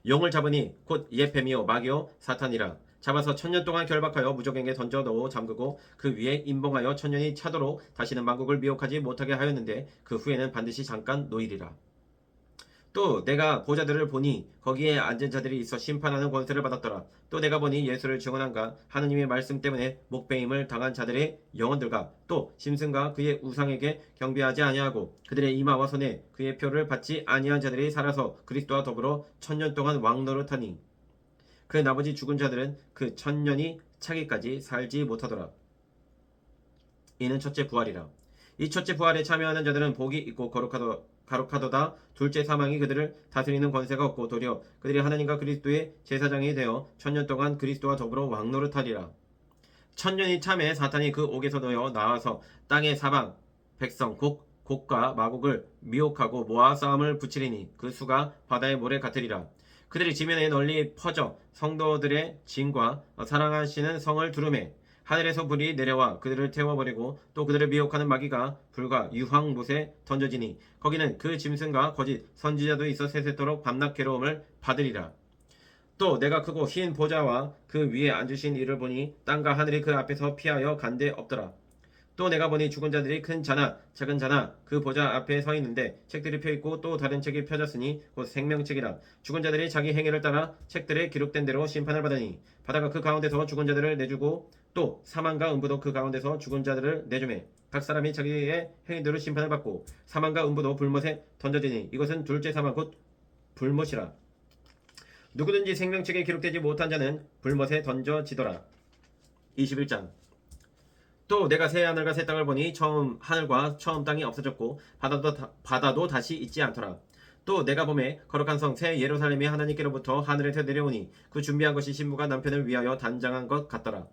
영을 잡으니 곧 예뱀이요 마귀요 사탄이라. 잡아서 1000년 동안 결박하여 무적에게 던져 넣어 잠그고 그 위에 임봉하여 1000년이 차도록 다시는 만국을 미혹하지 못하게 하였는데 그 후에는 반드시 잠깐 놓이리라. 또 내가 보좌들을 보니 거기에 앉은 자들이 있어 심판하는 권세를 받았더라. 또 내가 보니 예수를 증언한가 하느님의 말씀 때문에 목배임을 당한 자들의 영혼들과 또 짐승과 그의 우상에게 경배하지 아니하고 그들의 이마와 손에 그의 표를 받지 아니한 자들이 살아서 그리스도와 더불어 1000년 동안 왕노릇하니 그 나머지 죽은 자들은 그 1000년이 차기까지 살지 못하더라. 이는 첫째 부활이라. 이 첫째 부활에 참여하는 자들은 복이 있고 거룩하도다. 둘째 사망이 그들을 다스리는 권세가 없고 도리어 그들이 하나님과 그리스도의 제사장이 되어 1000년 동안 그리스도와 더불어 왕노릇하리라. 1000년이 참에 사탄이 그 옥에서 놓여 나와서 땅의 사방 백성 곡과 마곡을 미혹하고 모아 싸움을 붙이리니 그 수가 바다의 모래 같으리라. 그들이 지면에 널리 퍼져 성도들의 진과 사랑하시는 성을 두루매 하늘에서 불이 내려와 그들을 태워버리고 또 그들을 미혹하는 마귀가 불과 유황못에 던져지니 거기는 그 짐승과 거짓 선지자도 있어 세세토록 밤낮 괴로움을 받으리라. 또 내가 크고 흰 보좌와 그 위에 앉으신 이를 보니 땅과 하늘이 그 앞에서 피하여 간데 없더라. 또 내가 보니 죽은 자들이 큰 자나 작은 자나 그 보좌 앞에 서 있는데 책들이 펴있고 또 다른 책이 펴졌으니 곧 생명책이라. 죽은 자들이 자기 행위를 따라 책들에 기록된 대로 심판을 받으니 바다가 그 가운데서 죽은 자들을 내주고 또 사망과 음부도 그 가운데서 죽은 자들을 내주매 각 사람이 자기의 행위대로 심판을 받고 사망과 음부도 불못에 던져지니 이것은 둘째 사망 곧 불못이라. 누구든지 생명책에 기록되지 못한 자는 불못에 던져지더라. 21장. 또 내가 새 하늘과 새 땅을 보니 처음 하늘과 처음 땅이 없어졌고 바다도 다시 있지 않더라. 또 내가 보매 거룩한 성 새 예루살렘이 하나님께로부터 하늘에서 내려오니 그 준비한 것이 신부가 남편을 위하여 단장한 것 같더라.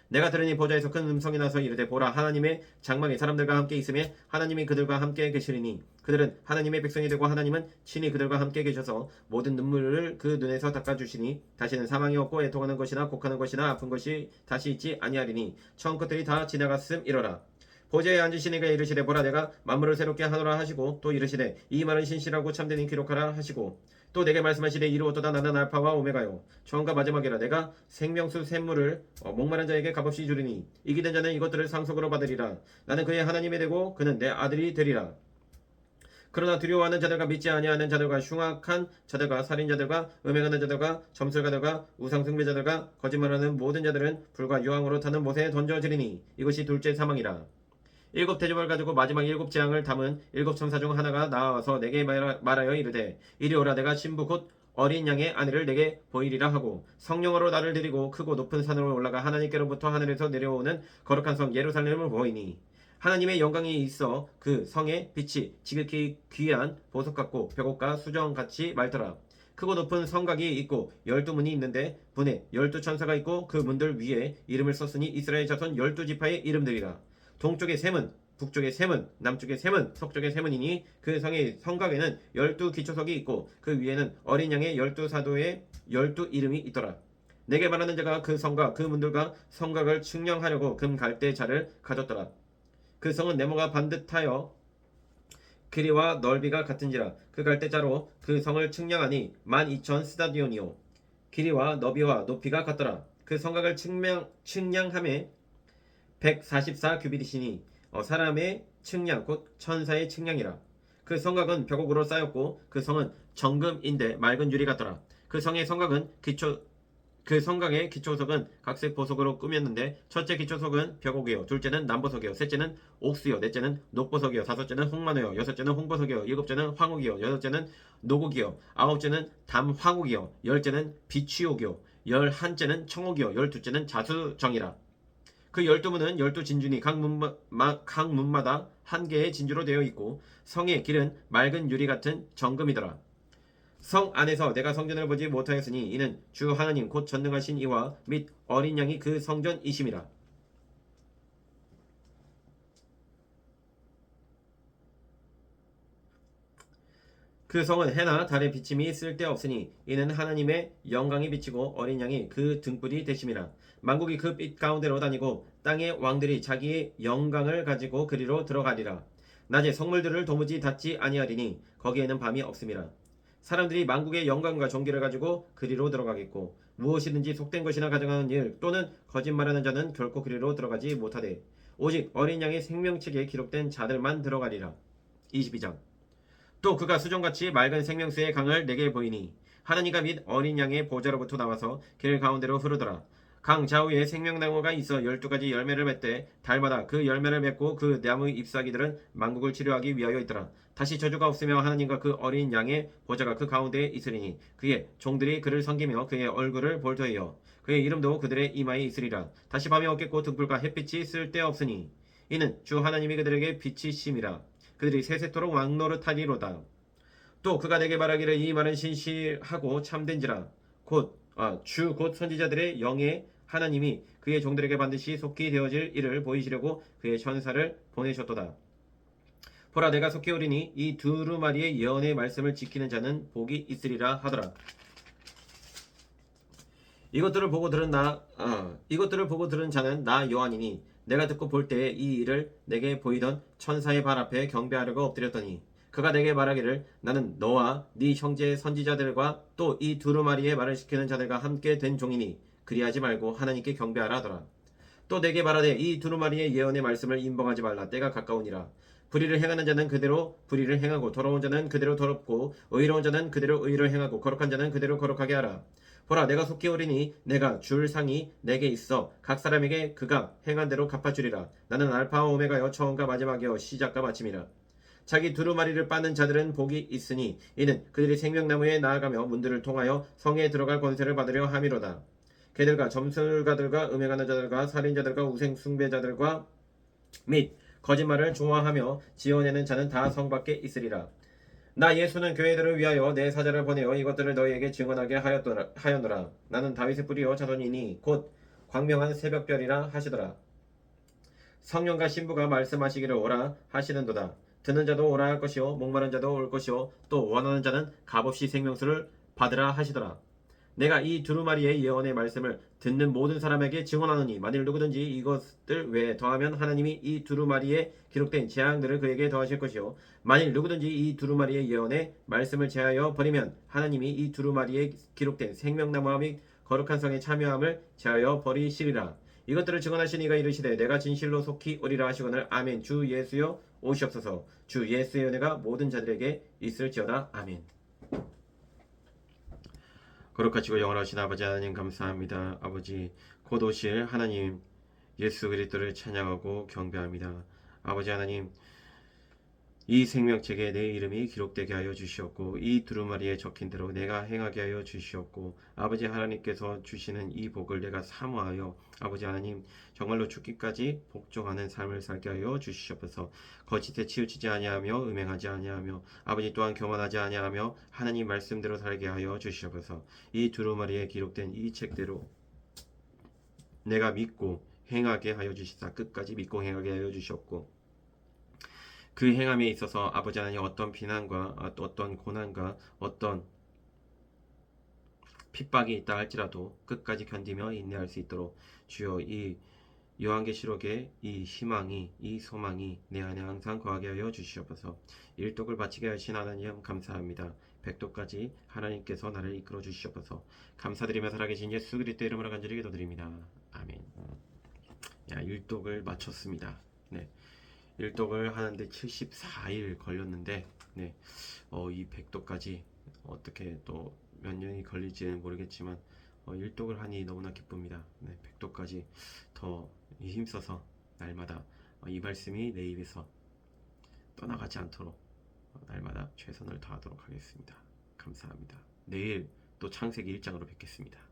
내가 들으니 보좌에서 큰 음성이 나서 이르되 보라 하나님의 장막이 사람들과 함께 있으며 하나님이 그들과 함께 계시리니 그들은 하나님의 백성이 되고 하나님은 친히 그들과 함께 계셔서 모든 눈물을 그 눈에서 닦아주시니 다시는 사망이 없고 애통하는 것이나 곡하는 것이나 아픈 것이 다시 있지 아니하리니 처음 것들이 다 지나갔음이로라. 보좌에 앉으신 이가 이르시되 보라 내가 만물을 새롭게 하노라 하시고 또 이르시되 이 말은 신실하고 참되니 기록하라 하시고 또 내게 말씀하시되 이루었도다 나는 알파와 오메가요 처음과 마지막이라. 내가 생명수 샘물을 목마른 자에게 값없이 주리니 이기는 자는 이것들을 상속으로 받으리라. 나는 그의 하나님이 되고 그는 내 아들이 되리라. 그러나 두려워하는 자들과 믿지 아니하는 자들과 흉악한 자들과 살인자들과 음행하는 자들과 점술가들과 우상숭배자들과 거짓말하는 모든 자들은 불과 유황으로 타는 못에 던져지리니 이것이 둘째 사망이라. 7 대접을 가지고 마지막 7 재앙을 담은 7 천사 중 하나가 나와서 내게 말하여 이르되 이리 오라. 내가 신부 곧 어린 양의 아내를 내게 보이리라 하고 성령으로 나를 데리고 크고 높은 산으로 올라가 하나님께로부터 하늘에서 내려오는 거룩한 성 예루살렘을 보이니 하나님의 영광이 있어 그 성의 빛이 지극히 귀한 보석 같고 벽옥과 수정같이 맑더라. 크고 높은 성곽이 있고 12문이 있는데 분에 12천사가 있고 그 문들 위에 이름을 썼으니 이스라엘 자손 12지파의 이름들이라. 동쪽의 셈은 북쪽의 셈은 남쪽의 셈은 서쪽의 셈은이니 그 성의 성곽에는 12기초석이 있고 그 위에는 어린 양의 12사도의 12 이름이 있더라. 내게 말하는 자가 그 성과 그 문들과 성곽을 측량하려고 금 갈대자를 가졌더라. 그 성은 네모가 반듯하여 길이와 넓이가 같은지라. 그 갈대자로 그 성을 측량하니 12,000스다디온이요 길이와 너비와 높이가 같더라. 그 성곽을 측량함에 144 규빗이시니 사람의 측량 곧 천사의 측량이라. 그 성곽은 벽옥으로 쌓였고 그 성은 정금인데 맑은 유리 같더라. 그 성의 성곽은 그 성곽의 기초석은 각색 보석으로 꾸몄는데 첫째 기초석은 벽옥이요, 둘째는 남보석이요, 셋째는 옥수요, 넷째는 녹보석이요, 다섯째는 홍만호요, 여섯째는 홍보석이요, 일곱째는 황옥이요, 여덟째는 노곡이요, 아홉째는 담황옥이요, 열째는 비취옥이요, 열한째는 청옥이요, 열두째는 자수정이라. 그 12문은 12진주니 각 문마다 한 개의 진주로 되어 있고 성의 길은 맑은 유리 같은 정금이더라. 성 안에서 내가 성전을 보지 못하였으니 이는 주 하나님 곧 전능하신 이와 및 어린 양이 그 성전이심이라. 그 성은 해나 달의 비침이 쓸데없으니 이는 하나님의 영광이 비치고 어린 양이 그 등불이 되심이라. 만국이 그 빛 가운데로 다니고 땅의 왕들이 자기의 영광을 가지고 그리로 들어가리라. 낮에 성물들을 도무지 닫지 아니하리니 거기에는 밤이 없음이라. 사람들이 만국의 영광과 존귀를 가지고 그리로 들어가겠고 무엇이든지 속된 것이나 가져가는 일 또는 거짓말하는 자는 결코 그리로 들어가지 못하되 오직 어린 양의 생명책에 기록된 자들만 들어가리라. 22장. 또 그가 수정같이 맑은 생명수의 강을 내게 보이니 하나님과 및 어린 양의 보좌로부터 나와서 길 가운데로 흐르더라. 강 좌우에 생명나무가 있어 12가지 열매를 맺되 달마다 그 열매를 맺고 그 나무 잎사귀들은 만국을 치료하기 위하여 있더라. 다시 저주가 없으며 하나님과 그 어린 양의 보좌가 그 가운데에 있으리니 그의 종들이 그를 섬기며 그의 얼굴을 볼 터이요 그의 이름도 그들의 이마에 있으리라. 다시 밤이 없겠고 등불과 햇빛이 쓸데없으니 이는 주 하나님이 그들에게 빛이심이라. 그들이 세세토록 왕노릇하리로다. 또 그가 내게 말하기를 이 말은 신실하고 참된지라. 주 곧 선지자들의 영의 하나님이 그의 종들에게 반드시 속히 되어질 일을 보이시려고 그의 천사를 보내셨도다. 보라 내가 속히 오리니 이 두루마리의 예언의 말씀을 지키는 자는 복이 있으리라 하더라. 이것들을 보고 들은 자는 나 요한이니 내가 듣고 볼 때에 이 일을 내게 보이던 천사의 발 앞에 경배하려고 엎드렸더니 그가 내게 말하기를 나는 너와 네 형제 선지자들과 또 이 두루마리의 말을 시키는 자들과 함께 된 종이니 그리하지 말고 하나님께 경배하라 하더라. 또 내게 말하되 이 두루마리의 예언의 말씀을 임봉하지 말라. 때가 가까우니라. 불의를 행하는 자는 그대로 불의를 행하고 더러운 자는 그대로 더럽고 의로운 자는 그대로 의를 행하고 거룩한 자는 그대로 거룩하게 하라. 보라 내가 속히 오리니 내가 줄 상이 내게 있어 각 사람에게 그가 행한 대로 갚아주리라. 나는 알파와 오메가여 처음과 마지막이여 시작과 마침이라. 자기 두루마리를 빠는 자들은 복이 있으니 이는 그들이 생명나무에 나아가며 문들을 통하여 성에 들어갈 권세를 받으려 함이로다. 개들과 점술가들과 음행하는 자들과 살인자들과 우생 숭배자들과 및 거짓말을 좋아하며 지어내는 자는 다 성 밖에 있으리라. 나 예수는 교회들을 위하여 내 사자를 보내어 이것들을 너희에게 증언하게 하였노라. 나는 다윗의 뿌리요 자손이니 곧 광명한 새벽별이라 하시더라. 성령과 신부가 말씀하시기를 오라 하시는도다. 듣는 자도 오라 할 것이요 목마른 자도 올 것이요 또 원하는 자는 값없이 생명수를 받으라 하시더라. 내가 이 두루마리의 예언의 말씀을 듣는 모든 사람에게 증언하노니 만일 누구든지 이것들 외에 더하면 하나님이 이 두루마리에 기록된 재앙들을 그에게 더하실 것이요 만일 누구든지 이 두루마리의 예언의 말씀을 제하여 버리면 하나님이 이 두루마리에 기록된 생명나무와 및 거룩한 성의 참여함을 제하여 버리시리라. 이것들을 증언하신 이가 이르시되 내가 진실로 속히 오리라 하시거늘 아멘. 주 예수여 오시옵소서. 주 예수의 은혜가 모든 자들에게 있을지어다. 아멘. 거룩하시고 영원하신 아버지 하나님 감사합니다. 아버지 곧 오실 하나님 예수 그리스도를 찬양하고 경배합니다. 아버지 하나님 이 생명책에 내 이름이 기록되게 하여 주시옵고 이 두루마리에 적힌 대로 내가 행하게 하여 주시옵고 아버지 하나님께서 주시는 이 복을 내가 사모하여 아버지 하나님 정말로 죽기까지 복종하는 삶을 살게 하여 주시옵소서. 거짓에 치우치지 아니하며 음행하지 아니하며 아버지 또한 교만하지 아니하며 하나님 말씀대로 살게 하여 주시옵소서. 이 두루마리에 기록된 이 책대로 내가 믿고 행하게 하여 주시사 끝까지 믿고 행하게 하여 주시옵고 그 행함에 있어서 아버지 하나님 어떤 비난과 어떤 고난과 어떤 핍박이 있다 할지라도 끝까지 견디며 인내할 수 있도록 주여 이 요한계시록의 이 희망이 이 소망이 내 안에 항상 거하게 하여 주시옵소서. 일독을 바치게 하신 하나님 감사합니다. 백독까지 하나님께서 나를 이끌어 주시옵소서. 감사드리며 살아계신 예수 그리스도 이름으로 간절히 기도드립니다. 아멘. 일독을 마쳤습니다. 네. 일독을 하는데 74일 걸렸는데 이 백도까지 어떻게 또 몇 년이 걸릴지는 모르겠지만 일독을 하니 너무나 기쁩니다. 네, 백독까지 더 힘써서 날마다 이 말씀이 내 입에서 떠나가지 않도록 날마다 최선을 다하도록 하겠습니다. 감사합니다. 내일 또 창세기 1장으로 뵙겠습니다.